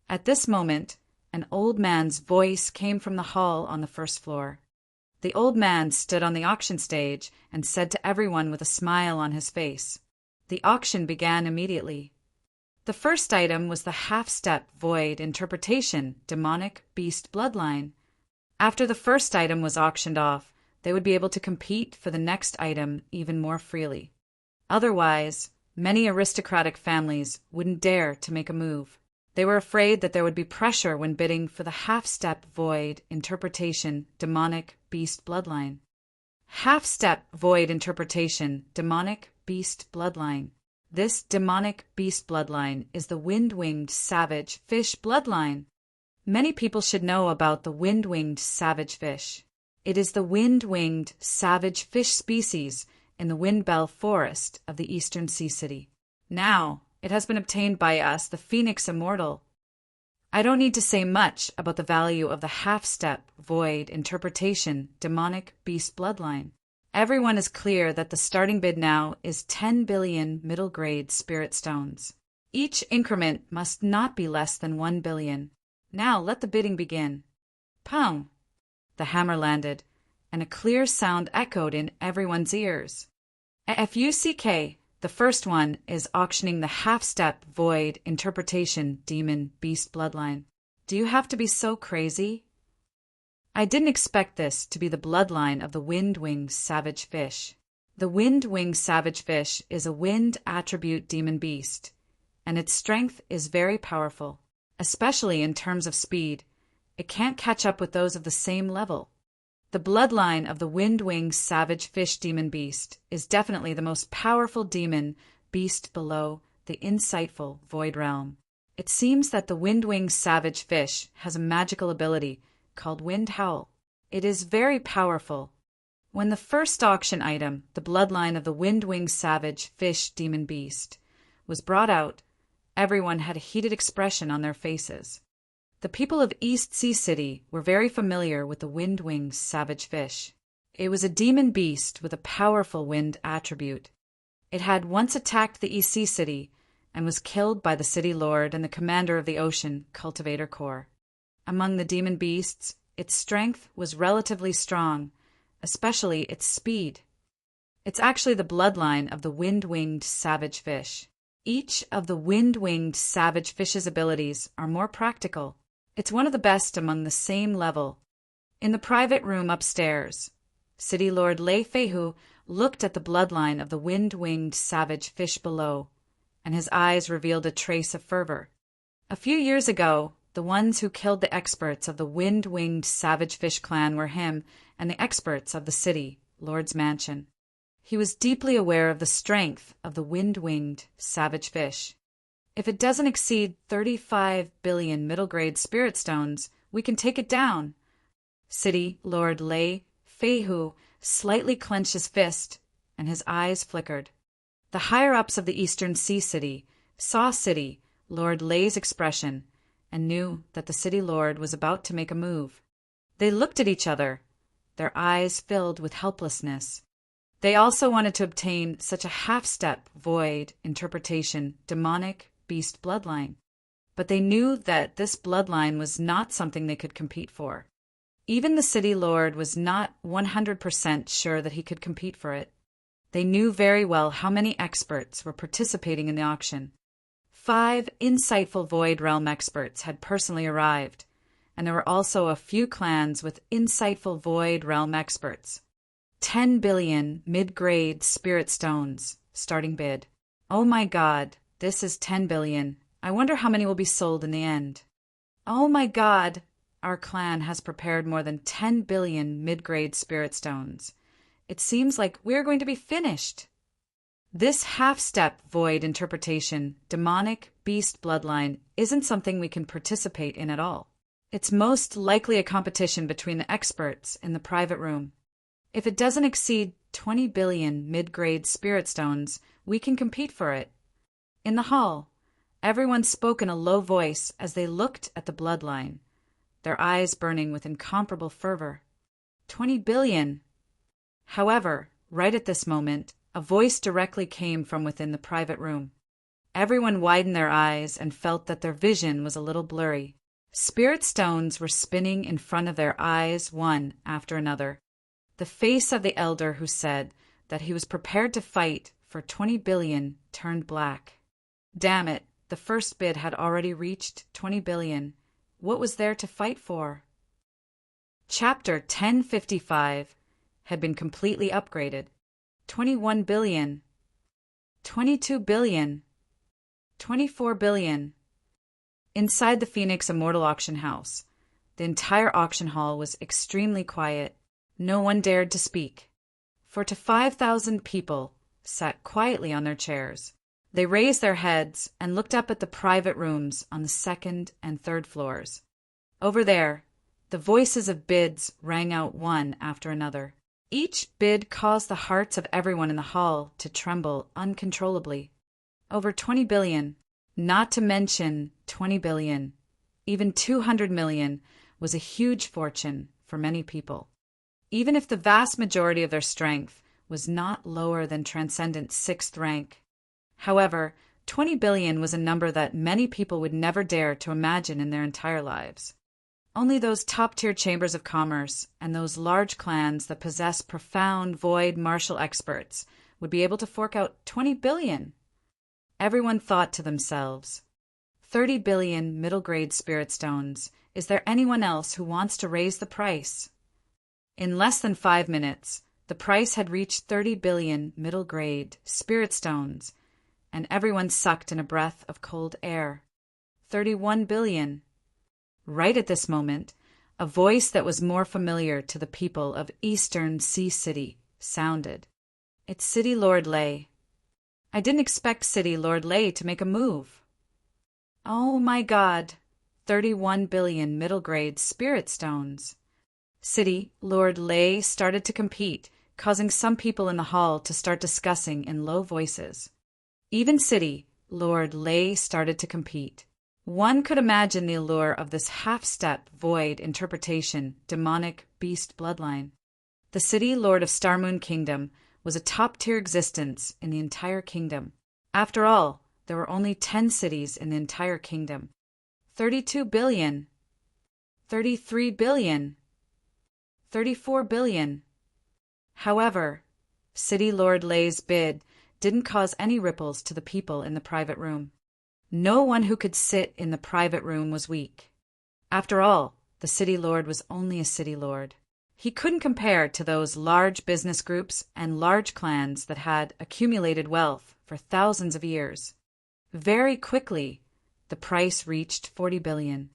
At this moment, an old man's voice came from the hall on the 1st floor. The old man stood on the auction stage and said to everyone with a smile on his face. The auction began immediately. The first item was the half-step, void, interpretation, demonic beast bloodline. After the first item was auctioned off, they would be able to compete for the next item even more freely. Otherwise, many aristocratic families wouldn't dare to make a move. They were afraid that there would be pressure when bidding for the half-step, void, interpretation, demonic beast bloodline. Half-step, void, interpretation, demonic beast bloodline. This demonic beast bloodline is the wind-winged savage fish bloodline. Many people should know about the wind-winged savage fish. It is the wind-winged savage fish species in the Windbell Forest of the Eastern Sea City. Now, it has been obtained by us, the Phoenix Immortal. I don't need to say much about the value of the half-step, void, interpretation, demonic beast bloodline. Everyone is clear that the starting bid now is 10 billion middle-grade spirit stones. Each increment must not be less than 1 billion. Now let the bidding begin. Pong! The hammer landed, and a clear sound echoed in everyone's ears. FUCK, the first one, is auctioning the half-step void interpretation demon beast bloodline. Do you have to be so crazy? I didn't expect this to be the bloodline of the wind-winged savage fish. The wind-winged savage fish is a wind attribute demon beast, and its strength is very powerful, especially in terms of speed. It can't catch up with those of the same level. The bloodline of the wind-winged savage fish demon beast is definitely the most powerful demon beast below the insightful void realm. It seems that the wind-winged savage fish has a magical ability called Wind Howl. It is very powerful. When the first auction item, the bloodline of the wind-winged savage fish demon beast, was brought out, everyone had a heated expression on their faces. The people of East Sea City were very familiar with the wind-winged savage fish. It was a demon beast with a powerful wind attribute. It had once attacked the East Sea City and was killed by the city lord and the commander of the ocean cultivator corps. Among the demon beasts, its strength was relatively strong, especially its speed. It's actually the bloodline of the wind-winged savage fish. Each of the wind-winged savage fish's abilities are more practical. It's one of the best among the same level. In the private room upstairs, City Lord Lei Feihu looked at the bloodline of the wind-winged savage fish below, and his eyes revealed a trace of fervor. A few years ago, the ones who killed the experts of the wind-winged savage fish clan were him and the experts of the city, Lord's mansion. He was deeply aware of the strength of the wind-winged savage fish. If it doesn't exceed 35 billion middle-grade spirit stones, we can take it down. City Lord Lei Feihu slightly clenched his fist, and his eyes flickered. The higher-ups of the Eastern Sea City saw City Lord Lei's expression and knew that the City Lord was about to make a move. They looked at each other, their eyes filled with helplessness. They also wanted to obtain such a half-step void interpretation demonic beast bloodline, but they knew that this bloodline was not something they could compete for. Even the City Lord was not 100% sure that he could compete for it. They knew very well how many experts were participating in the auction. 5 insightful Void Realm experts had personally arrived, and there were also a few clans with insightful Void Realm experts. 10 billion mid-grade spirit stones, starting bid. Oh my god, this is 10 billion. I wonder how many will be sold in the end. Oh my god, our clan has prepared more than 10 billion mid-grade spirit stones. It seems like we're going to be finished. This half-step void interpretation, demonic beast bloodline, isn't something we can participate in at all. It's most likely a competition between the experts in the private room. If it doesn't exceed 20 billion mid-grade spirit stones, we can compete for it. In the hall, everyone spoke in a low voice as they looked at the bloodline, their eyes burning with incomparable fervor. 20 billion! However, right at this moment, a voice directly came from within the private room. Everyone widened their eyes and felt that their vision was a little blurry. Spirit stones were spinning in front of their eyes, one after another. The face of the elder who said that he was prepared to fight for 20 billion turned black. Damn it, the first bid had already reached 20 billion. What was there to fight for? Chapter 1055 had been completely upgraded. 21 billion, 22 billion, 24 billion. Inside the Phoenix Immortal Auction House, the entire auction hall was extremely quiet. No one dared to speak. 4 to 5,000 people sat quietly on their chairs. They raised their heads and looked up at the private rooms on the 2nd and 3rd floors. Over there, the voices of bids rang out one after another. Each bid caused the hearts of everyone in the hall to tremble uncontrollably. Over 20 billion, not to mention 20 billion, even 200 million was a huge fortune for many people. Even if the vast majority of their strength was not lower than transcendent sixth rank. However, 20 billion was a number that many people would never dare to imagine in their entire lives. Only those top-tier chambers of commerce and those large clans that possess profound void martial experts would be able to fork out 20 billion. Everyone thought to themselves, 30 billion middle-grade spirit stones. Is there anyone else who wants to raise the price? In less than 5 minutes, the price had reached 30 billion middle-grade spirit stones, and everyone sucked in a breath of cold air. 31 billion. Right at this moment, a voice that was more familiar to the people of Eastern Sea City sounded. It's City Lord Lei. I didn't expect City Lord Lei to make a move. Oh my God, 31 billion middle-grade spirit stones. City Lord Lei started to compete, causing some people in the hall to start discussing in low voices. Even City Lord Lei started to compete. One could imagine the allure of this half-step, void interpretation, demonic beast bloodline. The City Lord of Starmoon Kingdom was a top-tier existence in the entire kingdom. After all, there were only 10 cities in the entire kingdom. 32 billion. 33 billion. 34 billion. However, City Lord Lei's bid didn't cause any ripples to the people in the private room. No one who could sit in the private room was weak. After all, the City Lord was only a City Lord. He couldn't compare to those large business groups and large clans that had accumulated wealth for thousands of years. Very quickly, the price reached 40 billion.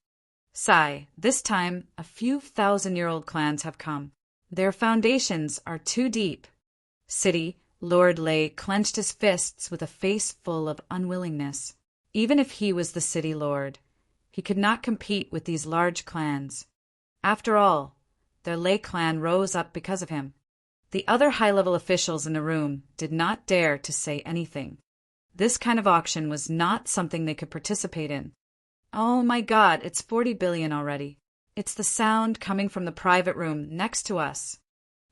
Sigh, this time a few thousand-year-old clans have come. Their foundations are too deep. City Lord Lei clenched his fists with a face full of unwillingness. Even if he was the City Lord, he could not compete with these large clans. After all, their Lei clan rose up because of him. The other high-level officials in the room did not dare to say anything. This kind of auction was not something they could participate in. Oh my God, it's 40 billion already. It's the sound coming from the private room next to us.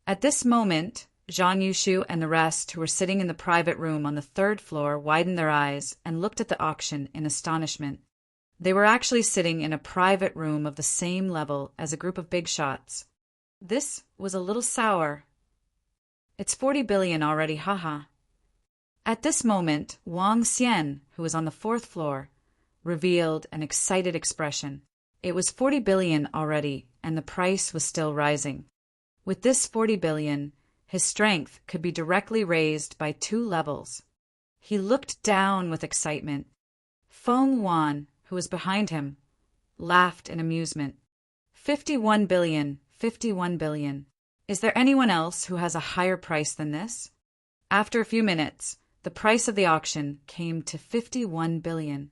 At this moment, Zhang Yushu and the rest who were sitting in the private room on the 3rd floor widened their eyes and looked at the auction in astonishment. They were actually sitting in a private room of the same level as a group of big shots. This was a little sour. It's 40 billion already, haha. At this moment, Wang Xian, who was on the 4th floor, revealed an excited expression. It was 40 billion already, and the price was still rising. With this 40 billion, his strength could be directly raised by 2 levels. He looked down with excitement. Feng Wan, who was behind him, laughed in amusement. 51 billion, 51 billion. Is there anyone else who has a higher price than this? After a few minutes, the price of the auction came to 51 billion.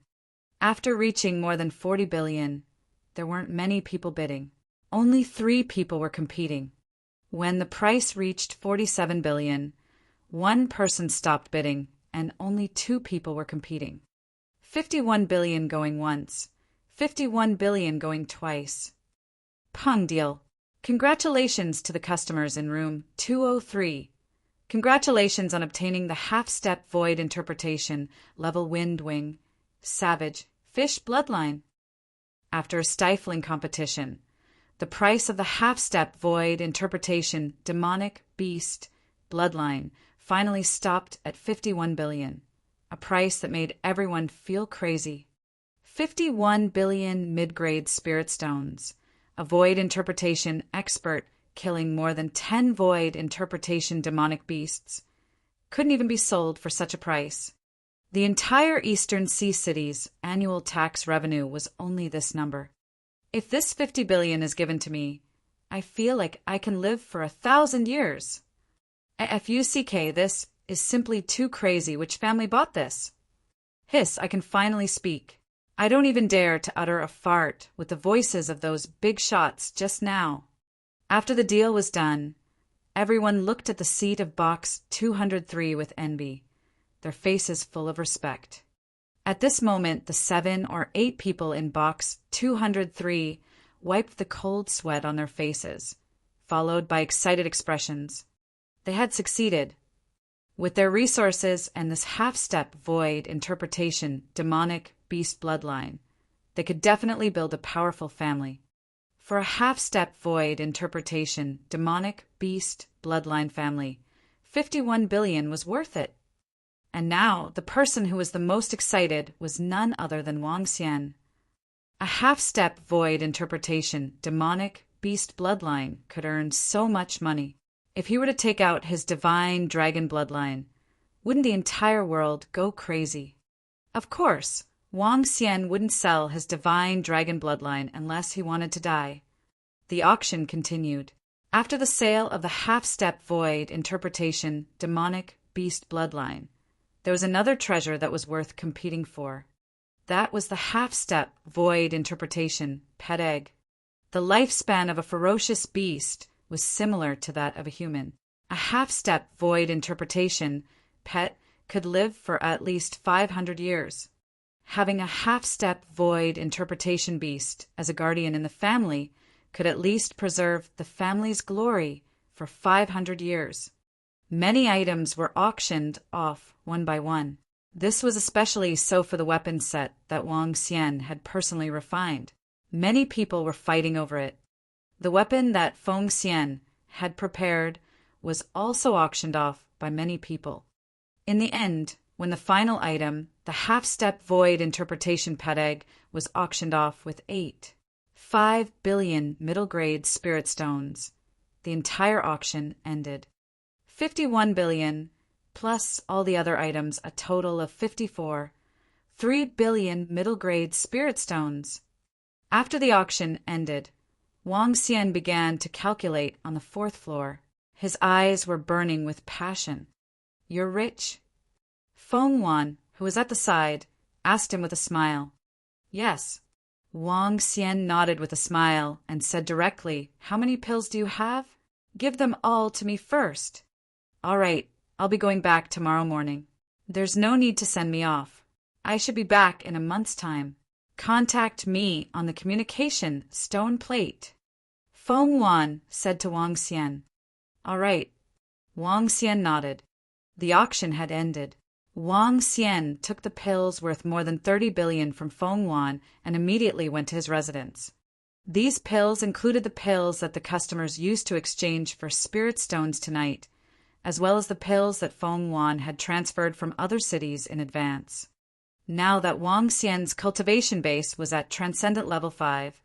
After reaching more than 40 billion, there weren't many people bidding. Only 3 people were competing. When the price reached 47 billion, 1 person stopped bidding and only 2 people were competing. 51 billion going once, 51 billion going twice. Peng deal. Congratulations to the customers in room 203. Congratulations on obtaining the half-step void interpretation level wind wing, savage, fish bloodline. After a stifling competition, the price of the half-step void interpretation demonic beast bloodline finally stopped at 51 billion, a price that made everyone feel crazy. 51 billion mid-grade spirit stones, a void interpretation expert killing more than 10 void interpretation demonic beasts, couldn't even be sold for such a price. The entire Eastern Sea City's annual tax revenue was only this number. If this 50 billion is given to me, I feel like I can live for 1,000 years. FUCK, this is simply too crazy. Which family bought this? Hiss, I can finally speak. I don't even dare to utter a fart with the voices of those big shots just now. After the deal was done, everyone looked at the seat of box 203 with envy, their faces full of respect. At this moment, the 7 or 8 people in box 203 wiped the cold sweat on their faces, followed by excited expressions. They had succeeded. With their resources and this half-step void interpretation demonic beast bloodline, they could definitely build a powerful family. For a half-step void interpretation demonic beast bloodline family, 51 billion was worth it. And now the person who was the most excited was none other than Wang Xian. A half-step void interpretation demonic beast bloodline could earn so much money. If he were to take out his divine dragon bloodline, wouldn't the entire world go crazy? Of course, Wang Xian wouldn't sell his divine dragon bloodline unless he wanted to die. The auction continued. After the sale of the half-step void interpretation demonic beast bloodline, there was another treasure that was worth competing for. That was the half-step void interpretation pet egg. The lifespan of a ferocious beast was similar to that of a human. A half-step void interpretation pet could live for at least 500 years. Having a half-step void interpretation beast as a guardian in the family could at least preserve the family's glory for 500 years. Many items were auctioned off one by one. This was especially so for the weapon set that Wang Xian had personally refined. Many people were fighting over it. The weapon that Feng Xian had prepared was also auctioned off by many people. In the end, when the final item, the half-step void interpretation pet egg, was auctioned off with 5 billion middle-grade spirit stones, the entire auction ended. 51 billion, plus all the other items, a total of 3 billion middle-grade spirit stones. After the auction ended, Wang Xian began to calculate on the 4th floor. His eyes were burning with passion. "You're rich?" Feng Wan, who was at the side, asked him with a smile. "Yes." Wang Xian nodded with a smile and said directly, "How many pills do you have?" "Give them all to me first." "All right, I'll be going back tomorrow morning." "There's no need to send me off. I should be back in a month's time. Contact me on the communication stone plate." Feng Wan said to Wang Xian. "All right." Wang Xian nodded. The auction had ended. Wang Xian took the pills worth more than 30 billion from Feng Wan and immediately went to his residence. These pills included the pills that the customers used to exchange for spirit stones tonight, as well as the pills that Feng Wan had transferred from other cities in advance. Now that Wang Xian's cultivation base was at Transcendent Level 5,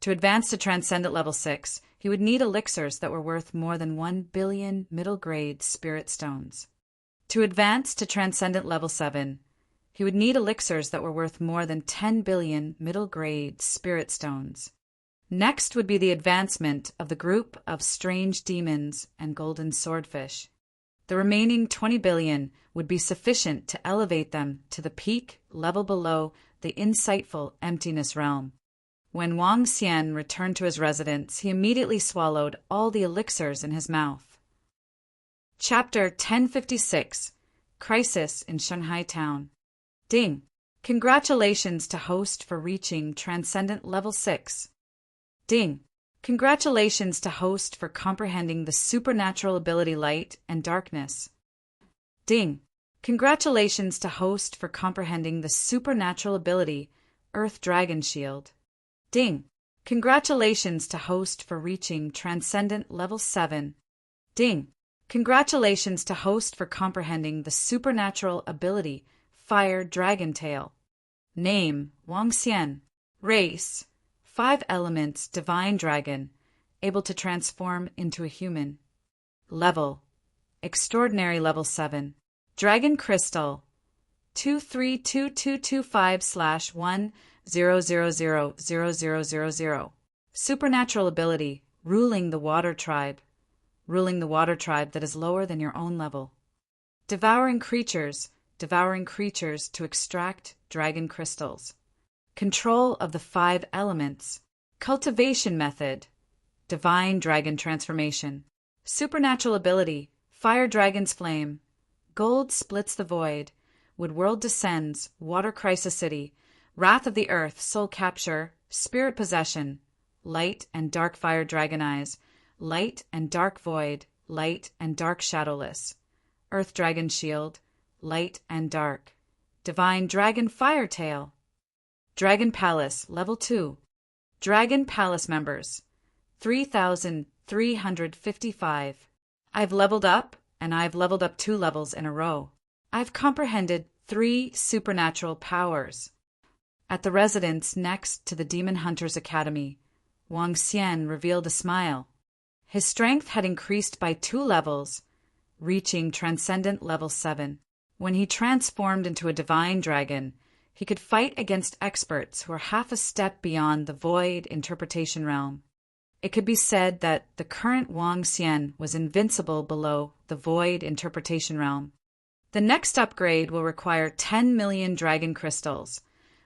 to advance to Transcendent Level 6, he would need elixirs that were worth more than 1 billion middle-grade spirit stones. To advance to Transcendent Level 7, he would need elixirs that were worth more than 10 billion middle-grade spirit stones. Next would be the advancement of the group of strange demons and golden swordfish. The remaining 20 billion would be sufficient to elevate them to the peak level below the insightful emptiness realm. When Wang Xian returned to his residence, he immediately swallowed all the elixirs in his mouth. Chapter 1056 Crisis in Shanghai Town. Ding! Congratulations to host for reaching Transcendent Level 6. Ding! Congratulations to host for comprehending the supernatural ability Light and Darkness. Ding! Congratulations to host for comprehending the supernatural ability Earth Dragon Shield. Ding! Congratulations to host for reaching Transcendent Level 7. Ding! Congratulations to host for comprehending the supernatural ability Fire Dragon Tail. Name: Wang Xian. Race: 5 elements Divine Dragon, able to transform into a human. Level: Extraordinary Level 7. Dragon Crystal: 232225/1000000. Supernatural ability Ruling the Water Tribe. Ruling the water tribe that is lower than your own level. Devouring creatures to extract dragon crystals. Control of the 5 elements. Cultivation method. Divine dragon transformation. Supernatural ability Fire Dragon's Flame. Gold splits the void. Wood World descends. Water Crisis City. Wrath of the Earth. Soul capture. Spirit possession. Light and dark fire dragon eyes. Light and dark void, light and dark shadowless. Earth Dragon Shield, light and dark. Divine Dragon Firetail. Dragon Palace, level 2. Dragon Palace members, 3,355. I've leveled up, and I've leveled up 2 levels in a row. I've comprehended 3 supernatural powers. At the residence next to the Demon Hunters Academy, Wang Xian revealed a smile. His strength had increased by 2 levels, reaching Transcendent Level 7. When he transformed into a divine dragon, he could fight against experts who were half a step beyond the void interpretation realm. It could be said that the current Wang Xian was invincible below the void interpretation realm. The next upgrade will require 10 million dragon crystals,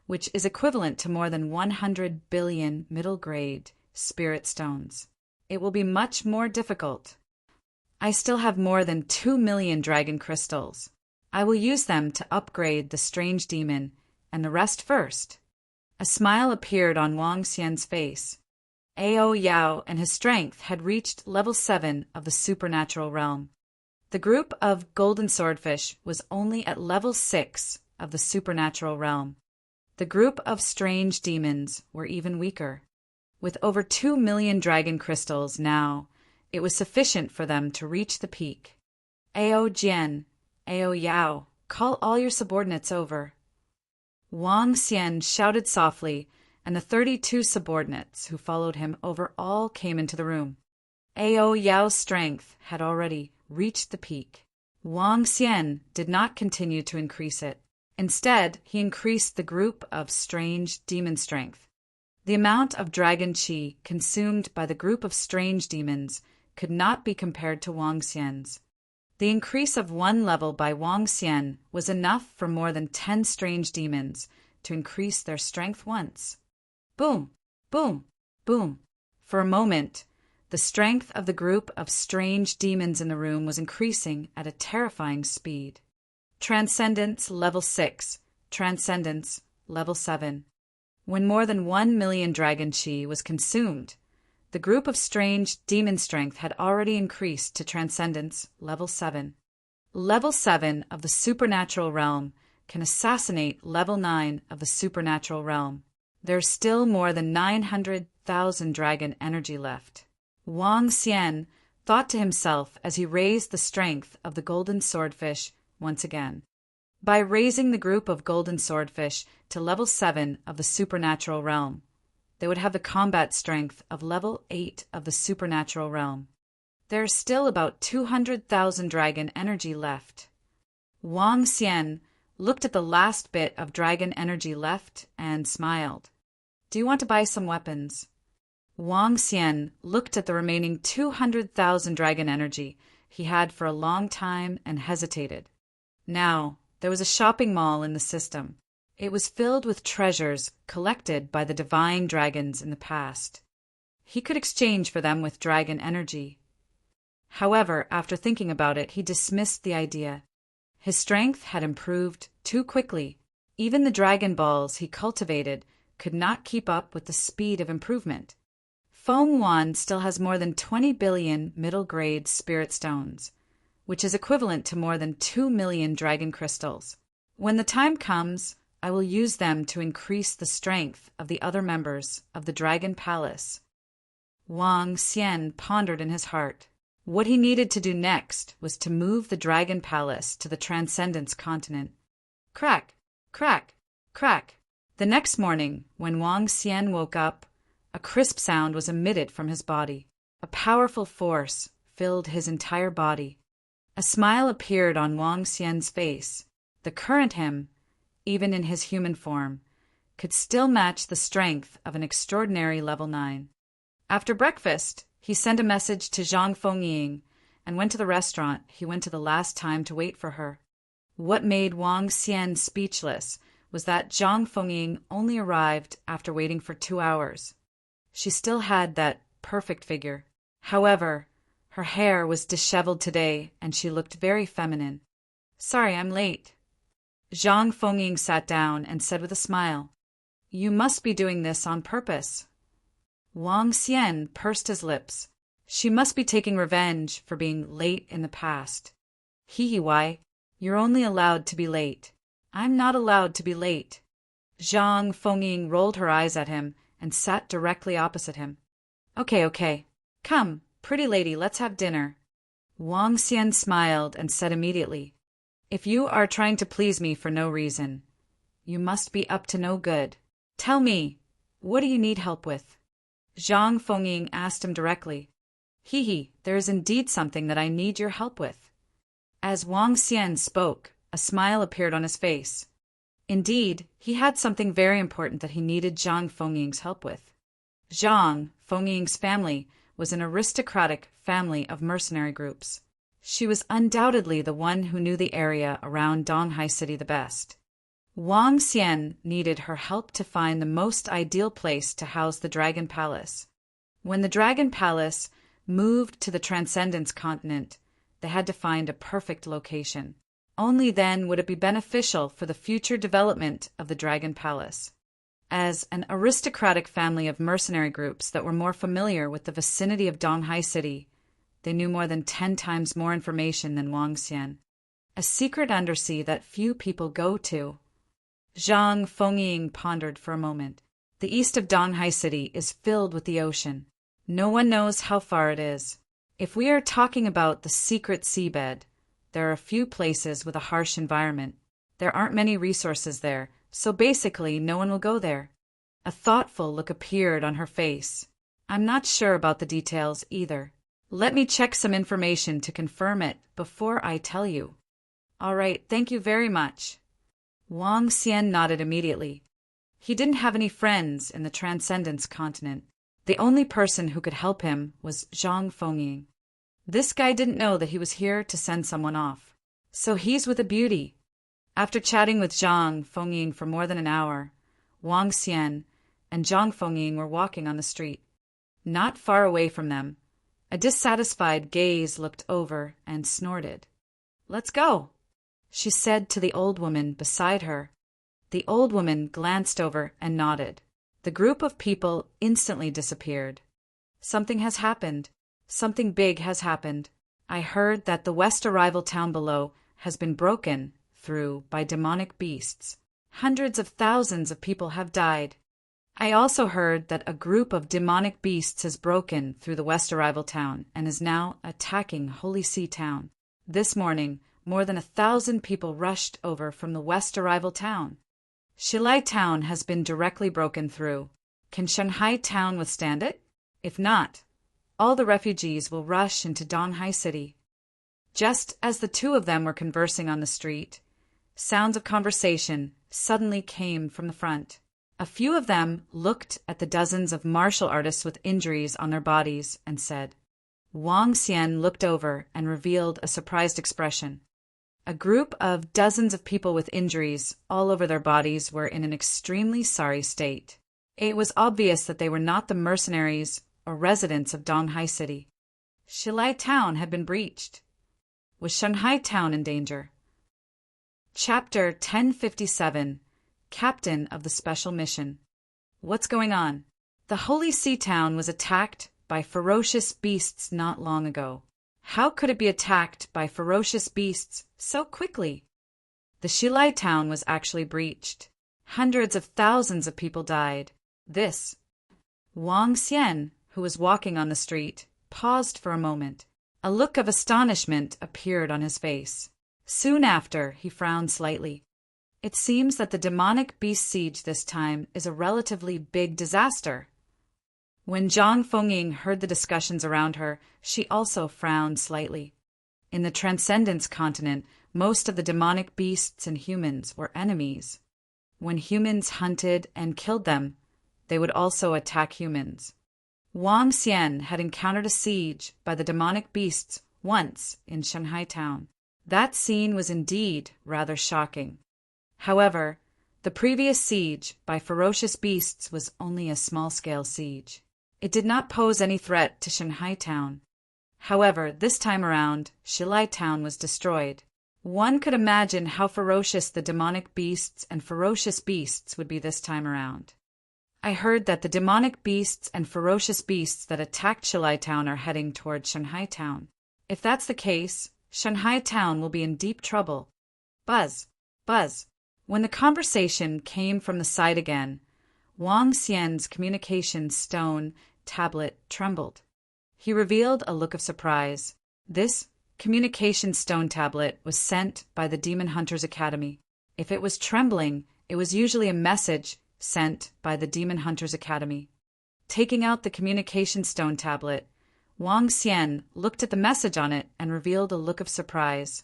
which is equivalent to more than 100 billion middle-grade spirit stones. It will be much more difficult. I still have more than 2 million dragon crystals. I will use them to upgrade the strange demon, and the rest first. A smile appeared on Wang Xian's face. Ao Yao and his strength had reached level 7 of the supernatural realm. The group of golden swordfish was only at level 6 of the supernatural realm. The group of strange demons were even weaker. With over 2 million dragon crystals now, it was sufficient for them to reach the peak. Ao Jian, Ao Yao, call all your subordinates over. Wang Xian shouted softly, and the 32 subordinates who followed him over all came into the room. Ao Yao's strength had already reached the peak. Wang Xian did not continue to increase it. Instead, he increased the group of strange demon strength. The amount of dragon qi consumed by the group of strange demons could not be compared to Wang Xian's. The increase of 1 level by Wang Xian was enough for more than 10 strange demons to increase their strength once. Boom, boom, boom. For a moment, the strength of the group of strange demons in the room was increasing at a terrifying speed. Transcendence level 6, Transcendence level 7. When more than 1 million dragon qi was consumed, the group of strange demon strength had already increased to Transcendence level 7. Level 7 of the supernatural realm can assassinate level 9 of the supernatural realm. There's still more than 900,000 dragon energy left. Wang Xian thought to himself as he raised the strength of the golden swordfish once again. By raising the group of golden swordfish to level 7 of the supernatural realm, they would have the combat strength of level 8 of the supernatural realm. There's still about 200,000 dragon energy left. Wang Xian looked at the last bit of dragon energy left and smiled. Do you want to buy some weapons? Wang Xian looked at the remaining 200,000 dragon energy he had for a long time and hesitated. Now, there was a shopping mall in the system. It was filled with treasures collected by the divine dragons in the past. He could exchange for them with dragon energy. However, after thinking about it, he dismissed the idea. His strength had improved too quickly. Even the dragon balls he cultivated could not keep up with the speed of improvement. Feng Wan still has more than 20 billion middle-grade spirit stones, which is equivalent to more than 2 million dragon crystals. When the time comes, I will use them to increase the strength of the other members of the Dragon Palace. Wang Xian pondered in his heart. What he needed to do next was to move the Dragon Palace to the Transcendence continent. Crack, crack, crack. The next morning, when Wang Xian woke up, a crisp sound was emitted from his body. A powerful force filled his entire body. A smile appeared on Wang Xian's face. The current him, even in his human form, could still match the strength of an extraordinary level 9. After breakfast, he sent a message to Zhang Fengying and went to the restaurant he went to the last time to wait for her. What made Wang Xian speechless was that Zhang Fengying only arrived after waiting for 2 hours. She still had that perfect figure. However, her hair was disheveled today and she looked very feminine. Sorry, I'm late. Zhang Fengying sat down and said with a smile, You must be doing this on purpose. Wang Xian pursed his lips. She must be taking revenge for being late in the past. Hee why? You're only allowed to be late. I'm not allowed to be late. Zhang Fengying rolled her eyes at him and sat directly opposite him. Okay. Come, pretty lady, let's have dinner. Wang Xian smiled and said immediately, if you are trying to please me for no reason, you must be up to no good. Tell me, what do you need help with? Zhang Fengying asked him directly. There is indeed something that I need your help with. As Wang Xian spoke, a smile appeared on his face. Indeed, he had something very important that he needed Zhang Fengying's help with. Zhang Fengying's family was an aristocratic family of mercenary groups. She was undoubtedly the one who knew the area around Donghai City the best. Wang Xian needed her help to find the most ideal place to house the Dragon Palace. When the Dragon Palace moved to the Transcendence continent, they had to find a perfect location. Only then would it be beneficial for the future development of the Dragon Palace. As an aristocratic family of mercenary groups that were more familiar with the vicinity of Donghai City, they knew more than 10 times more information than Wang Xian. A secret undersea that few people go to. Zhang Fengying pondered for a moment. The east of Donghai City is filled with the ocean. No one knows how far it is. If we are talking about the secret seabed, there are a few places with a harsh environment. There aren't many resources there, so basically no one will go there. A thoughtful look appeared on her face. I'm not sure about the details either. Let me check some information to confirm it before I tell you. All right, thank you very much. Wang Xian nodded immediately. He didn't have any friends in the Transcendence continent. The only person who could help him was Zhang Fengying. This guy didn't know that he was here to send someone off. So he's with a beauty. After chatting with Zhang Fengying for more than an hour, Wang Xian and Zhang Fengying were walking on the street. Not far away from them, a dissatisfied gaze looked over and snorted. Let's go, she said to the old woman beside her. The old woman glanced over and nodded. The group of people instantly disappeared. Something has happened. Something big has happened. I heard that the west arrival town below has been broken through by demonic beasts. Hundreds of thousands of people have died. I also heard that a group of demonic beasts has broken through the west arrival town and is now attacking Holy See Town. This morning, more than 1,000 people rushed over from the west arrival town. Shilai Town has been directly broken through. Can Shanghai Town withstand it? If not, all the refugees will rush into Donghai City. Just as the two of them were conversing on the street, sounds of conversation suddenly came from the front. A few of them looked at the dozens of martial artists with injuries on their bodies and said. Wang Xian looked over and revealed a surprised expression. A group of dozens of people with injuries all over their bodies were in an extremely sorry state. It was obvious that they were not the mercenaries or residents of Donghai City. Shilai Town had been breached. Was Shanghai Town in danger? Chapter 1057. Captain of the Special Mission. What's going on? The Holy See Town was attacked by ferocious beasts not long ago. How could it be attacked by ferocious beasts so quickly? The Shilai Town was actually breached. Hundreds of thousands of people died. This. Wang Xian, who was walking on the street, paused for a moment. A look of astonishment appeared on his face. Soon after, he frowned slightly. It seems that the demonic beast siege this time is a relatively big disaster. When Zhang Fengying heard the discussions around her, she also frowned slightly. In the Transcendence continent, most of the demonic beasts and humans were enemies. When humans hunted and killed them, they would also attack humans. Wang Xian had encountered a siege by the demonic beasts once in Shanghai Town. That scene was indeed rather shocking. However, the previous siege by ferocious beasts was only a small-scale siege. It did not pose any threat to Shanghai Town. However, this time around, Shilai Town was destroyed. One could imagine how ferocious the demonic beasts and ferocious beasts would be this time around. I heard that the demonic beasts and ferocious beasts that attacked Shilai Town are heading toward Shanghai Town. If that's the case, Shanghai Town will be in deep trouble. Buzz, buzz. When the conversation came from the side again, Wang Xian's communication stone tablet trembled. He revealed a look of surprise. This communication stone tablet was sent by the Demon Hunters Academy. If it was trembling, it was usually a message sent by the Demon Hunters Academy. Taking out the communication stone tablet, Wang Xian looked at the message on it and revealed a look of surprise.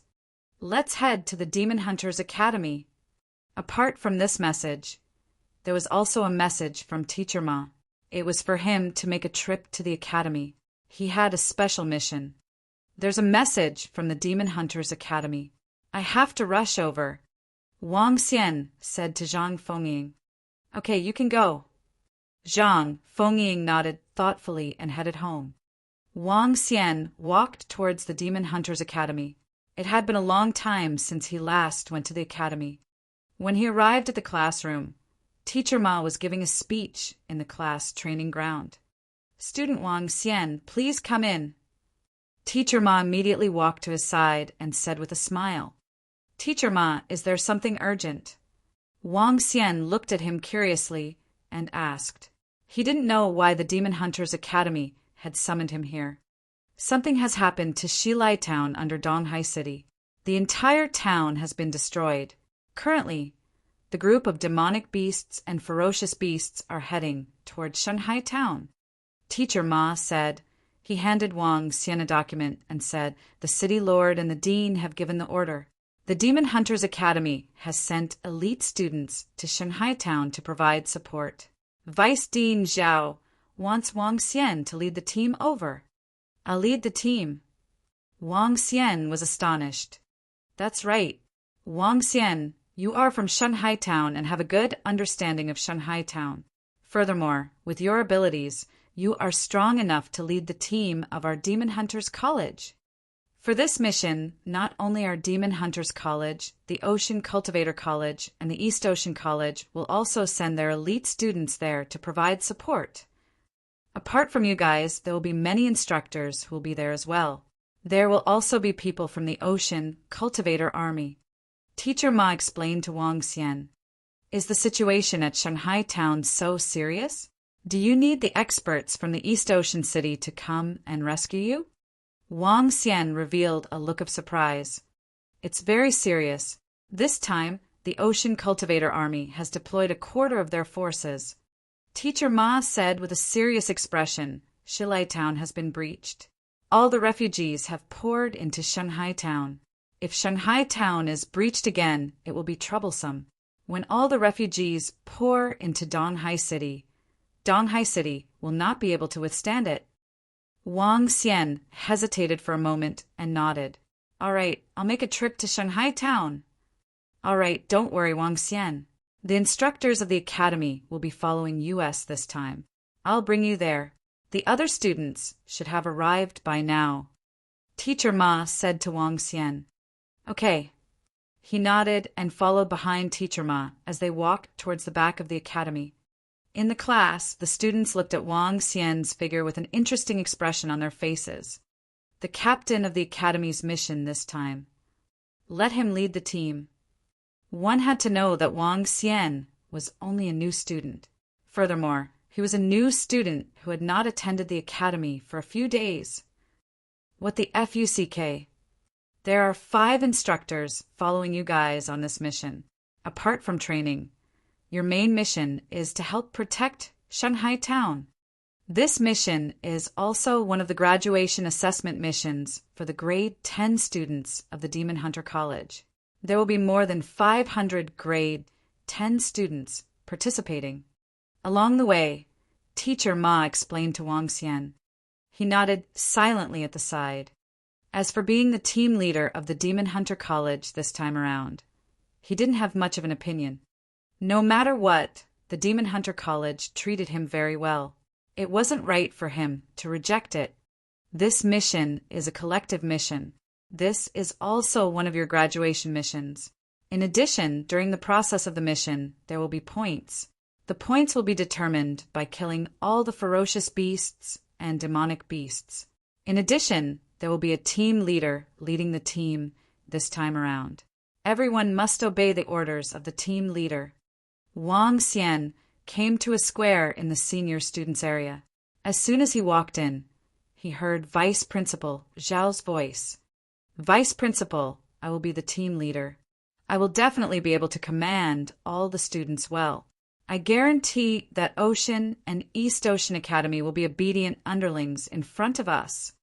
Let's head to the Demon Hunters Academy. Apart from this message, there was also a message from Teacher Ma. It was for him to make a trip to the academy. He had a special mission. There's a message from the Demon Hunters Academy. I have to rush over. Wang Xian said to Zhang Fengying. Okay, you can go. Zhang Fengying nodded thoughtfully and headed home. Wang Xian walked towards the Demon Hunters Academy. It had been a long time since he last went to the academy. When he arrived at the classroom, Teacher Ma was giving a speech in the class training ground. Student Wang Xian, please come in. Teacher Ma immediately walked to his side and said with a smile, Teacher Ma, is there something urgent? Wang Xian looked at him curiously and asked. He didn't know why the Demon Hunters Academy had summoned him here. Something has happened to Shilai Town under Donghai City. The entire town has been destroyed. Currently, the group of demonic beasts and ferocious beasts are heading toward Shanghai Town. Teacher Ma said. He handed Wang Xian a document and said, the city lord and the dean have given the order. The Demon Hunters Academy has sent elite students to Shanghai Town to provide support. Vice Dean Zhao wants Wang Xian to lead the team over. I'll lead the team. Wang Xian was astonished. That's right. Wang Xian, you are from Shanghai Town and have a good understanding of Shanghai Town. Furthermore, with your abilities, you are strong enough to lead the team of our Demon Hunters College. For this mission, not only our Demon Hunters College, the Ocean Cultivator College, and the East Ocean College will also send their elite students there to provide support. Apart from you guys, there will be many instructors who will be there as well. There will also be people from the Ocean Cultivator Army. Teacher Ma explained to Wang Xian. Is the situation at Shanghai Town so serious? Do you need the experts from the East Ocean City to come and rescue you? Wang Xian revealed a look of surprise. It's very serious. This time, the Ocean Cultivator Army has deployed a quarter of their forces. Teacher Ma said with a serious expression, Shilai Town has been breached. All the refugees have poured into Shanghai Town. If Shanghai Town is breached again, it will be troublesome. When all the refugees pour into Donghai City will not be able to withstand it. Wang Xian hesitated for a moment and nodded. All right, I'll make a trip to Shanghai Town. All right, don't worry, Wang Xian. The instructors of the academy will be following us this time. I'll bring you there. The other students should have arrived by now. Teacher Ma said to Wang Xian. Okay. He nodded and followed behind Teacher Ma as they walked towards the back of the academy. In the class, the students looked at Wang Xian's figure with an interesting expression on their faces. The captain of the academy's mission this time. Let him lead the team. One had to know that Wang Xian was only a new student. Furthermore, he was a new student who had not attended the academy for a few days. What the FUCK? There are 5 instructors following you guys on this mission. Apart from training, your main mission is to help protect Shanghai Town. This mission is also one of the graduation assessment missions for the grade 10 students of the Demon Hunter College. There will be more than 500 grade 10 students participating. Along the way, Teacher Ma explained to Wang Xian. He nodded silently at the side. As for being the team leader of the Demon Hunter College this time around, he didn't have much of an opinion. No matter what, the Demon Hunter College treated him very well. It wasn't right for him to reject it. This mission is a collective mission. This is also one of your graduation missions. In addition, during the process of the mission, there will be points. The points will be determined by killing all the ferocious beasts and demonic beasts. In addition, there will be a team leader leading the team this time around. Everyone must obey the orders of the team leader. Wang Xian came to a square in the senior students area. As soon as he walked in, he heard Vice Principal Zhao's voice. Vice Principal, I will be the team leader. I will definitely be able to command all the students well. I guarantee that Ocean and East Ocean Academy will be obedient underlings in front of us.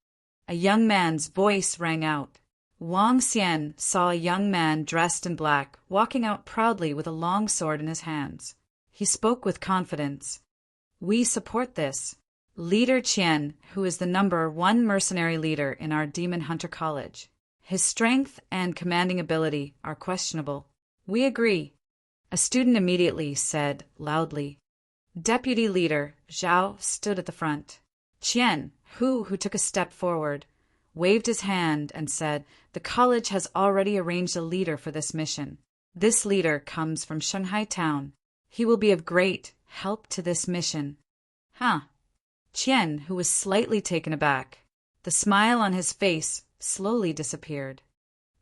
A young man's voice rang out. Wang Xian saw a young man dressed in black walking out proudly with a long sword in his hands. He spoke with confidence. We support this. Leader Qian, who is the #1 mercenary leader in our Demon Hunter College. His strength and commanding ability are questionable. We agree. A student immediately said loudly. Deputy Leader Zhao stood at the front. Qian, who took a step forward, waved his hand and said, the college has already arranged a leader for this mission. This leader comes from Shanghai Town. He will be of great help to this mission. Huh. Qian, who was slightly taken aback. The smile on his face slowly disappeared.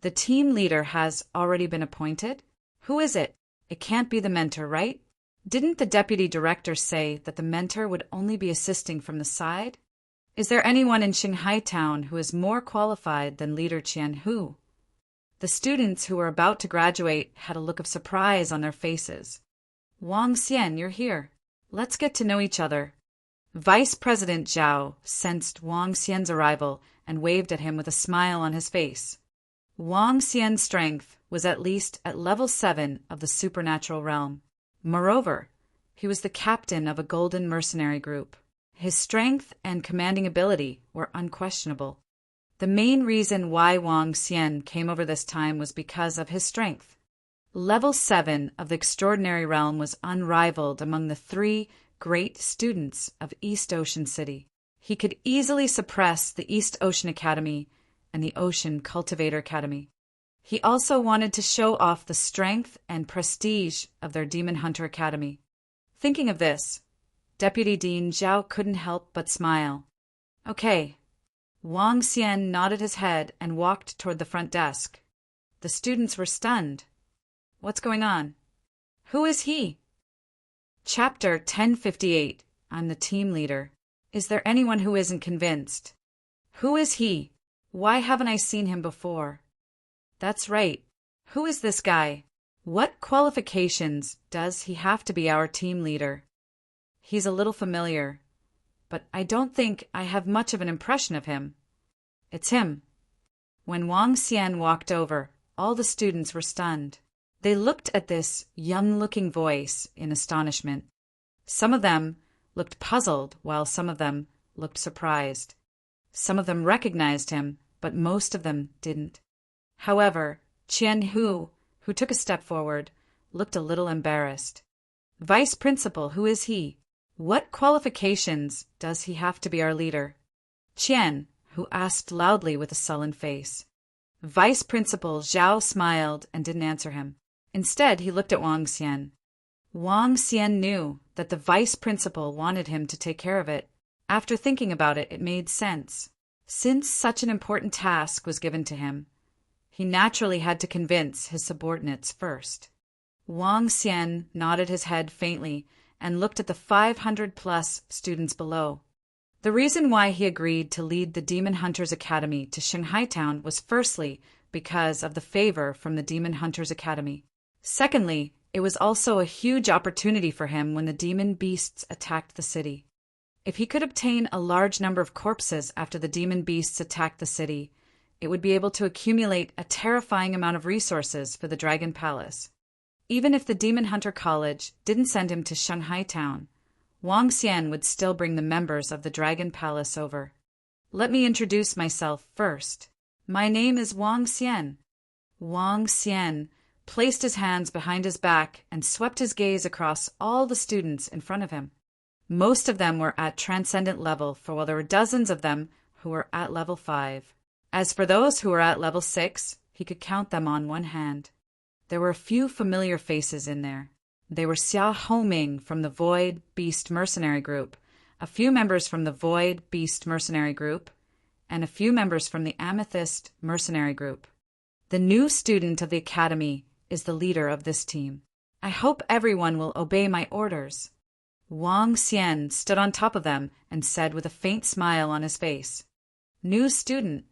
The team leader has already been appointed? Who is it? It can't be the mentor, right? Didn't the deputy director say that the mentor would only be assisting from the side? Is there anyone in Shanghai Town who is more qualified than Leader Qian Hu? The students who were about to graduate had a look of surprise on their faces. Wang Xian, you're here. Let's get to know each other. Vice President Zhao sensed Wang Xian's arrival and waved at him with a smile on his face. Wang Xian's strength was at least at level 7 of the supernatural realm. Moreover, he was the captain of a golden mercenary group. His strength and commanding ability were unquestionable. The main reason why Wang Xian came over this time was because of his strength. Level 7 of the extraordinary realm was unrivaled among the 3 great students of East Ocean City. He could easily suppress the East Ocean Academy and the Ocean Cultivator Academy. He also wanted to show off the strength and prestige of their Demon Hunter Academy. Thinking of this, Deputy Dean Zhao couldn't help but smile. Okay. Wang Xian nodded his head and walked toward the front desk. The students were stunned. What's going on? Who is he? Chapter 1058. I'm the team leader. Is there anyone who isn't convinced? Who is he? Why haven't I seen him before? That's right. Who is this guy? What qualifications does he have to be our team leader? He's a little familiar, but I don't think I have much of an impression of him. It's him. When Wang Xian walked over, all the students were stunned. They looked at this young-looking voice in astonishment. Some of them looked puzzled, while some of them looked surprised. Some of them recognized him, but most of them didn't. However, Qian Hu, who took a step forward, looked a little embarrassed. Vice Principal, who is he? What qualifications does he have to be our leader? Qian, who asked loudly with a sullen face. Vice Principal Zhao smiled and didn't answer him. Instead, he looked at Wang Xian. Wang Xian knew that the Vice Principal wanted him to take care of it. After thinking about it, it made sense. Since such an important task was given to him, he naturally had to convince his subordinates first. Wang Xian nodded his head faintly and looked at the 500-plus students below. The reason why he agreed to lead the Demon Hunters Academy to Shanghai Town was firstly because of the favor from the Demon Hunters Academy. Secondly, it was also a huge opportunity for him when the demon beasts attacked the city. If he could obtain a large number of corpses after the demon beasts attacked the city, it would be able to accumulate a terrifying amount of resources for the Dragon Palace. Even if the Demon Hunter College didn't send him to Shanghai Town, Wang Xian would still bring the members of the Dragon Palace over. Let me introduce myself first. My name is Wang Xian. Wang Xian placed his hands behind his back and swept his gaze across all the students in front of him. Most of them were at transcendent level, while there were dozens of them who were at level 5. As for those who were at level 6, he could count them on one hand. There were a few familiar faces in there. They were Xia Homing from the Void Beast Mercenary Group, a few members from the Void Beast Mercenary Group, and a few members from the Amethyst Mercenary Group. The new student of the Academy is the leader of this team. I hope everyone will obey my orders. Wang Xian stood on top of them and said with a faint smile on his face, "New student.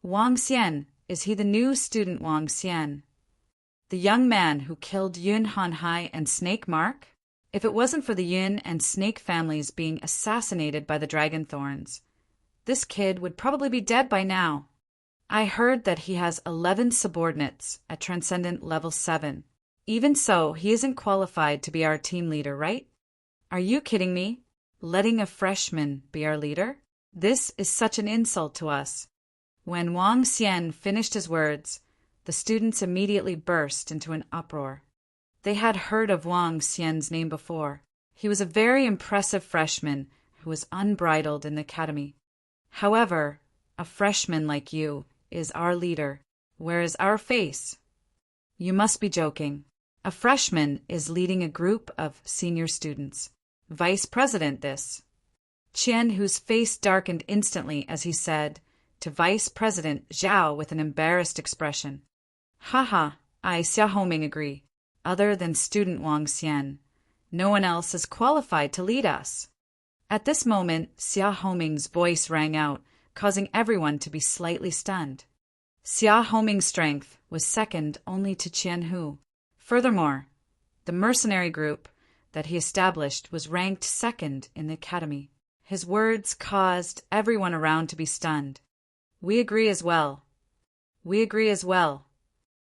Wang Xian, is he the new student Wang Xian? The young man who killed Yun Hanhai and Snake Mark? If it wasn't for the Yun and Snake families being assassinated by the Dragon Thorns, this kid would probably be dead by now. I heard that he has 11 subordinates at Transcendent Level 7. Even so, he isn't qualified to be our team leader, right? Are you kidding me? Letting a freshman be our leader? This is such an insult to us." When Wang Xian finished his words, the students immediately burst into an uproar. They had heard of Wang Xian's name before. He was a very impressive freshman who was unbridled in the academy. However, a freshman like you is our leader. Where is our face? You must be joking. A freshman is leading a group of senior students. Vice president this. Qian, whose face darkened instantly as he said to Vice President Zhao with an embarrassed expression, "Haha, I, Xia Homing, agree. Other than student Wang Xian, no one else is qualified to lead us." At this moment, Xia Homing's voice rang out, causing everyone to be slightly stunned. Xia Homing's strength was second only to Qian Hu. Furthermore, the mercenary group that he established was ranked second in the academy. His words caused everyone around to be stunned. "We agree as well. We agree as well."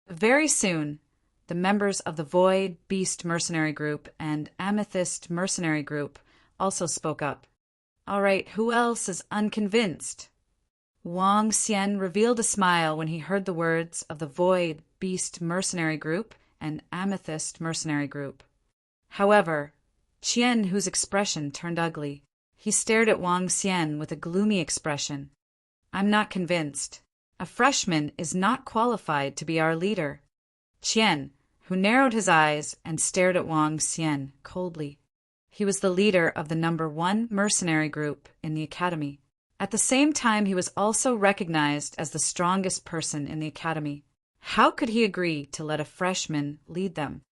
Very soon, the members of the Void Beast Mercenary Group and Amethyst Mercenary Group also spoke up. "All right, who else is unconvinced?" Wang Xian revealed a smile when he heard the words of the Void Beast Mercenary Group and Amethyst Mercenary Group. However, Qian, whose expression turned ugly, he stared at Wang Xian with a gloomy expression. "I'm not convinced. A freshman is not qualified to be our leader." Qian, who narrowed his eyes and stared at Wang Xian coldly. He was the leader of the number 1 mercenary group in the academy. At the same time, he was also recognized as the strongest person in the academy. How could he agree to let a freshman lead them?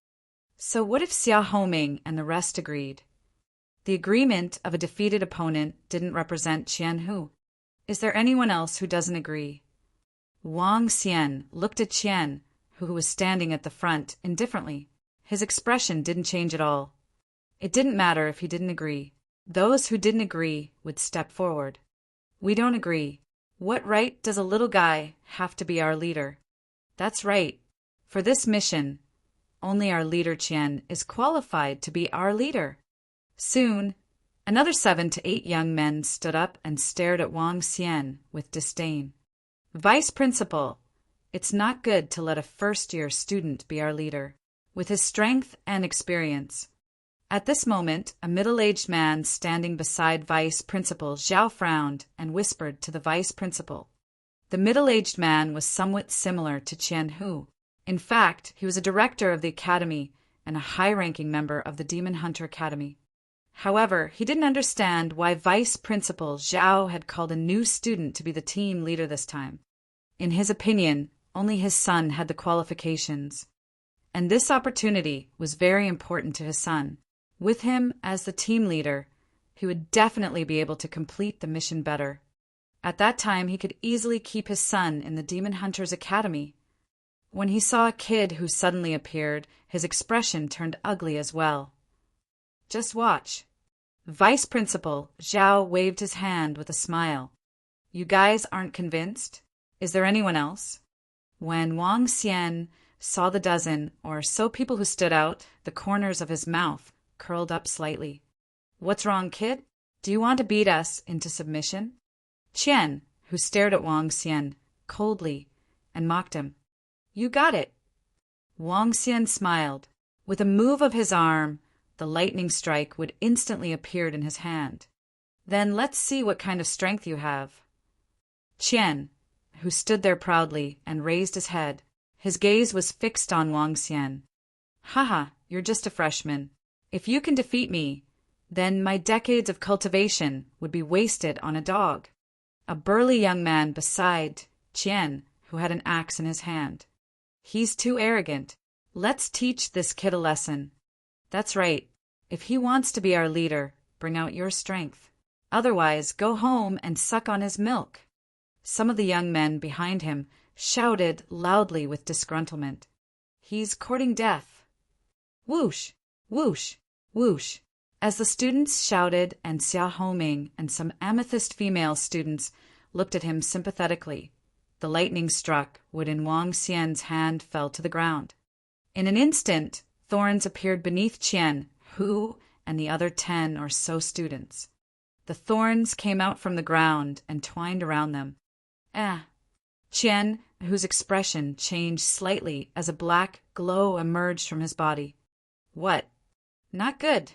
So what if Xia Homing and the rest agreed? The agreement of a defeated opponent didn't represent Qian Hu. Is there anyone else who doesn't agree? Wang Xian looked at Qian, who was standing at the front, indifferently. His expression didn't change at all. It didn't matter if he didn't agree. Those who didn't agree would step forward. "We don't agree. What right does a little guy have to be our leader?" "That's right. For this mission, only our leader Qian is qualified to be our leader." Soon, another 7 to 8 young men stood up and stared at Wang Xian with disdain. "Vice Principal, it's not good to let a first-year student be our leader, with his strength and experience." At this moment, a middle-aged man standing beside Vice Principal Zhao frowned and whispered to the Vice Principal. The middle-aged man was somewhat similar to Qian Hu. In fact, he was a director of the academy and a high-ranking member of the Demon Hunter Academy. However, he didn't understand why Vice Principal Zhao had called a new student to be the team leader this time. In his opinion, only his son had the qualifications, and this opportunity was very important to his son. With him as the team leader, he would definitely be able to complete the mission better. At that time, he could easily keep his son in the Demon Hunters Academy. When he saw a kid who suddenly appeared, his expression turned ugly as well. "Just watch." Vice Principal Zhao waved his hand with a smile. "You guys aren't convinced? Is there anyone else?" When Wang Xian saw the dozen or so people who stood out, the corners of his mouth curled up slightly. "What's wrong, kid? Do you want to beat us into submission?" Qian, who stared at Wang Xian coldly and mocked him. "You got it." Wang Xian smiled. With a move of his arm, the lightning strike would instantly appear in his hand. "Then let's see what kind of strength you have." Qian, who stood there proudly and raised his head, his gaze was fixed on Wang Xian. "Haha, you're just a freshman. If you can defeat me, then my decades of cultivation would be wasted on a dog. A burly young man beside Qian, who had an axe in his hand. He's too arrogant. Let's teach this kid a lesson. That's right. If he wants to be our leader, bring out your strength. Otherwise, go home and suck on his milk. Some of the young men behind him shouted loudly with disgruntlement. He's courting death. Whoosh, whoosh, whoosh. As the students shouted and Xia Homing and some amethyst female students looked at him sympathetically, the lightning struck within Wang Xian's hand fell to the ground. In an instant, thorns appeared beneath Qian, Hu, and the other 10 or so students. The thorns came out from the ground and twined around them. Qian, whose expression changed slightly as a black glow emerged from his body. What? Not good.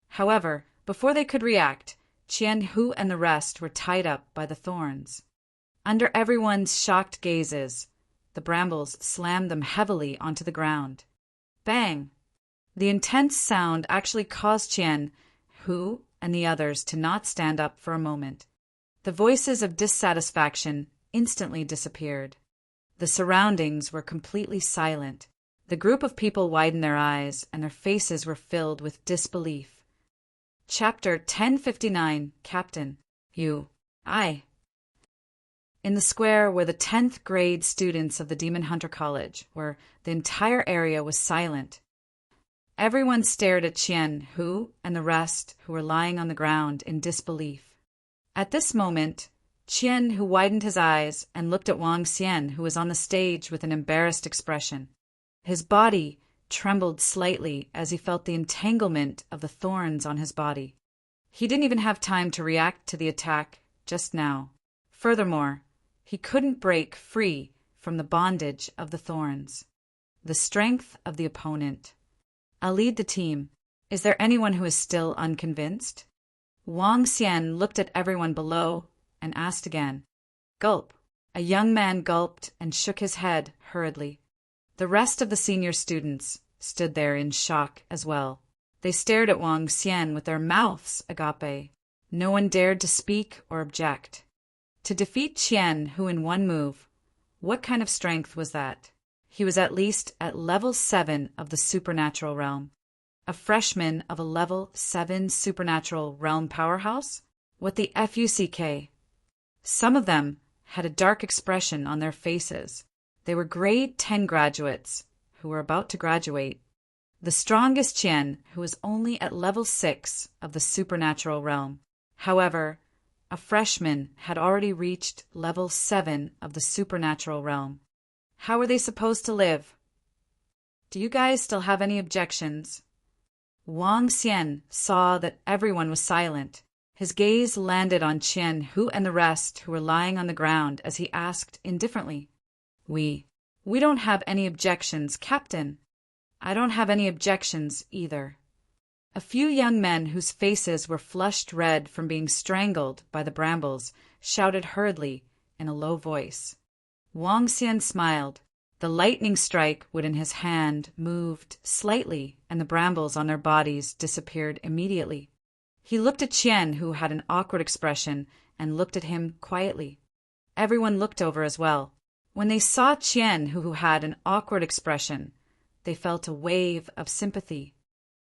However, before they could react, Qian, Hu, and the rest were tied up by the thorns. Under everyone's shocked gazes, the brambles slammed them heavily onto the ground. Bang! The intense sound actually caused Qian, Hu, and the others to not stand up for a moment. The voices of dissatisfaction instantly disappeared. The surroundings were completely silent. The group of people widened their eyes, and their faces were filled with disbelief. Chapter 1059, Captain. I. In the square were the 10th grade students of the Demon Hunter College, where the entire area was silent. Everyone stared at Qian, Hu, and the rest, who were lying on the ground in disbelief. At this moment, Qian, who widened his eyes and looked at Wang Xian, who was on the stage with an embarrassed expression. His body trembled slightly as he felt the entanglement of the thorns on his body. He didn't even have time to react to the attack just now. Furthermore, he couldn't break free from the bondage of the thorns. The strength of the opponent. I'll lead the team. Is there anyone who is still unconvinced? Wang Xian looked at everyone below and asked again. Gulp. A young man gulped and shook his head hurriedly. The rest of the senior students stood there in shock as well. They stared at Wang Xian with their mouths agape. No one dared to speak or object. To defeat Qian, who in one move, what kind of strength was that? He was at least at level 7 of the supernatural realm. A freshman of a level 7 supernatural realm powerhouse? What the fuck? Some of them had a dark expression on their faces. They were grade 10 graduates who were about to graduate. The strongest Qian, who was only at level 6 of the supernatural realm. However, a freshman had already reached level 7 of the supernatural realm. How were they supposed to live? Do you guys still have any objections? Wang Xian saw that everyone was silent. His gaze landed on Qian, Hu, and the rest who were lying on the ground as he asked indifferently. We don't have any objections, Captain. I don't have any objections either. A few young men whose faces were flushed red from being strangled by the brambles shouted hurriedly in a low voice. Wang Xian smiled. The lightning strike within his hand moved slightly, and the brambles on their bodies disappeared immediately. He looked at Qian, who had an awkward expression, and looked at him quietly. Everyone looked over as well. When they saw Qian, who had an awkward expression, they felt a wave of sympathy.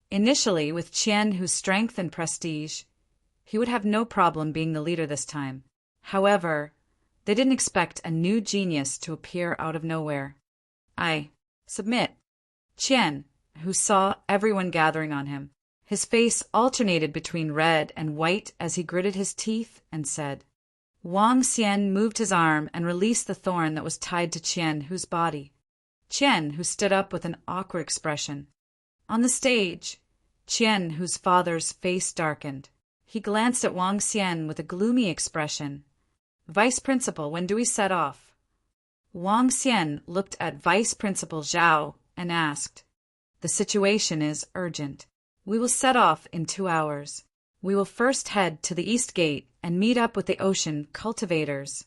Initially, with Qian, whose strength and prestige, he would have no problem being the leader this time. However, they didn't expect a new genius to appear out of nowhere. I submit. Qian, who saw everyone gathering on him, his face alternated between red and white as he gritted his teeth and said. Wang Xian moved his arm and released the thorn that was tied to Qian, whose body. Qian, who stood up with an awkward expression. On the stage, Qian, whose father's face darkened. He glanced at Wang Xian with a gloomy expression. Vice Principal, when do we set off? Wang Xian looked at Vice Principal Zhao and asked. The situation is urgent. We will set off in 2 hours. We will first head to the East Gate and meet up with the ocean cultivators.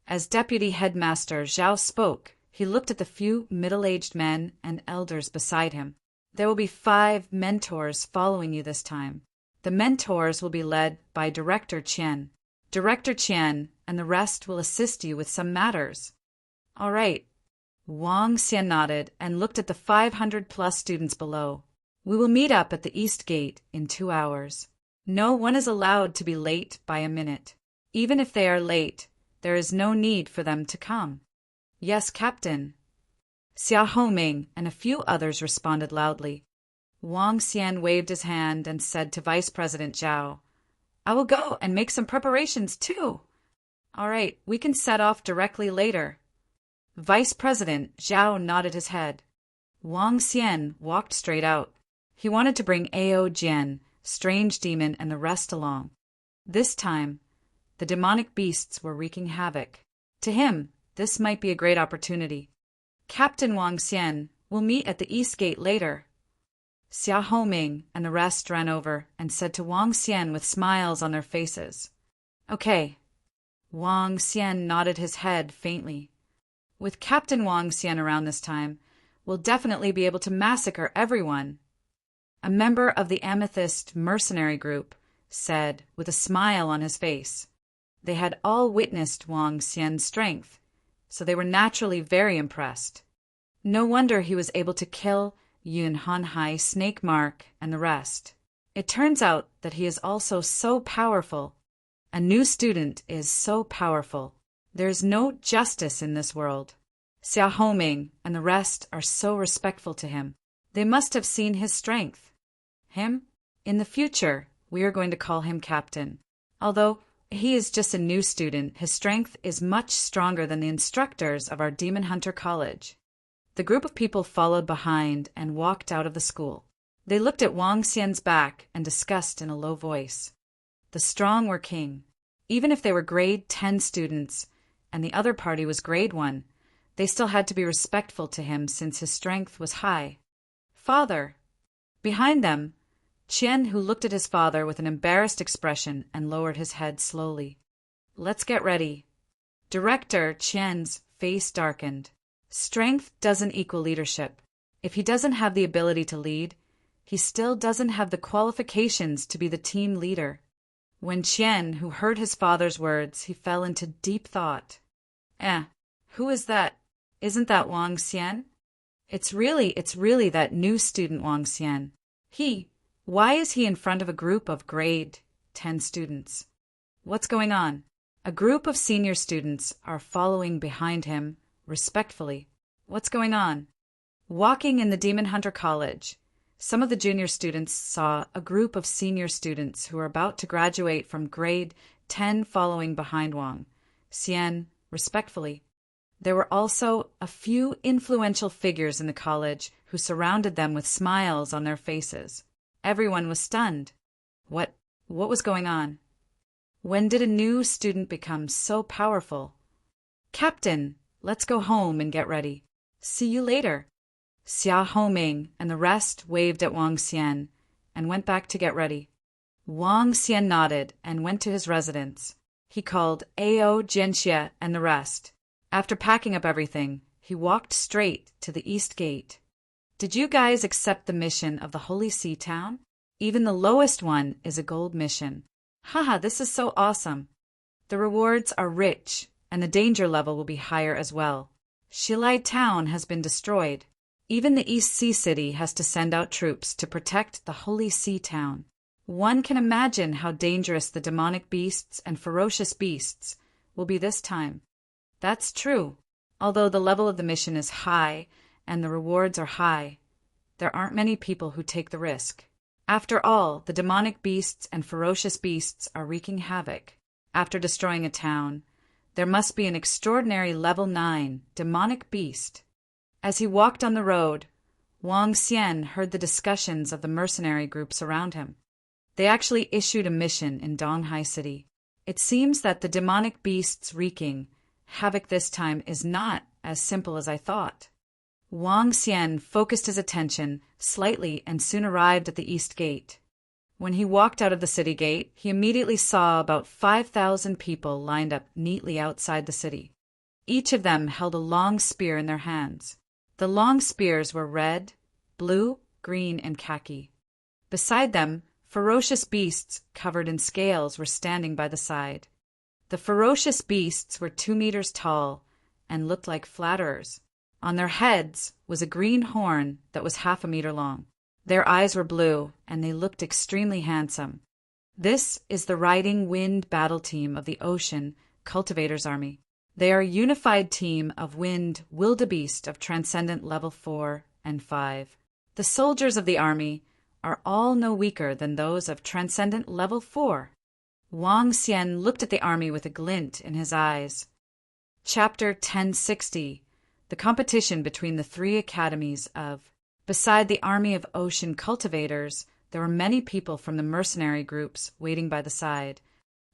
As Deputy Headmaster Zhao spoke, he looked at the few middle-aged men and elders beside him. There will be 5 mentors following you this time. The mentors will be led by Director Qian. Director Qian and the rest will assist you with some matters. All right. Wang Xian nodded and looked at the 500+ students below. We will meet up at the East Gate in 2 hours. No one is allowed to be late by a minute. Even if they are late, there is no need for them to come. Yes, Captain. Xia Homing and a few others responded loudly. Wang Xian waved his hand and said to Vice President Zhao, I will go and make some preparations too. All right, we can set off directly later. Vice President Zhao nodded his head. Wang Xian walked straight out. He wanted to bring Ao Jian, Strange Demon, and the rest along. This time, the demonic beasts were wreaking havoc. To him, this might be a great opportunity. Captain Wang Xian will meet at the East Gate later. Xia Homing and the rest ran over and said to Wang Xian with smiles on their faces, Okay. Wang Xian nodded his head faintly. With Captain Wang Xian around this time, we'll definitely be able to massacre everyone. A member of the Amethyst mercenary group said with a smile on his face. They had all witnessed Wang Xian's strength, so they were naturally very impressed. No wonder he was able to kill Yun Hanhai, Snake Mark, and the rest. It turns out that he is also so powerful. A new student is so powerful. There is no justice in this world. Xia Homing and the rest are so respectful to him. They must have seen his strength. Him? In the future, we are going to call him Captain. Although he is just a new student, his strength is much stronger than the instructors of our Demon Hunter College. The group of people followed behind and walked out of the school. They looked at Wang Xian's back and discussed in a low voice. The strong were king. Even if they were grade 10 students and the other party was grade 1, they still had to be respectful to him since his strength was high. Father! Behind them, Qian, who looked at his father with an embarrassed expression and lowered his head slowly. Let's get ready. Director Qian's face darkened. Strength doesn't equal leadership. If he doesn't have the ability to lead, he still doesn't have the qualifications to be the team leader. When Qian, who heard his father's words, he fell into deep thought. Who is that? Isn't that Wang Xian? It's really that new student Wang Xian. Why is he in front of a group of grade 10 students? What's going on? A group of senior students are following behind him, respectfully. What's going on? Walking in the Demon Hunter College, some of the junior students saw a group of senior students who were about to graduate from grade 10 following behind Wang Xian, respectfully. There were also a few influential figures in the college who surrounded them with smiles on their faces. Everyone was stunned. What was going on? When did a new student become so powerful? Captain, let's go home and get ready. See you later. Xia Homing and the rest waved at Wang Xian and went back to get ready. Wang Xian nodded and went to his residence. He called Ao Jianxie and the rest. After packing up everything, he walked straight to the East Gate. Did you guys accept the mission of the Holy Sea Town? Even the lowest one is a gold mission. Haha, this is so awesome. The rewards are rich, and the danger level will be higher as well. Shilai Town has been destroyed. Even the East Sea City has to send out troops to protect the Holy Sea Town. One can imagine how dangerous the demonic beasts and ferocious beasts will be this time. That's true. Although the level of the mission is high and the rewards are high, there aren't many people who take the risk. After all, the demonic beasts and ferocious beasts are wreaking havoc. After destroying a town, there must be an extraordinary level 9 demonic beast. As he walked on the road, Wang Xian heard the discussions of the mercenary groups around him. They actually issued a mission in Donghai City. It seems that the demonic beasts wreaking havoc this time is not as simple as I thought. Wang Xian focused his attention slightly and soon arrived at the East Gate. When he walked out of the city gate, he immediately saw about 5,000 people lined up neatly outside the city. Each of them held a long spear in their hands. The long spears were red, blue, green, and khaki. Beside them, ferocious beasts covered in scales were standing by the side. The ferocious beasts were 2 meters tall and looked like flatterers. On their heads was a green horn that was 1/2 meter long. Their eyes were blue, and they looked extremely handsome. This is the Riding Wind battle team of the Ocean Cultivators Army. They are a unified team of Wind Wildebeest of Transcendent Level 4 and 5. The soldiers of the army are all no weaker than those of Transcendent Level 4. Wang Xian looked at the army with a glint in his eyes. Chapter 1060. The competition between the 3 academies of. Beside the army of ocean cultivators, there were many people from the mercenary groups waiting by the side.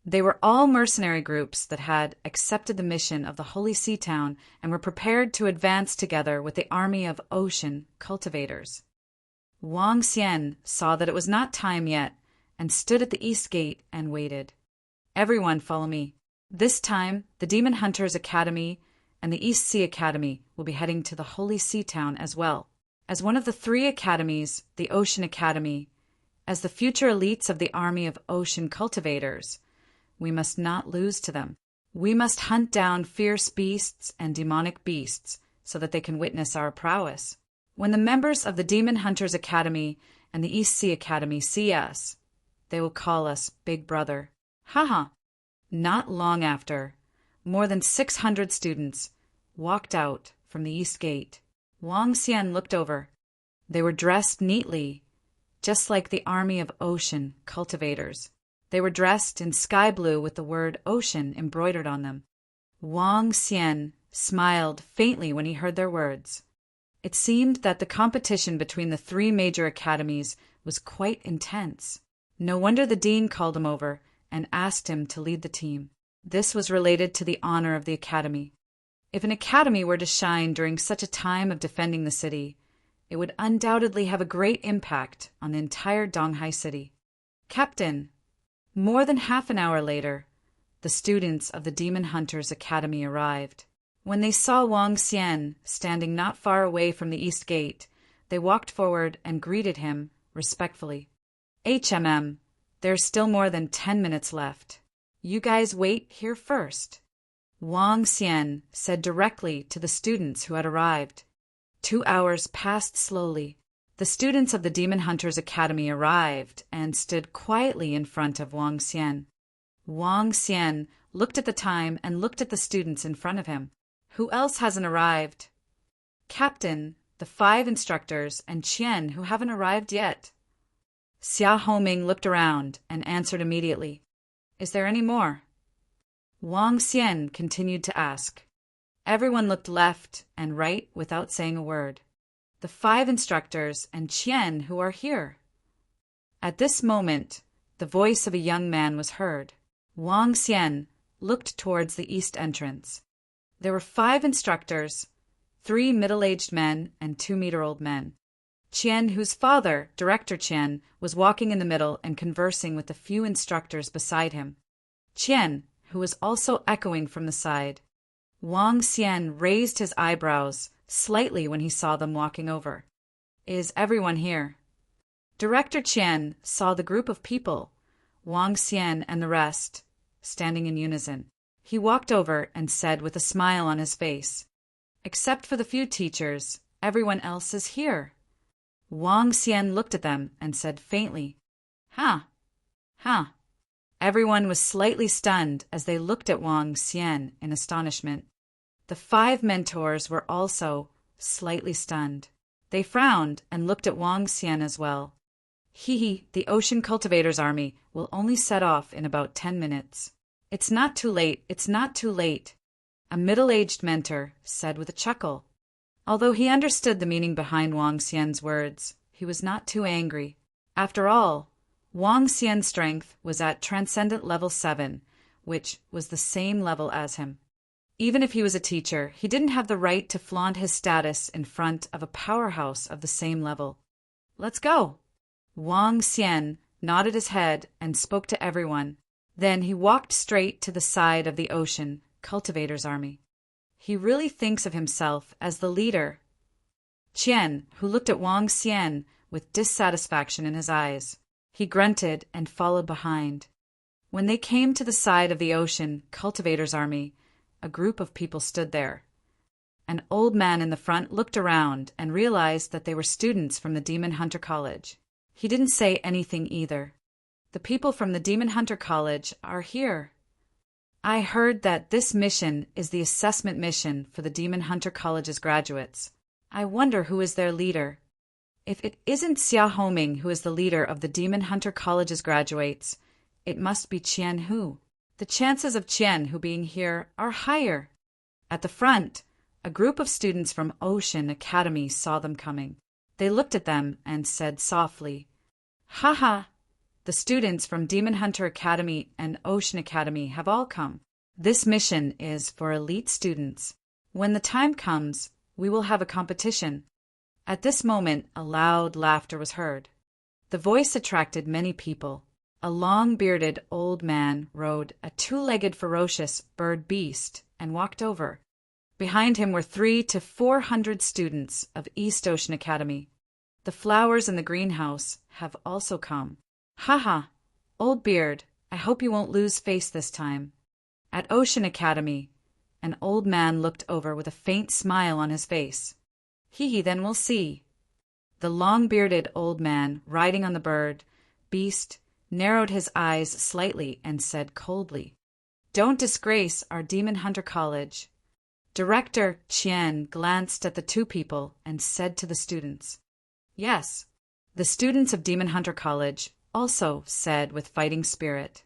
They were all mercenary groups that had accepted the mission of the Holy Sea Town and were prepared to advance together with the army of ocean cultivators. Wang Xian saw that it was not time yet and stood at the east gate and waited. Everyone follow me. This time, the Demon Hunters Academy and the East Sea Academy will be heading to the Holy Sea Town as well. As one of the 3 academies, the Ocean Academy, as the future elites of the army of ocean cultivators, we must not lose to them. We must hunt down fierce beasts and demonic beasts so that they can witness our prowess. When the members of the Demon Hunters Academy and the East Sea Academy see us, they will call us Big Brother. Haha. Not long after, more than 600 students walked out from the East Gate. Wang Xian looked over. They were dressed neatly, just like the army of ocean cultivators. They were dressed in sky blue with the word ocean embroidered on them. Wang Xian smiled faintly when he heard their words. It seemed that the competition between the 3 major academies was quite intense. No wonder the dean called him over and asked him to lead the team. This was related to the honor of the academy. If an academy were to shine during such a time of defending the city, it would undoubtedly have a great impact on the entire Donghai city. Captain. More than half an hour later, the students of the Demon Hunters Academy arrived. When they saw Wang Xian standing not far away from the East Gate, they walked forward and greeted him respectfully. HMM, there's still more than 10 minutes left. You guys wait here first. Wang Xian said directly to the students who had arrived. 2 hours passed slowly. The students of the Demon Hunters Academy arrived and stood quietly in front of Wang Xian. Wang Xian looked at the time and looked at the students in front of him. Who else hasn't arrived? Captain, the 5 instructors, and Qian, who haven't arrived yet. Xia Homing looked around and answered immediately. Is there any more? Wang Xian continued to ask. Everyone looked left and right without saying a word. The 5 instructors and Qian who are here. At this moment, the voice of a young man was heard. Wang Xian looked towards the east entrance. There were 5 instructors, 3 middle-aged men and 2-meter-old men. Qian, whose father, Director Qian, was walking in the middle and conversing with the few instructors beside him. Qian, who was also echoing from the side. Wang Xian raised his eyebrows slightly when he saw them walking over. Is everyone here? Director Qian saw the group of people, Wang Xian and the rest, standing in unison. He walked over and said with a smile on his face, Except for the few teachers, everyone else is here. Wang Xian looked at them and said faintly, Huh. Everyone was slightly stunned as they looked at Wang Xian in astonishment. The 5 mentors were also slightly stunned. They frowned and looked at Wang Xian as well. The Ocean Cultivators Army will only set off in about 10 minutes. It's not too late, a middle-aged mentor said with a chuckle. Although he understood the meaning behind Wang Xian's words, he was not too angry. After all, Wang Xian's strength was at Transcendent Level 7, which was the same level as him. Even if he was a teacher, he didn't have the right to flaunt his status in front of a powerhouse of the same level. Let's go. Wang Xian nodded his head and spoke to everyone. Then he walked straight to the side of the Ocean Cultivators Army. He really thinks of himself as the leader. Qian, who looked at Wang Xian with dissatisfaction in his eyes. He grunted and followed behind. When they came to the side of the ocean cultivator's army, a group of people stood there. An old man in the front looked around and realized that they were students from the Demon Hunter College. He didn't say anything either. The people from the Demon Hunter College are here. I heard that this mission is the assessment mission for the Demon Hunter College's graduates. I wonder who is their leader. If it isn't Xia Homing who is the leader of the Demon Hunter College's graduates, it must be Qian Hu. The chances of Qian Hu being here are higher. At the front, a group of students from Ocean Academy saw them coming. They looked at them and said softly, "Ha ha! The students from Demon Hunter Academy and Ocean Academy have all come. This mission is for elite students. When the time comes, we will have a competition." At this moment, a loud laughter was heard. The voice attracted many people. A long-bearded old man rode a two-legged ferocious bird beast and walked over. Behind him were 300 to 400 students of East Ocean Academy. The flowers in the greenhouse have also come. "Ha ha! Old beard, I hope you won't lose face this time." At Ocean Academy, an old man looked over with a faint smile on his face. "He, then we'll see." The long-bearded old man, riding on the bird beast, narrowed his eyes slightly and said coldly, "Don't disgrace our Demon Hunter College." Director Qian glanced at the two people and said to the students, "Yes." The students of Demon Hunter College also said with fighting spirit,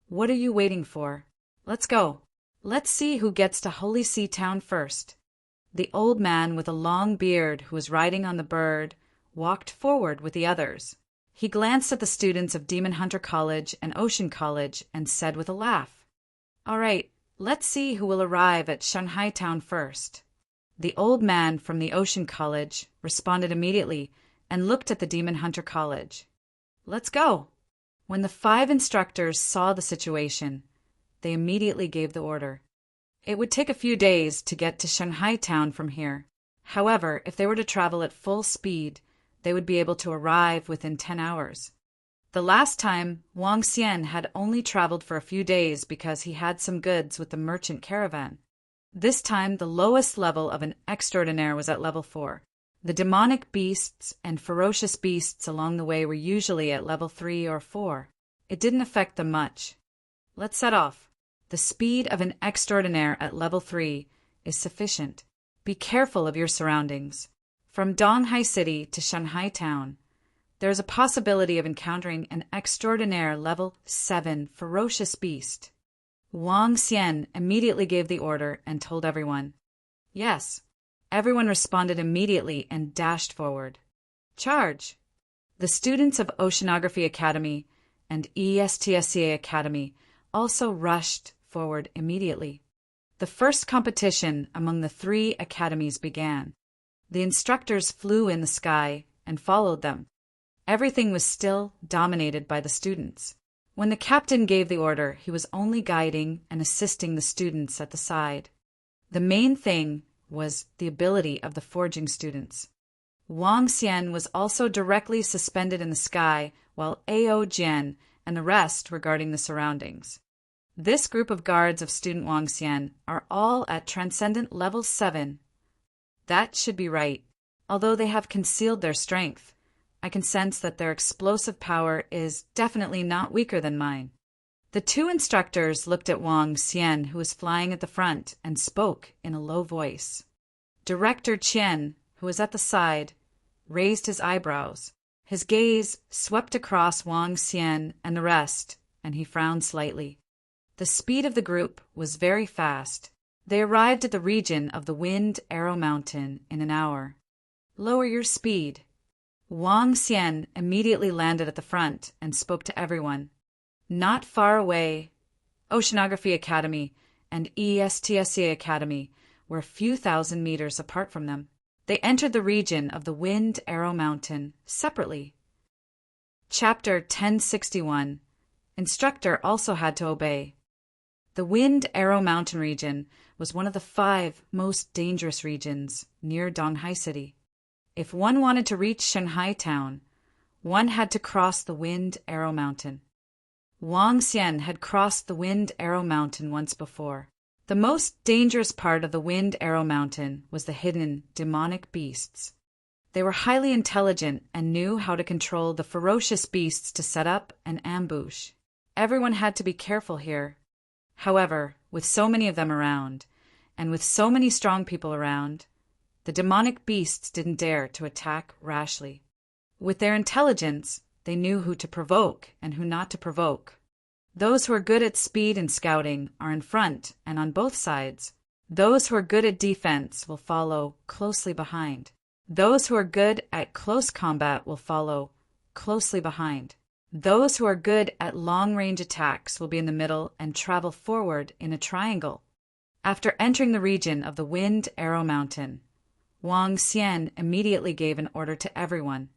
"What are you waiting for? Let's go. Let's see who gets to Holy Sea Town first." The old man with a long beard who was riding on the bird walked forward with the others. He glanced at the students of Demon Hunter College and Ocean College and said with a laugh, "All right, let's see who will arrive at Shanghai Town first." The old man from the Ocean College responded immediately and looked at the Demon Hunter College. "Let's go." When the 5 instructors saw the situation, they immediately gave the order. It would take a few days to get to Shanghai Town from here. However, if they were to travel at full speed, they would be able to arrive within 10 hours. The last time, Wang Xian had only traveled for a few days because he had some goods with the merchant caravan. This time, the lowest level of an extraordinaire was at level 4. The demonic beasts and ferocious beasts along the way were usually at level 3 or 4. It didn't affect them much. Let's set off. The speed of an extraordinaire at level 3 is sufficient. Be careful of your surroundings. From Donghai City to Shanghai Town, there is a possibility of encountering an extraordinaire level 7 ferocious beast. Wang Xian immediately gave the order and told everyone. Yes. Everyone responded immediately and dashed forward. Charge! The students of Oceanography Academy and ESTSCA Academy also rushed forward immediately. The first competition among the 3 academies began. The instructors flew in the sky and followed them. Everything was still dominated by the students. When the captain gave the order, he was only guiding and assisting the students at the side. The main thing was the ability of the forging students. Wang Xian was also directly suspended in the sky, while Ao Jian and the rest were guarding the surroundings. This group of guards of student Wang Xian are all at Transcendent Level 7. That should be right. Although they have concealed their strength, I can sense that their explosive power is definitely not weaker than mine. The 2 instructors looked at Wang Xian, who was flying at the front, and spoke in a low voice. Director Qian, who was at the side, raised his eyebrows. His gaze swept across Wang Xian and the rest, and he frowned slightly. The speed of the group was very fast. They arrived at the region of the Wind Arrow Mountain in an hour. Lower your speed. Wang Xian immediately landed at the front and spoke to everyone. Not far away, Oceanography Academy and ESTSCA Academy were a few thousand meters apart from them. They entered the region of the Wind Arrow Mountain separately. Chapter 1061. Instructor also had to obey. The Wind Arrow Mountain region was one of the 5 most dangerous regions near Donghai City. If one wanted to reach Shanghai town, one had to cross the Wind Arrow Mountain. Wang Xian had crossed the Wind Arrow Mountain once before. The most dangerous part of the Wind Arrow Mountain was the hidden demonic beasts. They were highly intelligent and knew how to control the ferocious beasts to set up an ambush. Everyone had to be careful here. However, with so many of them around, and with so many strong people around, the demonic beasts didn't dare to attack rashly. With their intelligence, they knew who to provoke and who not to provoke. Those who are good at speed and scouting are in front and on both sides. Those who are good at defense will follow closely behind. Those who are good at close combat will follow closely behind. Those who are good at long-range attacks will be in the middle and travel forward in a triangle. After entering the region of the Wind Arrow Mountain, Wang Xian immediately gave an order to everyone.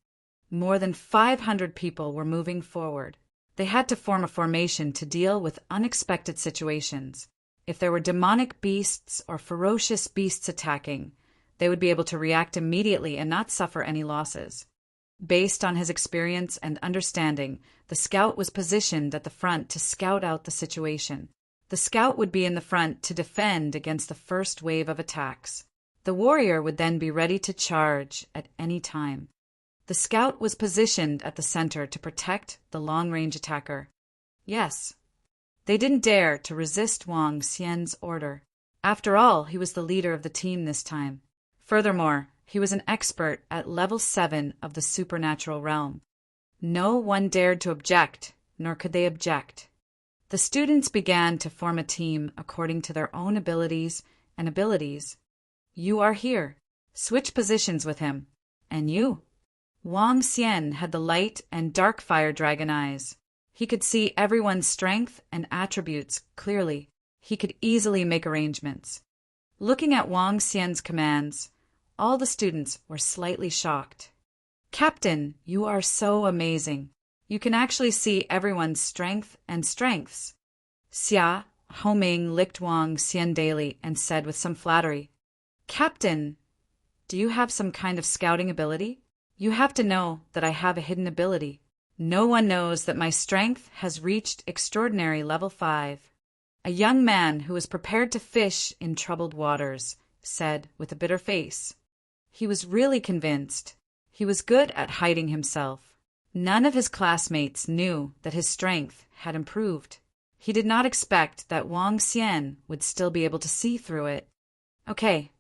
More than 500 people were moving forward. They had to form a formation to deal with unexpected situations. If there were demonic beasts or ferocious beasts attacking, they would be able to react immediately and not suffer any losses. Based on his experience and understanding, the scout was positioned at the front to scout out the situation. The scout would be in the front to defend against the first wave of attacks. The warrior would then be ready to charge at any time. The scout was positioned at the center to protect the long-range attacker. Yes, they didn't dare to resist Wang Xian's order. After all, he was the leader of the team this time. Furthermore, he was an expert at level 7 of the supernatural realm. No one dared to object, nor could they object. The students began to form a team according to their own abilities and abilities. You are here. Switch positions with him. And you? Wang Xian had the light and dark fire dragon eyes. He could see everyone's strength and attributes clearly. He could easily make arrangements. Looking at Wang Xian's commands, all the students were slightly shocked. Captain, you are so amazing. You can actually see everyone's strength and strengths. Xia Homing licked Wang Xian daily and said with some flattery, Captain, do you have some kind of scouting ability? You have to know that I have a hidden ability. No one knows that my strength has reached extraordinary level 5. A young man who was prepared to fish in troubled waters said with a bitter face. He was really convinced. He was good at hiding himself. None of his classmates knew that his strength had improved. He did not expect that Wang Xian would still be able to see through it. Okay.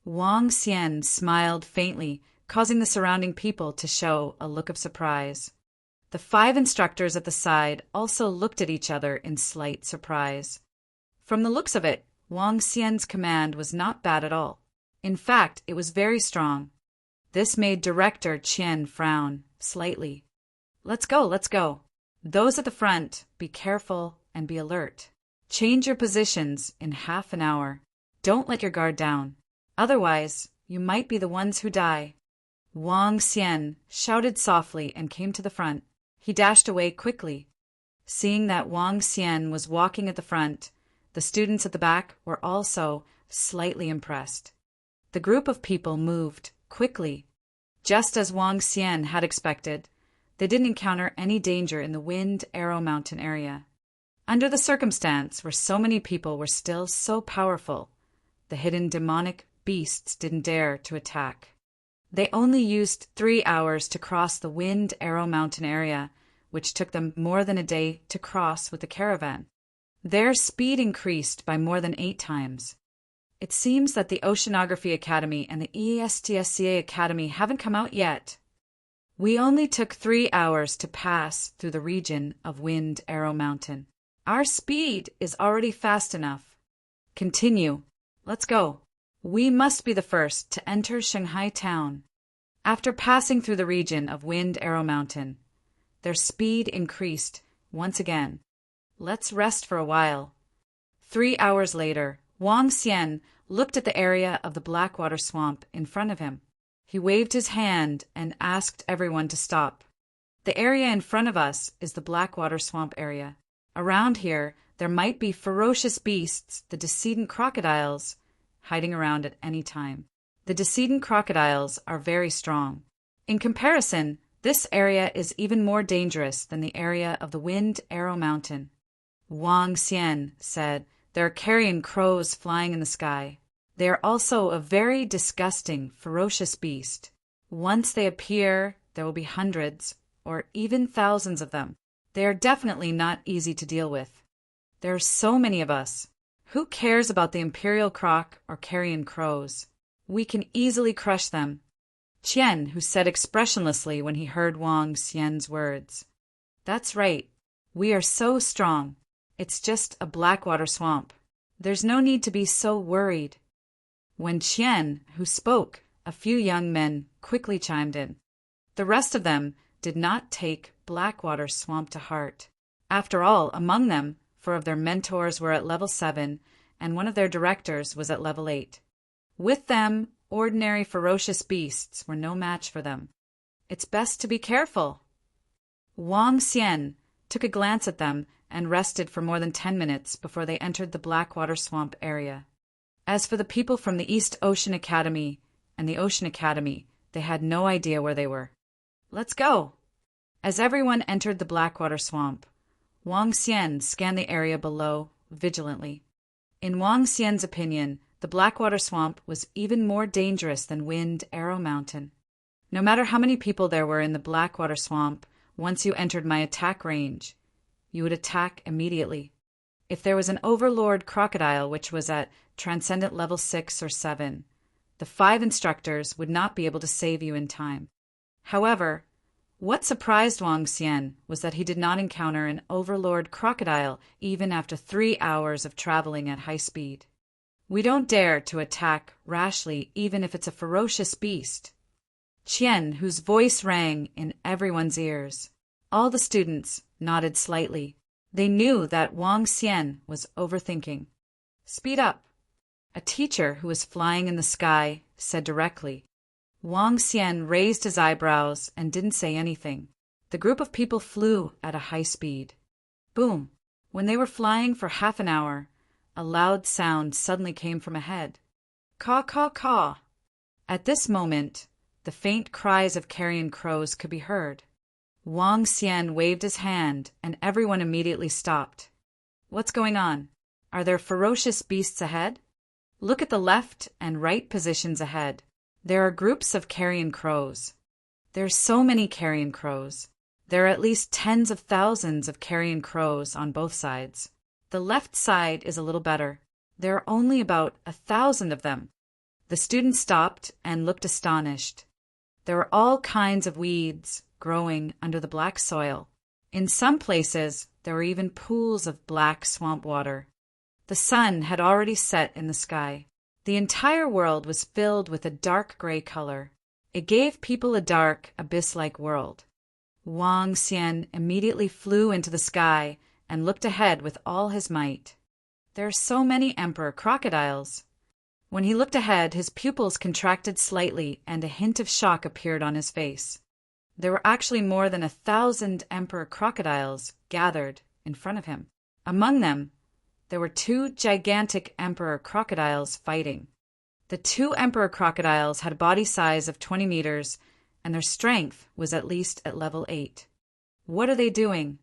Wang Xian smiled faintly, causing the surrounding people to show a look of surprise. The 5 instructors at the side also looked at each other in slight surprise. From the looks of it, Wang Xian's command was not bad at all. In fact, it was very strong. This made Director Qian frown slightly. Let's go, let's go. Those at the front, be careful and be alert. Change your positions in half an hour. Don't let your guard down. Otherwise, you might be the ones who die. Wang Xian shouted softly and came to the front. He dashed away quickly. Seeing that Wang Xian was walking at the front, the students at the back were also slightly impressed. The group of people moved quickly. Just as Wang Xian had expected, they didn't encounter any danger in the Wind Arrow Mountain area. Under the circumstance where so many people were still so powerful, the hidden demonic beasts didn't dare to attack. They only used 3 hours to cross the Wind Arrow Mountain area, which took them more than a day to cross with the caravan. Their speed increased by more than 8 times. It seems that the Oceanography Academy and the ESTSCA Academy haven't come out yet. We only took 3 hours to pass through the region of Wind Arrow Mountain. Our speed is already fast enough. Continue. Let's go. We must be the first to enter Shanghai town. After passing through the region of Wind Arrow Mountain, their speed increased once again. Let's rest for a while. 3 hours later, Wang Xian looked at the area of the Blackwater Swamp in front of him. He waved his hand and asked everyone to stop. The area in front of us is the Blackwater Swamp area. Around here, there might be ferocious beasts, the decedent crocodiles, hiding around at any time. The decedent crocodiles are very strong. In comparison, this area is even more dangerous than the area of the Wind Arrow Mountain. Wang Xian said, "There are carrion crows flying in the sky. They are also a very disgusting, ferocious beast. Once they appear, there will be hundreds, or even thousands of them. They are definitely not easy to deal with. There are so many of us. Who cares about the imperial croc or carrion crows? We can easily crush them." Qian, who said expressionlessly when he heard Wang Xian's words, "That's right. We are so strong. It's just a blackwater swamp. There's no need to be so worried." When Qian, who spoke, a few young men quickly chimed in. The rest of them did not take Blackwater Swamp to heart. After all, among them, 4 of their mentors were at level 7, and one of their directors was at level 8. With them, ordinary ferocious beasts were no match for them. It's best to be careful. Wang Xian took a glance at them and rested for more than 10 minutes before they entered the Blackwater Swamp area. As for the people from the East Ocean Academy and the Ocean Academy, they had no idea where they were. "Let's go!" As everyone entered the Blackwater Swamp, Wang Xian scanned the area below vigilantly. In Wang Xian's opinion, the Blackwater Swamp was even more dangerous than Wind Arrow Mountain. No matter how many people there were in the Blackwater Swamp, once you entered my attack range, you would attack immediately. If there was an overlord crocodile which was at transcendent level 6 or 7, the 5 instructors would not be able to save you in time. However, what surprised Wang Xian was that he did not encounter an overlord crocodile even after 3 hours of traveling at high speed. We don't dare to attack rashly even if it's a ferocious beast. Qian, whose voice rang in everyone's ears. All the students nodded slightly. They knew that Wang Xian was overthinking. "Speed up." A teacher who was flying in the sky said directly. Wang Xian raised his eyebrows and didn't say anything. The group of people flew at a high speed. Boom! When they were flying for half an hour, a loud sound suddenly came from ahead. Caw, caw, caw. At this moment, the faint cries of carrion crows could be heard. Wang Xian waved his hand, and everyone immediately stopped. "What's going on? Are there ferocious beasts ahead?" "Look at the left and right positions ahead. There are groups of carrion crows. There are so many carrion crows. There are at least tens of thousands of carrion crows on both sides. The left side is a little better. There are only about 1,000 of them." The students stopped and looked astonished. There were all kinds of weeds growing under the black soil. In some places, there were even pools of black swamp water. The sun had already set in the sky. The entire world was filled with a dark gray color. It gave people a dark, abyss-like world. Wang Xian immediately flew into the sky and looked ahead with all his might. There are so many emperor crocodiles. When he looked ahead, his pupils contracted slightly and a hint of shock appeared on his face. There were actually more than 1,000 emperor crocodiles gathered in front of him. Among them, there were 2 gigantic emperor crocodiles fighting. The 2 emperor crocodiles had a body size of 20 meters, and their strength was at least at level 8. "What are they doing?"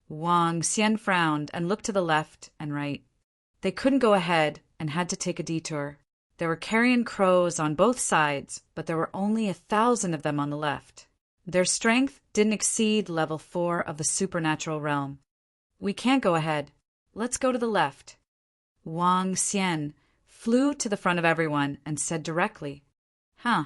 Wang Xian frowned and looked to the left and right. They couldn't go ahead and had to take a detour. There were carrion crows on both sides, but there were only 1,000 of them on the left. Their strength didn't exceed level 4 of the supernatural realm. "We can't go ahead. Let's go to the left." Wang Xian flew to the front of everyone and said directly, "Huh."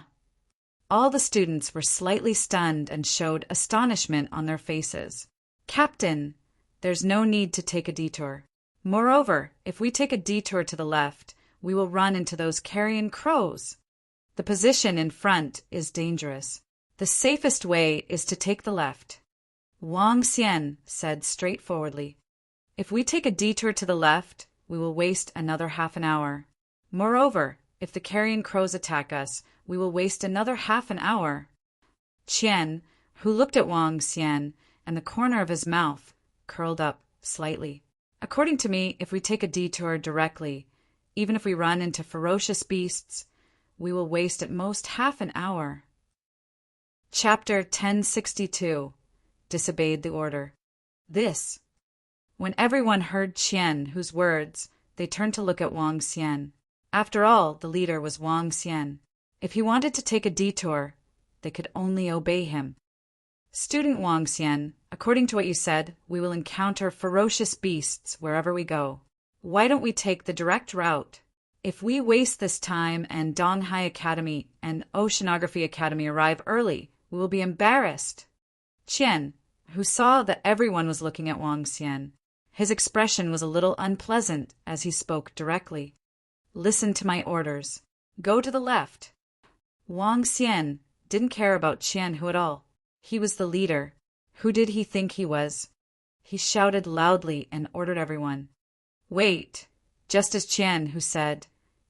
All the students were slightly stunned and showed astonishment on their faces. "Captain, there's no need to take a detour. Moreover, if we take a detour to the left, we will run into those carrion crows. The position in front is dangerous. The safest way is to take the left." Wang Xian said straightforwardly, "If we take a detour to the left, we will waste another half an hour. Moreover, if the carrion crows attack us, we will waste another half an hour." Qian, who looked at Wang Xian, and the corner of his mouth curled up slightly. "According to me, if we take a detour directly, even if we run into ferocious beasts, we will waste at most half an hour. Chapter 1062. Disobeyed the order. This. When everyone heard Qian Hu's words, they turned to look at Wang Xian. After all, the leader was Wang Xian. If he wanted to take a detour, they could only obey him. Student Wang Xian, according to what you said, we will encounter ferocious beasts wherever we go. Why don't we take the direct route? If we waste this time and Donghai Academy and Oceanography Academy arrive early, we will be embarrassed. Qian, who saw that everyone was looking at Wang Xian, his expression was a little unpleasant as he spoke directly. Listen to my orders. Go to the left. Wang Xian didn't care about Qian Hu at all. He was the leader. Who did he think he was? He shouted loudly and ordered everyone. Wait, just as Qian Hu said,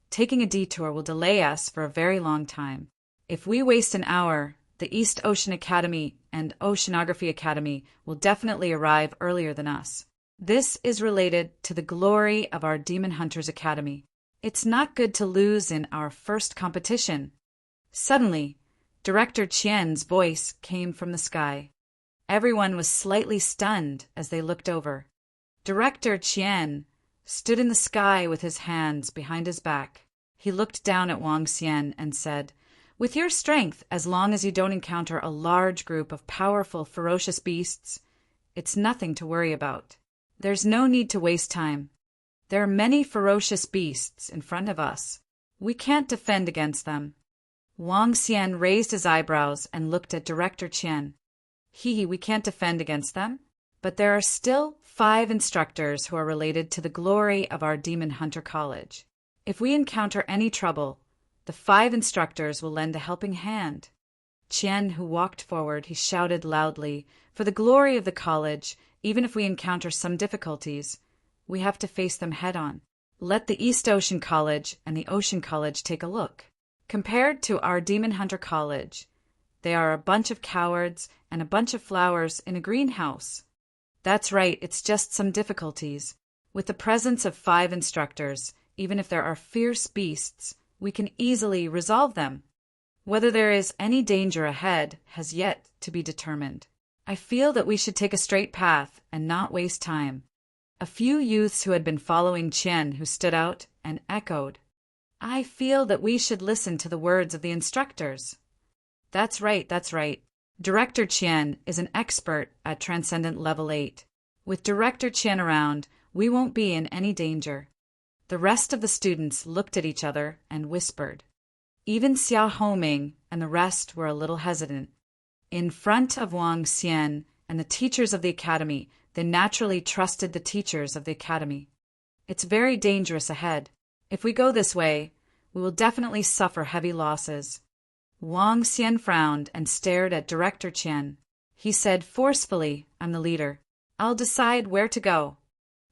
taking a detour will delay us for a very long time. If we waste an hour, the East Ocean Academy and Oceanography Academy will definitely arrive earlier than us. This is related to the glory of our Demon Hunters Academy. It's not good to lose in our first competition. Suddenly, Director Qian's voice came from the sky. Everyone was slightly stunned as they looked over. Director Qian stood in the sky with his hands behind his back. He looked down at Wang Xian and said, with your strength, as long as you don't encounter a large group of powerful, ferocious beasts, it's nothing to worry about. There's no need to waste time. There are many ferocious beasts in front of us. We can't defend against them. Wang Xian raised his eyebrows and looked at Director Qian. We can't defend against them? But there are still 5 instructors who are related to the glory of our Demon Hunter College. If we encounter any trouble, the 5 instructors will lend a helping hand. Qian Hu walked forward. He shouted loudly, for the glory of the college, even if we encounter some difficulties, we have to face them head-on. Let the East Ocean College and the Ocean College take a look. Compared to our Demon Hunter College, they are a bunch of cowards and a bunch of flowers in a greenhouse. That's right, it's just some difficulties. With the presence of 5 instructors, even if there are fierce beasts, we can easily resolve them. Whether there is any danger ahead has yet to be determined. I feel that we should take a straight path and not waste time. A few youths who had been following Qian Hu stood out and echoed, I feel that we should listen to the words of the instructors. That's right, that's right. Director Qian is an expert at Transcendent Level 8. With Director Qian around, we won't be in any danger. The rest of the students looked at each other and whispered. Even Xia Homing and the rest were a little hesitant. In front of Wang Xian and the teachers of the academy, they naturally trusted the teachers of the academy. It's very dangerous ahead. If we go this way, we will definitely suffer heavy losses. Wang Xian frowned and stared at Director Qian. He said forcefully, I'm the leader. I'll decide where to go.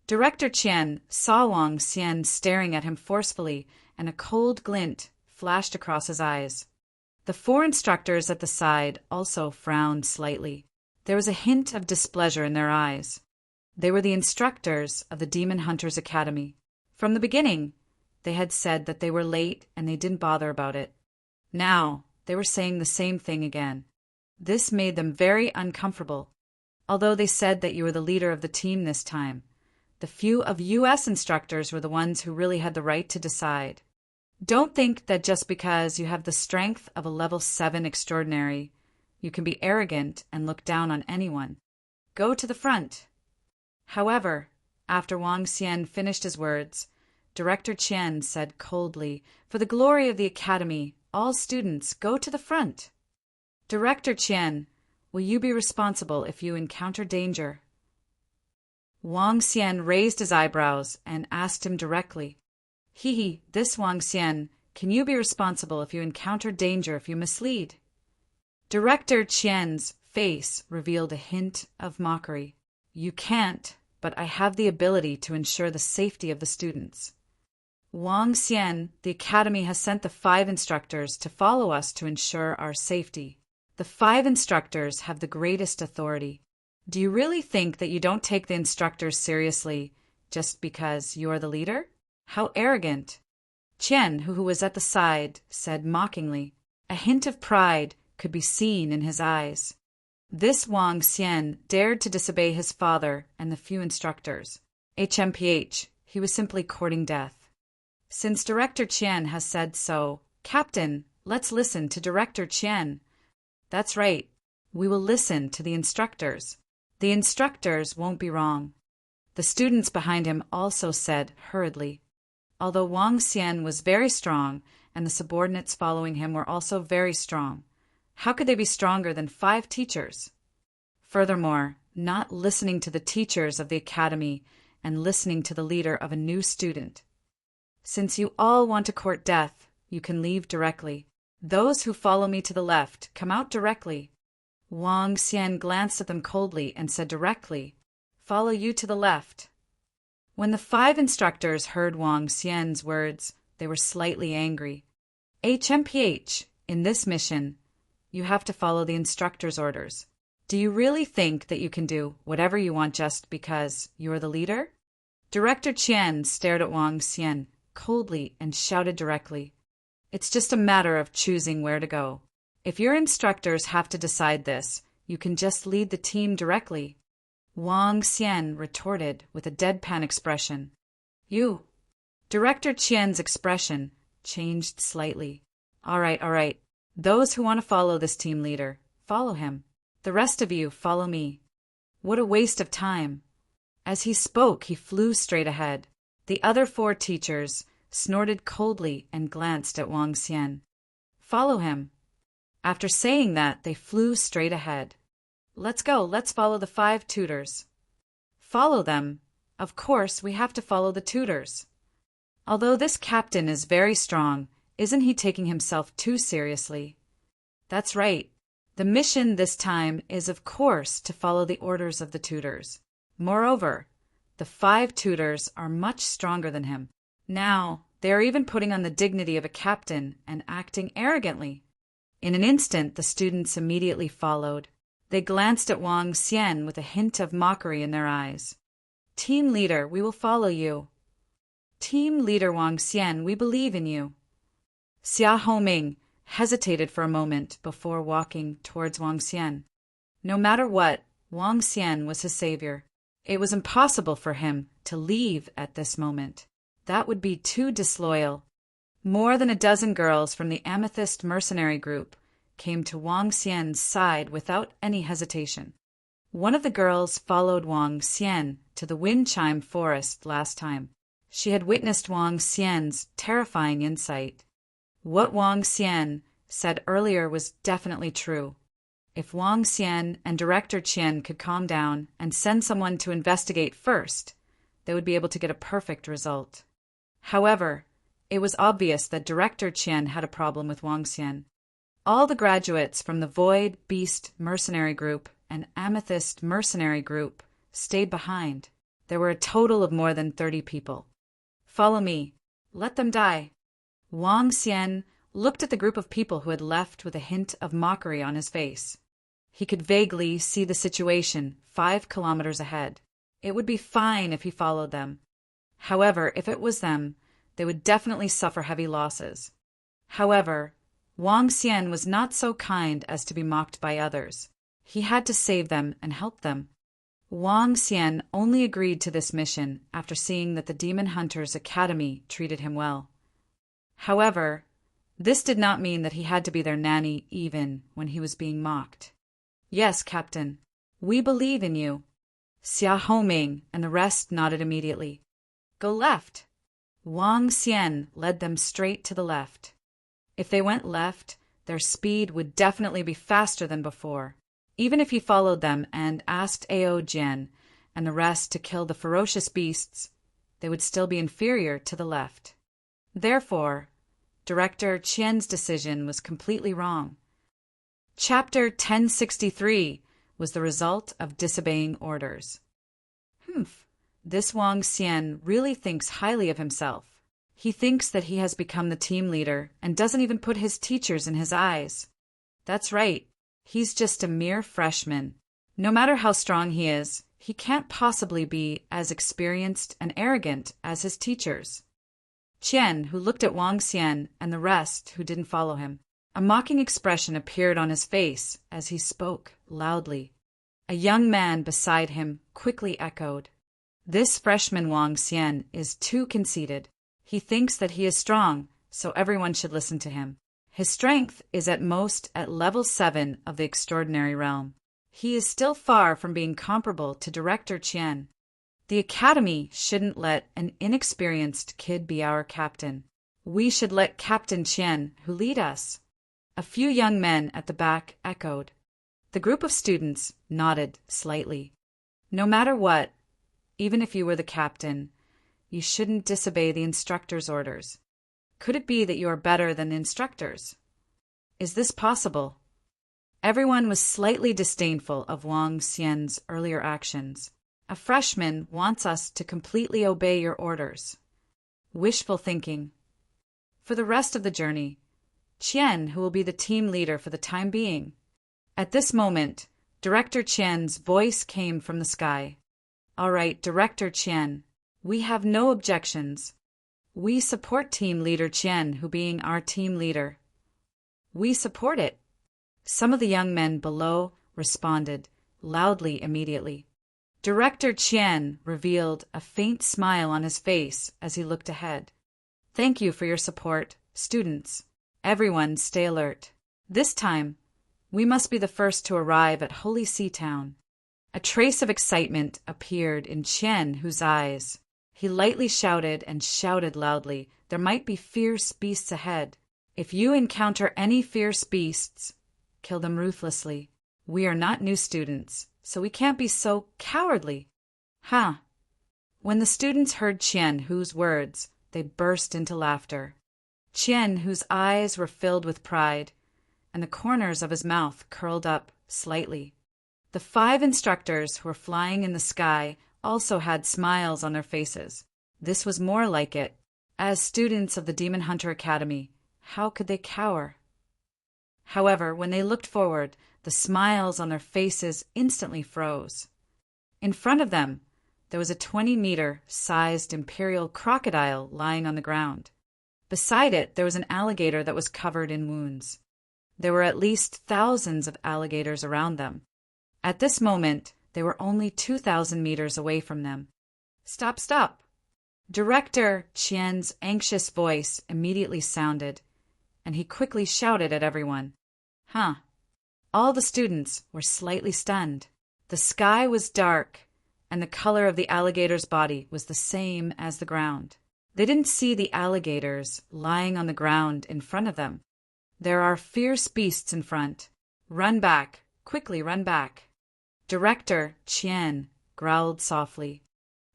Director Qian saw Wang Xian staring at him forcefully, and a cold glint flashed across his eyes. The 4 instructors at the side also frowned slightly. There was a hint of displeasure in their eyes. They were the instructors of the Demon Hunters Academy. From the beginning, they had said that they were late and they didn't bother about it. Now, they were saying the same thing again. This made them very uncomfortable. Although they said that you were the leader of the team this time, the few of U.S. instructors were the ones who really had the right to decide. Don't think that just because you have the strength of a level 7 extraordinary, you can be arrogant and look down on anyone. Go to the front. However, after Wang Xian finished his words, Director Qian said coldly, for the glory of the academy, all students go to the front. Director Qian, will you be responsible if you encounter danger? Wang Xian raised his eyebrows and asked him directly. This Wang Xian, can you be responsible if you encounter danger if you mislead? Director Qian's face revealed a hint of mockery. You can't, but I have the ability to ensure the safety of the students. Wang Xian, the academy has sent the 5 instructors to follow us to ensure our safety. The 5 instructors have the greatest authority. Do you really think that you don't take the instructors seriously just because you're the leader? How arrogant. Qian, who was at the side, said mockingly. A hint of pride could be seen in his eyes. This Wang Xian dared to disobey his father and the few instructors. HMPH, he was simply courting death. Since Director Qian has said so, Captain, let's listen to Director Qian. That's right, we will listen to the instructors. The instructors won't be wrong. The students behind him also said hurriedly. Although Wang Xian was very strong, and the subordinates following him were also very strong, how could they be stronger than 5 teachers? Furthermore, not listening to the teachers of the academy and listening to the leader of a new student. Since you all want to court death, you can leave directly. Those who follow me to the left, come out directly. Wang Xian glanced at them coldly and said directly, follow you to the left. When the 5 instructors heard Wang Xian's words, they were slightly angry. HMPH, in this mission, you have to follow the instructor's orders. Do you really think that you can do whatever you want just because you're the leader? Director Qian stared at Wang Xian coldly and shouted directly. It's just a matter of choosing where to go. If your instructors have to decide this, you can just lead the team directly. Wang Xian retorted with a deadpan expression. You. Director Qian's expression changed slightly. All right. Those who want to follow this team leader, follow him. The rest of you, follow me. What a waste of time. As he spoke, he flew straight ahead. The other 4 teachers snorted coldly and glanced at Wang Xian. Follow him. After saying that, they flew straight ahead. Let's go, let's follow the 5 tutors. Follow them? Of course, we have to follow the tutors. Although this captain is very strong, isn't he taking himself too seriously? That's right. The mission this time is, of course, to follow the orders of the tutors. Moreover, the 5 tutors are much stronger than him. Now, they are even putting on the dignity of a captain and acting arrogantly. In an instant, the students immediately followed. They glanced at Wang Xian with a hint of mockery in their eyes. Team leader, we will follow you. Team leader Wang Xian, we believe in you. Xia Homing hesitated for a moment before walking towards Wang Xian. No matter what, Wang Xian was his savior. It was impossible for him to leave at this moment. That would be too disloyal. More than a dozen girls from the Amethyst mercenary group came to Wang Xian's side without any hesitation. One of the girls followed Wang Xian to the wind chime forest last time. She had witnessed Wang Xian's terrifying insight. What Wang Xian said earlier was definitely true. If Wang Xian and Director Qian could calm down and send someone to investigate first, they would be able to get a perfect result. However, it was obvious that Director Qian had a problem with Wang Xian. All the graduates from the Void Beast mercenary group and Amethyst mercenary group stayed behind. There were a total of more than 30 people. Follow me. Let them die. Wang Xian looked at the group of people who had left with a hint of mockery on his face. He could vaguely see the situation 5 kilometers ahead. It would be fine if he followed them. However, if it was them, they would definitely suffer heavy losses. However, Wang Xian was not so kind as to be mocked by others. He had to save them and help them. Wang Xian only agreed to this mission after seeing that the Demon Hunters Academy treated him well. However, this did not mean that he had to be their nanny even when he was being mocked. Yes, Captain, we believe in you. Xia Homing and the rest nodded immediately. Go left. Wang Xian led them straight to the left. If they went left, their speed would definitely be faster than before. Even if he followed them and asked Ao Jian and the rest to kill the ferocious beasts, they would still be inferior to the left. Therefore, Director Qian's decision was completely wrong. Chapter 1063 was the result of disobeying orders. This Wang Xian really thinks highly of himself. He thinks that he has become the team leader and doesn't even put his teachers in his eyes. That's right, he's just a mere freshman. No matter how strong he is, he can't possibly be as experienced and arrogant as his teachers. Qian, who looked at Wang Xian, and the rest who didn't follow him. A mocking expression appeared on his face as he spoke loudly. A young man beside him quickly echoed, "This freshman Wang Xian is too conceited. He thinks that he is strong, so everyone should listen to him. His strength is at most at level 7 of the extraordinary realm. He is still far from being comparable to Director Qian. The academy shouldn't let an inexperienced kid be our captain. We should let Captain Qian, who lead us." A few young men at the back echoed. The group of students nodded slightly. No matter what, even if you were the captain, you shouldn't disobey the instructor's orders. Could it be that you are better than the instructors? Is this possible? Everyone was slightly disdainful of Wang Xian's earlier actions. A freshman wants us to completely obey your orders. Wishful thinking. For the rest of the journey, Qian, who will be the team leader for the time being. At this moment, Director Qian's voice came from the sky. "All right, Director Qian, we have no objections. We support team leader Qian, who being our team leader." "We support it." Some of the young men below responded loudly immediately. Director Qian revealed a faint smile on his face as he looked ahead. "Thank you for your support, students. Everyone stay alert. This time, we must be the first to arrive at Holy See Town." A trace of excitement appeared in Qian, whose eyes. He lightly shouted and shouted loudly, "There might be fierce beasts ahead. If you encounter any fierce beasts, kill them ruthlessly. We are not new students, so we can't be so cowardly." "Huh." When the students heard Qian Hu's words, they burst into laughter. Qian Hu's eyes were filled with pride, and the corners of his mouth curled up slightly. The 5 instructors who were flying in the sky also had smiles on their faces. This was more like it. As students of the Demon Hunter Academy, how could they cower? However, when they looked forward, the smiles on their faces instantly froze. In front of them, there was a 20-meter-sized imperial crocodile lying on the ground. Beside it, there was an alligator that was covered in wounds. There were at least thousands of alligators around them. At this moment, they were only 2,000 meters away from them. "Stop, stop!" Director Qian's anxious voice immediately sounded, and he quickly shouted at everyone. "Huh." All the students were slightly stunned. The sky was dark, and the color of the alligator's body was the same as the ground. They didn't see the alligators lying on the ground in front of them. "There are fierce beasts in front. Run back, quickly run back." Director Qian growled softly.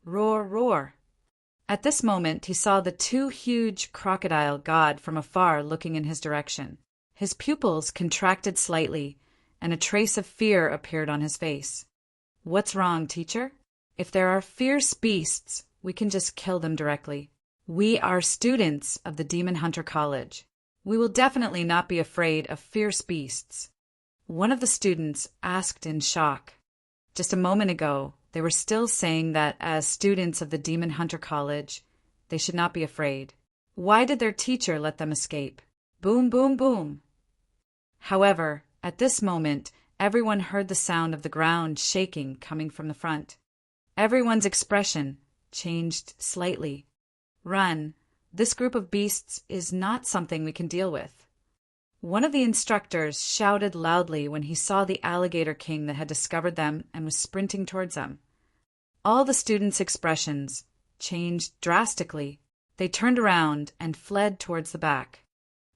"Roar, roar." At this moment he saw the 2 huge crocodile god from afar looking in his direction. His pupils contracted slightly, and a trace of fear appeared on his face. "What's wrong, teacher? If there are fierce beasts, we can just kill them directly. We are students of the Demon Hunter College. We will definitely not be afraid of fierce beasts." One of the students asked in shock. Just a moment ago, they were still saying that as students of the Demon Hunter College, they should not be afraid. Why did their teacher let them escape? Boom, boom, boom. However, at this moment, everyone heard the sound of the ground shaking coming from the front. Everyone's expression changed slightly. "Run. This group of beasts is not something we can deal with." One of the instructors shouted loudly when he saw the alligator king that had discovered them and was sprinting towards them. All the students' expressions changed drastically. They turned around and fled towards the back.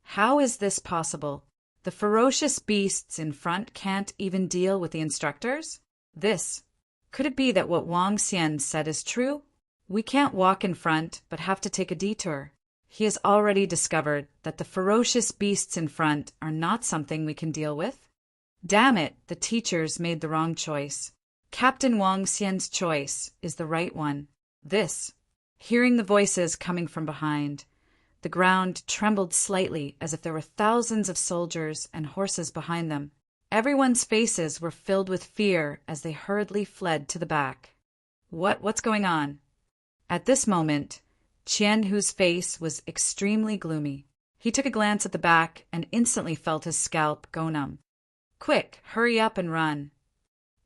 How is this possible? The ferocious beasts in front can't even deal with the instructors? Could it be that what Wang Xian said is true? We can't walk in front, but have to take a detour. He has already discovered that the ferocious beasts in front are not something we can deal with. Damn it, the teachers made the wrong choice. Captain Wang Xian's choice is the right one. Hearing the voices coming from behind, the ground trembled slightly as if there were thousands of soldiers and horses behind them. Everyone's faces were filled with fear as they hurriedly fled to the back. What's going on? At this moment, Qian Hu's face was extremely gloomy. He took a glance at the back and instantly felt his scalp go numb. Quick, hurry up and run.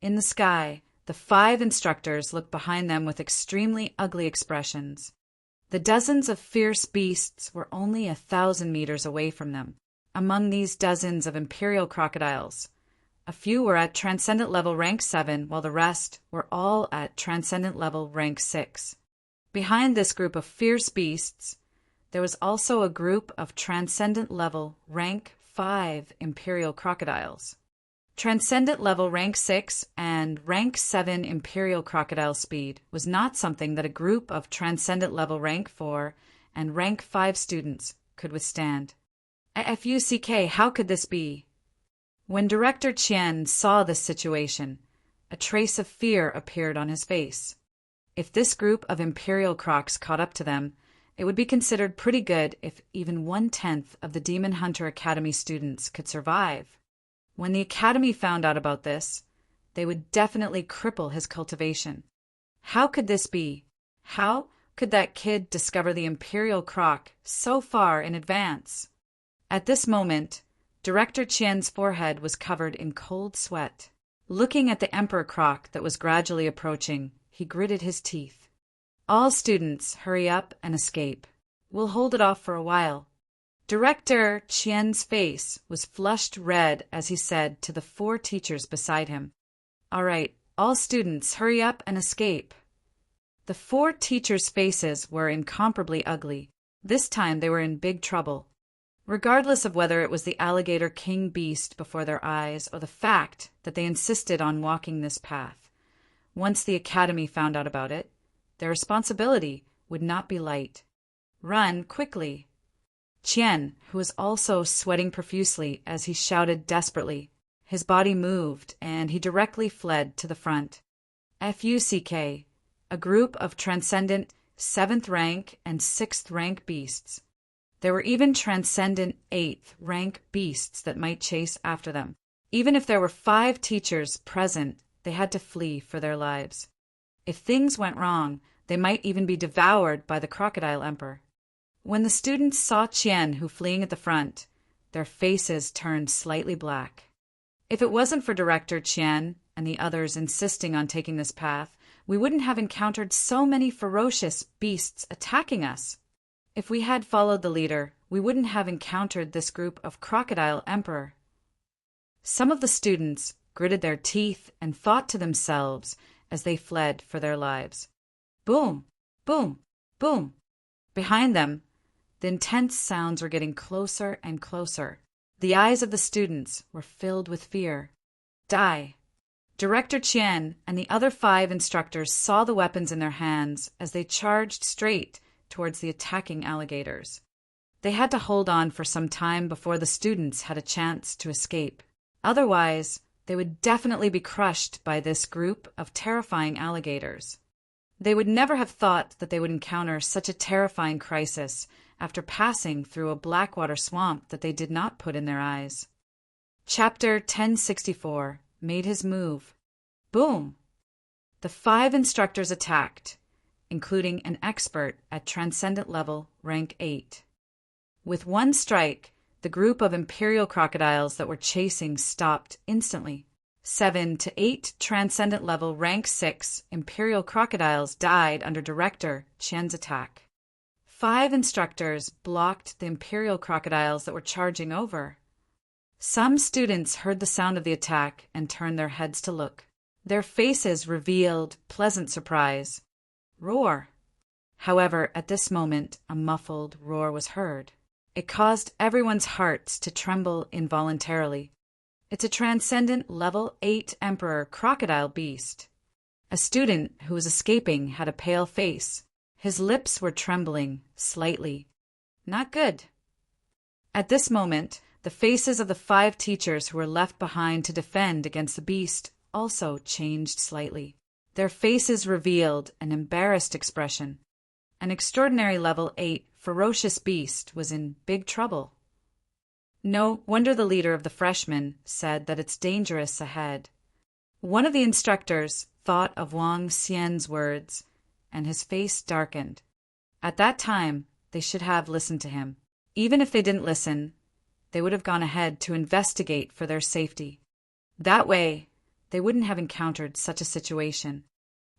In the sky, the 5 instructors looked behind them with extremely ugly expressions. The dozens of fierce beasts were only 1,000 meters away from them. Among these dozens of imperial crocodiles, a few were at Transcendent Level Rank 7, while the rest were all at Transcendent Level Rank 6. Behind this group of fierce beasts, there was also a group of Transcendent Level Rank 5 imperial crocodiles. Transcendent Level Rank 6 and Rank 7 imperial crocodile speed was not something that a group of Transcendent Level Rank 4 and Rank 5 students could withstand. FUCK, how could this be? When Director Qian saw this situation, a trace of fear appeared on his face. If this group of Imperial Crocs caught up to them, it would be considered pretty good if even 1/10 of the Demon Hunter Academy students could survive. When the Academy found out about this, they would definitely cripple his cultivation. How could this be? How could that kid discover the Imperial Croc so far in advance? At this moment, Director Qian's forehead was covered in cold sweat. Looking at the Emperor Croc that was gradually approaching, he gritted his teeth. All students, hurry up and escape. We'll hold it off for a while. Director Qian's face was flushed red as he said to the 4 teachers beside him, "All right, all students, hurry up and escape." The 4 teachers' faces were incomparably ugly. This time they were in big trouble. Regardless of whether it was the alligator king beast before their eyes or the fact that they insisted on walking this path, once the Academy found out about it, their responsibility would not be light. Run quickly. Qian, who was also sweating profusely as he shouted desperately, his body moved and he directly fled to the front. FUCK, a group of Transcendent 7th rank and 6th rank beasts. There were even Transcendent 8th rank beasts that might chase after them. Even if there were 5 teachers present, they had to flee for their lives. If things went wrong, they might even be devoured by the Crocodile Emperor. When the students saw Qian Hu fleeing at the front, their faces turned slightly black. If it wasn't for Director Qian and the others insisting on taking this path, we wouldn't have encountered so many ferocious beasts attacking us. If we had followed the leader, we wouldn't have encountered this group of Crocodile Emperor. Some of the students gritted their teeth and thought to themselves as they fled for their lives. Boom, boom, boom. Behind them, the intense sounds were getting closer and closer. The eyes of the students were filled with fear. Die. Director Qian and the other 5 instructors saw the weapons in their hands as they charged straight towards the attacking alligators. They had to hold on for some time before the students had a chance to escape. Otherwise, they would definitely be crushed by this group of terrifying alligators. They would never have thought that they would encounter such a terrifying crisis after passing through a blackwater swamp that they did not put in their eyes. Chapter 1064 made his move. Boom! The 5 instructors attacked, including an expert at Transcendent Level Rank 8. With one strike, the group of Imperial crocodiles that were chasing stopped instantly. 7 to 8 Transcendent Level Rank 6 Imperial crocodiles died under Director Qian's attack. 5 instructors blocked the Imperial crocodiles that were charging over. Some students heard the sound of the attack and turned their heads to look. Their faces revealed pleasant surprise. Roar. However, at this moment, a muffled roar was heard. It caused everyone's hearts to tremble involuntarily. It's a Transcendent Level 8 Emperor crocodile beast. A student who was escaping had a pale face. His lips were trembling slightly. Not good. At this moment, the faces of the 5 teachers who were left behind to defend against the beast also changed slightly. Their faces revealed an embarrassed expression. An extraordinary Level 8 ferocious beast was in big trouble. No wonder the leader of the freshmen said that it's dangerous ahead. One of the instructors thought of Wang Xian's words, and his face darkened. At that time, they should have listened to him. Even if they didn't listen, they would have gone ahead to investigate for their safety. That way, they wouldn't have encountered such a situation.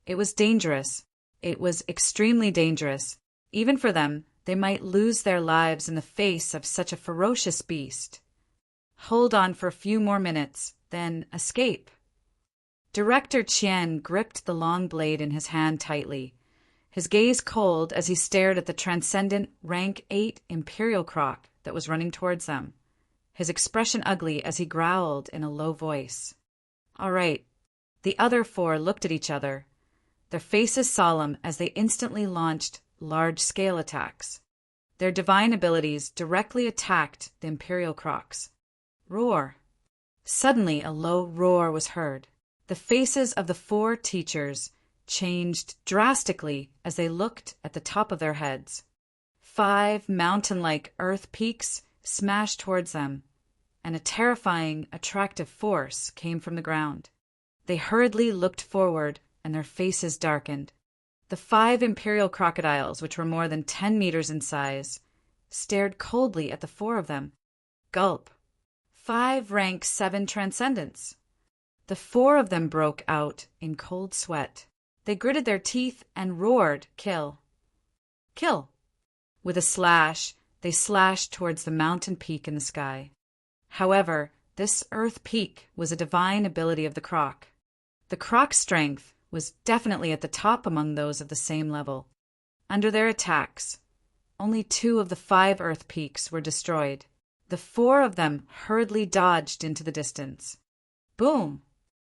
It was dangerous. It was extremely dangerous. Even for them, they might lose their lives in the face of such a ferocious beast. Hold on for a few more minutes, then escape. Director Chien gripped the long blade in his hand tightly, his gaze cold as he stared at the transcendent rank 8 Imperial croc that was running towards them, his expression ugly as he growled in a low voice. All right. The other 4 looked at each other, their faces solemn as they instantly launched large-scale attacks. Their divine abilities directly attacked the Imperial crocs. Roar. Suddenly a low roar was heard. The faces of the 4 teachers changed drastically as they looked at the top of their heads. 5 mountain-like earth peaks smashed towards them, and a terrifying, attractive force came from the ground. They hurriedly looked forward, and their faces darkened. The 5 imperial crocodiles, which were more than 10 meters in size, stared coldly at the 4 of them. Gulp. 5 rank 7 transcendents. The 4 of them broke out in cold sweat. They gritted their teeth and roared, "Kill! Kill!" With a slash, they slashed towards the mountain peak in the sky. However, this earth peak was a divine ability of the croc. The croc's strength was definitely at the top among those of the same level. Under their attacks, only 2 of the 5 earth peaks were destroyed. The 4 of them hurriedly dodged into the distance. Boom!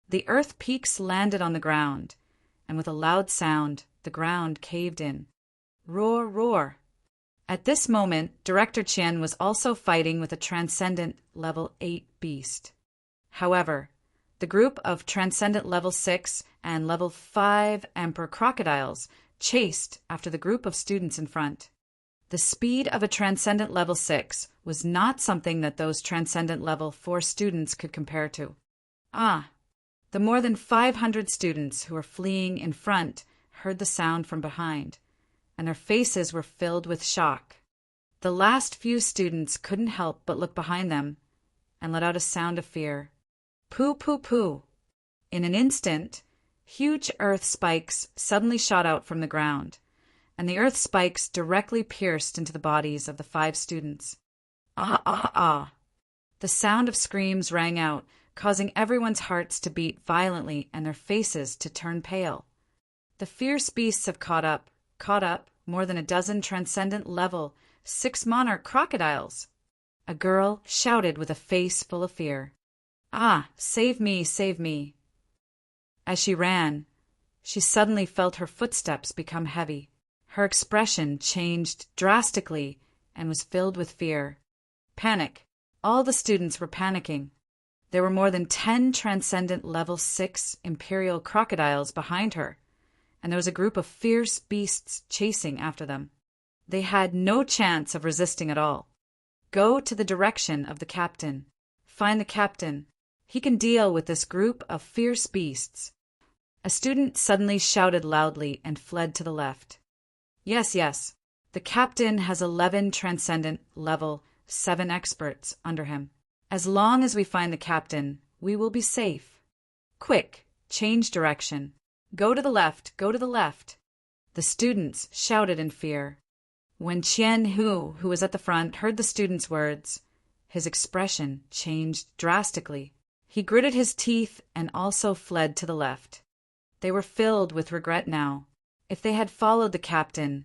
The earth peaks landed on the ground, and with a loud sound, the ground caved in. Roar, roar. At this moment, Director Chien was also fighting with a transcendent level 8 beast. However, the group of transcendent level 6 and level 5 emperor crocodiles chased after the group of students in front. The speed of a transcendent level 6 was not something that those transcendent level 4 students could compare to. The more than 500 students who were fleeing in front heard the sound from behind, and their faces were filled with shock. The last few students couldn't help but look behind them and let out a sound of fear. Poo, poo, poo. In an instant, huge earth spikes suddenly shot out from the ground, and the earth spikes directly pierced into the bodies of the 5 students. Ah, ah, ah. The sound of screams rang out, causing everyone's hearts to beat violently and their faces to turn pale. The fierce beasts have caught up more than a dozen transcendent level 6 monarch crocodiles. A girl shouted with a face full of fear. Ah, save me, save me. As she ran, she suddenly felt her footsteps become heavy. Her expression changed drastically and was filled with fear. Panic. All the students were panicking. There were more than 10 transcendent level 6 imperial crocodiles behind her, and there was a group of fierce beasts chasing after them. They had no chance of resisting at all. Go to the direction of the captain. Find the captain. He can deal with this group of fierce beasts. A student suddenly shouted loudly and fled to the left. Yes, yes. The captain has 11 transcendent level 7 experts under him. As long as we find the captain, we will be safe. Quick, change direction. Go to the left, go to the left. The students shouted in fear. When Chien Hu, who was at the front, heard the students' words, his expression changed drastically. He gritted his teeth and also fled to the left. They were filled with regret now. If they had followed the captain,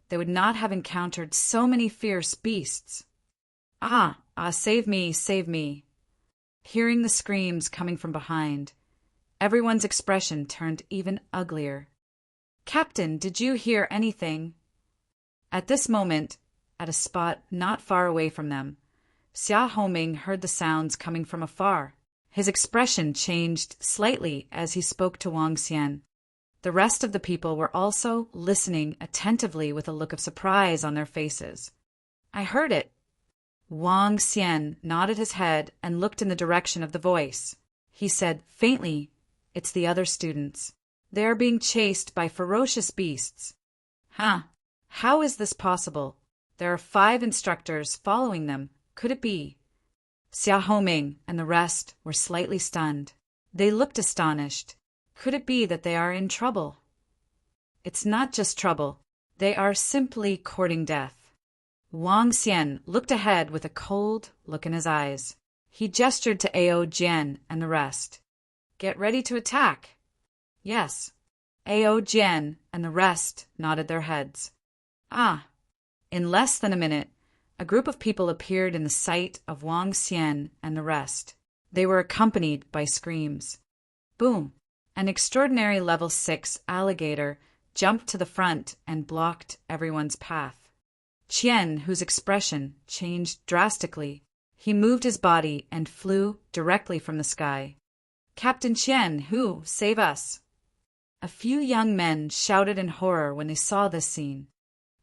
they would not have encountered so many fierce beasts. Save me, save me. Hearing the screams coming from behind, everyone's expression turned even uglier. Captain, did you hear anything? At this moment, at a spot not far away from them, Xia Homing heard the sounds coming from afar. His expression changed slightly as he spoke to Wang Xian. The rest of the people were also listening attentively with a look of surprise on their faces. I heard it. Wang Xian nodded his head and looked in the direction of the voice. He said faintly, "It's the other students. They are being chased by ferocious beasts. Huh? How is this possible? There are 5 instructors following them. Could it be? Xia Homing and the rest were slightly stunned. They looked astonished. Could it be that they are in trouble? It's not just trouble. They are simply courting death. Wang Xian looked ahead with a cold look in his eyes. He gestured to Ao Jian and the rest. Get ready to attack. Yes. Ao Jian and the rest nodded their heads. Ah. In less than a minute, a group of people appeared in the sight of Wang Xian and the rest. They were accompanied by screams. Boom! An extraordinary level 6 alligator jumped to the front and blocked everyone's path. Qian, whose expression changed drastically, he moved his body and flew directly from the sky. Captain Qian, who? Save us! A few young men shouted in horror when they saw this scene.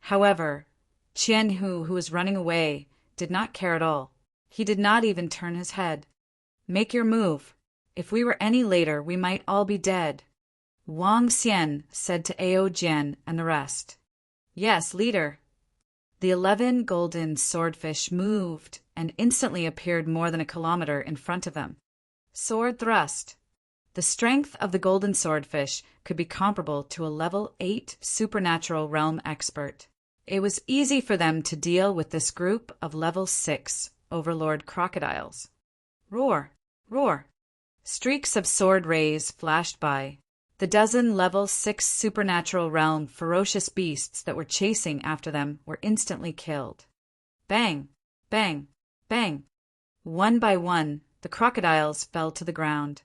However, Qian Hu, who was running away, did not care at all. He did not even turn his head. Make your move. If we were any later, we might all be dead. Wang Xian said to Ao Jian and the rest. Yes, leader. The 11 golden swordfish moved and instantly appeared more than a kilometer in front of them. Sword thrust. The strength of the golden swordfish could be comparable to a level 8 supernatural realm expert. It was easy for them to deal with this group of level 6 overlord crocodiles. Roar! Roar! Streaks of sword rays flashed by. The dozen level 6 supernatural realm ferocious beasts that were chasing after them were instantly killed. Bang! Bang! Bang! One by one, the crocodiles fell to the ground.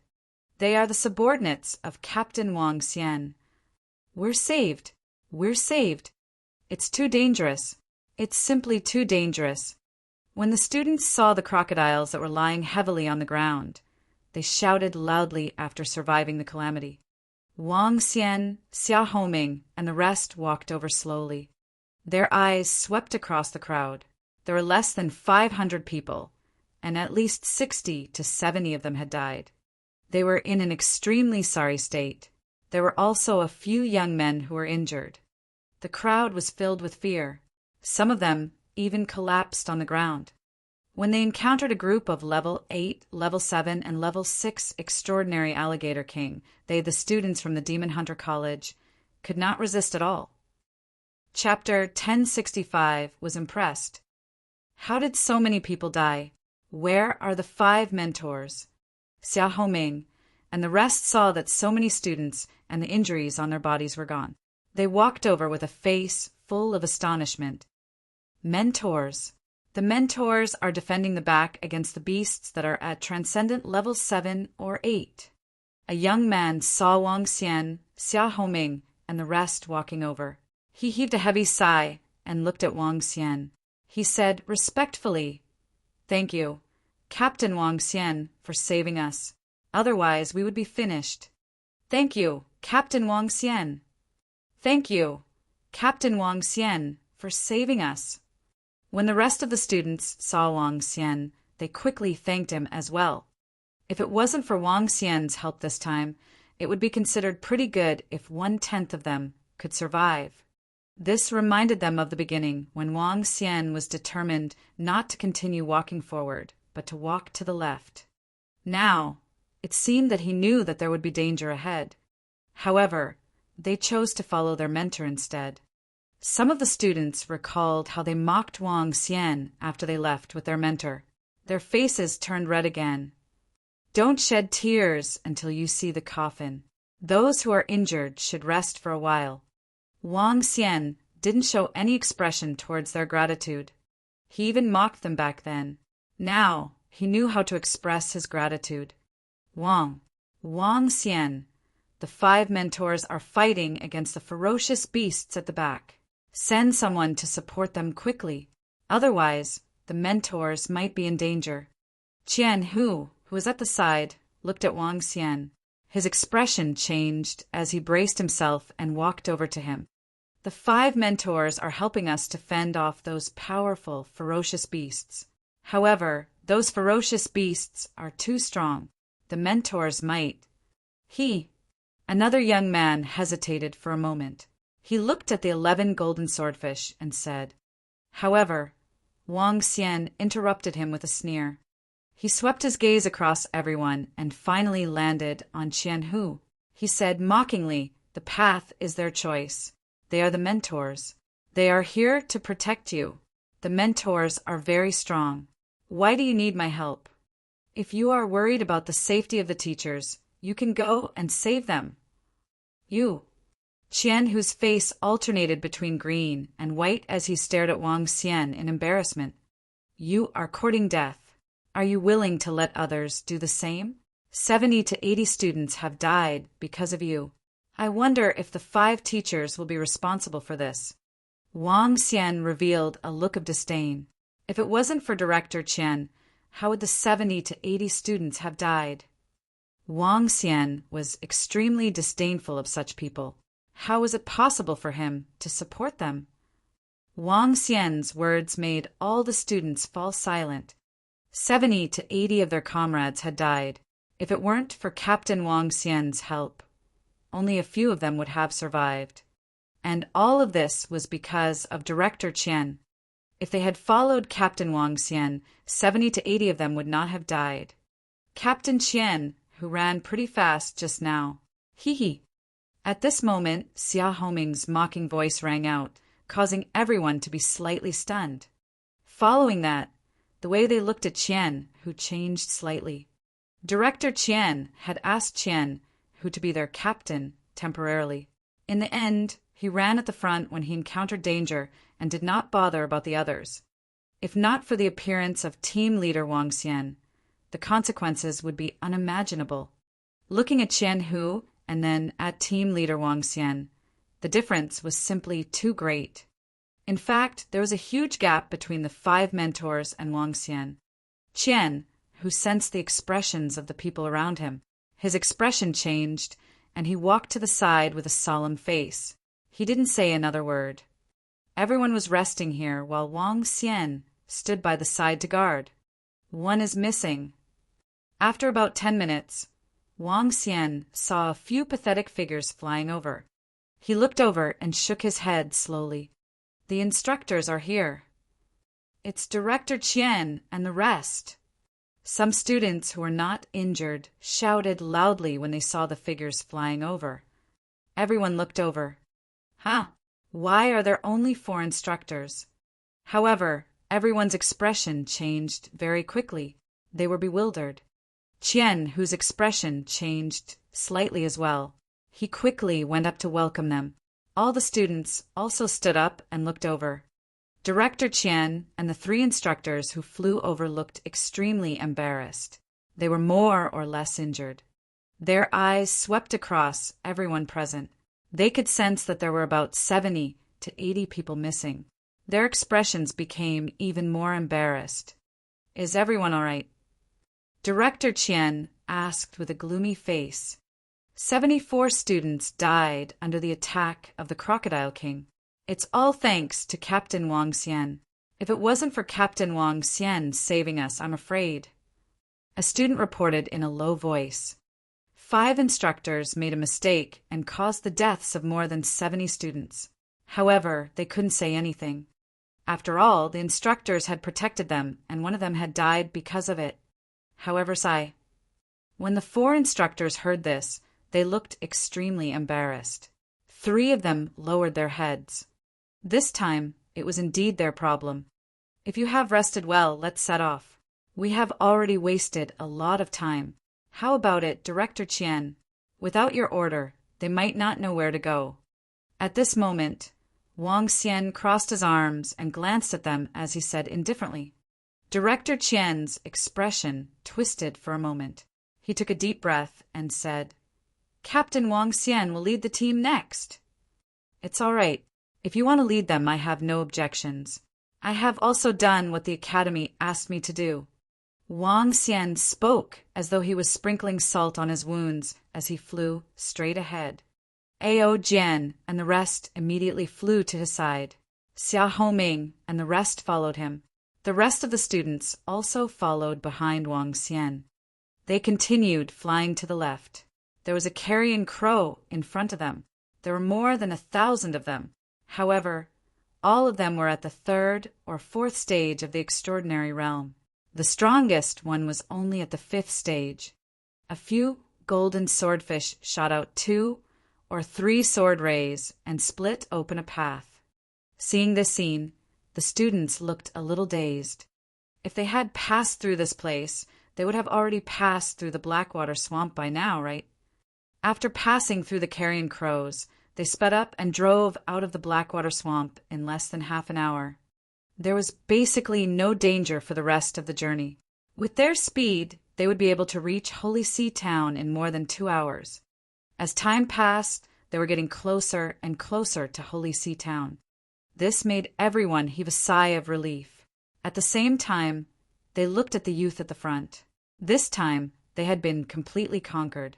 They are the subordinates of Captain Wang Xian. We're saved. We're saved. It's too dangerous. It's simply too dangerous. When the students saw the crocodiles that were lying heavily on the ground, they shouted loudly after surviving the calamity. Wang Xian, Xia Homing, and the rest walked over slowly. Their eyes swept across the crowd. There were less than 500 people, and at least 60 to 70 of them had died. They were in an extremely sorry state. There were also a few young men who were injured. The crowd was filled with fear. Some of them even collapsed on the ground. When they encountered a group of level 8, level 7, and level 6 extraordinary alligator king, they, the students from the Demon Hunter College, could not resist at all. Chapter 1065 was impressed. How did so many people die? Where are the 5 mentors? Xia Homing and the rest saw that so many students and the injuries on their bodies were gone. They walked over with a face full of astonishment. Mentors. The mentors are defending the back against the beasts that are at transcendent level 7 or 8. A young man saw Wang Xian, Xia Homing, and the rest walking over. He heaved a heavy sigh and looked at Wang Xian. He said respectfully, "Thank you, Captain Wang Xian, for saving us. Otherwise, we would be finished. Thank you, Captain Wang Xian. Thank you, Captain Wang Xian, for saving us." When the rest of the students saw Wang Xian, they quickly thanked him as well. If it wasn't for Wang Xian's help this time, it would be considered pretty good if 1/10 of them could survive. This reminded them of the beginning, when Wang Xian was determined not to continue walking forward, but to walk to the left. Now, it seemed that he knew that there would be danger ahead. However, they chose to follow their mentor instead. Some of the students recalled how they mocked Wang Xian after they left with their mentor. Their faces turned red again. Don't shed tears until you see the coffin. Those who are injured should rest for a while. Wang Xian didn't show any expression towards their gratitude. He even mocked them back then. Now, he knew how to express his gratitude. Wang Xian, the 5 mentors are fighting against the ferocious beasts at the back. Send someone to support them quickly. Otherwise, the mentors might be in danger. Qian Hu, who was at the side, looked at Wang Xian. His expression changed as he braced himself and walked over to him. The 5 mentors are helping us to fend off those powerful, ferocious beasts. However, those ferocious beasts are too strong. The mentors might. Another young man hesitated for a moment. He looked at the 11 golden swordfish and said. However, Wang Xian interrupted him with a sneer. He swept his gaze across everyone and finally landed on Qianhu. He said mockingly, "The path is their choice. They are the mentors. They are here to protect you. The mentors are very strong. Why do you need my help? If you are worried about the safety of the teachers, you can go and save them." You. Qian, whose face alternated between green and white as he stared at Wang Xian in embarrassment. You are courting death. Are you willing to let others do the same? 70 to 80 students have died because of you. I wonder if the 5 teachers will be responsible for this. Wang Xian revealed a look of disdain. If it wasn't for Director Qian, how would the 70 to 80 students have died? Wang Xian was extremely disdainful of such people. How was it possible for him to support them? Wang Xian's words made all the students fall silent. 70 to 80 of their comrades had died. If it weren't for Captain Wang Xian's help, only a few of them would have survived. And all of this was because of Director Qian. If they had followed Captain Wang Xian, 70 to 80 of them would not have died. Captain Qian, who ran pretty fast just now. Hee hee. At this moment, Xia Homing's mocking voice rang out, causing everyone to be slightly stunned. Following that, the way they looked at Qian, who changed slightly. Director Qian had asked Qian, who to be their captain, temporarily. In the end, he ran at the front when he encountered danger and did not bother about the others. If not for the appearance of team leader Wang Xian, the consequences would be unimaginable. Looking at Qianhu and then at team leader Wang Xian, the difference was simply too great. In fact, there was a huge gap between the 5 mentors and Wang Xian. Qian, who sensed the expressions of the people around him, his expression changed, and he walked to the side with a solemn face. He didn't say another word. Everyone was resting here while Wang Xian stood by the side to guard. One is missing. After about 10 minutes, Wang Xian saw a few pathetic figures flying over. He looked over and shook his head slowly. The instructors are here. It's Director Qian and the rest. Some students who were not injured shouted loudly when they saw the figures flying over. Everyone looked over. Why are there only 4 instructors? However, everyone's expression changed very quickly. They were bewildered. Qian, whose expression changed slightly as well. He quickly went up to welcome them. All the students also stood up and looked over. Director Qian and the 3 instructors who flew over looked extremely embarrassed. They were more or less injured. Their eyes swept across everyone present. They could sense that there were about 70 to 80 people missing. Their expressions became even more embarrassed. Is everyone all right? Director Qian asked with a gloomy face. 74 students died under the attack of the Crocodile King. It's all thanks to Captain Wang Xian. If it wasn't for Captain Wang Xian saving us, I'm afraid. A student reported in a low voice. 5 instructors made a mistake and caused the deaths of more than 70 students. However, they couldn't say anything. After all, the instructors had protected them, and one of them had died because of it. However, when the 4 instructors heard this, they looked extremely embarrassed. 3 of them lowered their heads. This time, it was indeed their problem. If you have rested well, let's set off. We have already wasted a lot of time. How about it, Director Qian? Without your order, they might not know where to go. At this moment, Wang Xian crossed his arms and glanced at them as he said indifferently. Director Qian's expression twisted for a moment. He took a deep breath and said, Captain Wang Xian will lead the team next. It's all right. If you want to lead them, I have no objections. I have also done what the academy asked me to do. Wang Xian spoke as though he was sprinkling salt on his wounds as he flew straight ahead. Ao Jian and the rest immediately flew to his side. Xia Homing and the rest followed him. The rest of the students also followed behind Wang Xian. They continued flying to the left. There was a carrion crow in front of them. There were more than 1,000 of them. However, all of them were at the third or fourth stage of the extraordinary realm. The strongest one was only at the fifth stage. A few golden swordfish shot out 2 or 3 sword rays and split open a path. Seeing this scene, the students looked a little dazed. If they had passed through this place, they would have already passed through the Blackwater Swamp by now, right? After passing through the carrion crows, they sped up and drove out of the Blackwater Swamp in less than half an hour. There was basically no danger for the rest of the journey. With their speed, they would be able to reach Holy See Town in more than 2 hours. As time passed, they were getting closer and closer to Holy See Town. This made everyone heave a sigh of relief. At the same time, they looked at the youth at the front. This time, they had been completely conquered.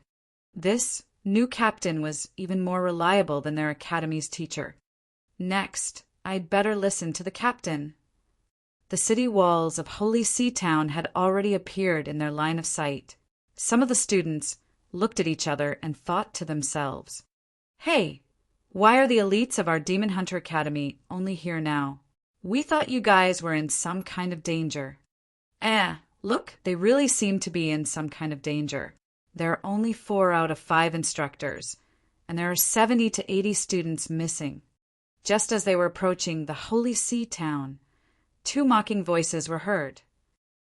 This new captain was even more reliable than their academy's teacher. Next, I'd better listen to the captain. The city walls of Holy See Town had already appeared in their line of sight. Some of the students looked at each other and thought to themselves, "Hey, why are the elites of our Demon Hunter Academy only here now? We thought you guys were in some kind of danger." Look, they really seem to be in some kind of danger. There are only 4 out of 5 instructors, and there are 70 to 80 students missing. Just as they were approaching the Holy See Town, 2 mocking voices were heard.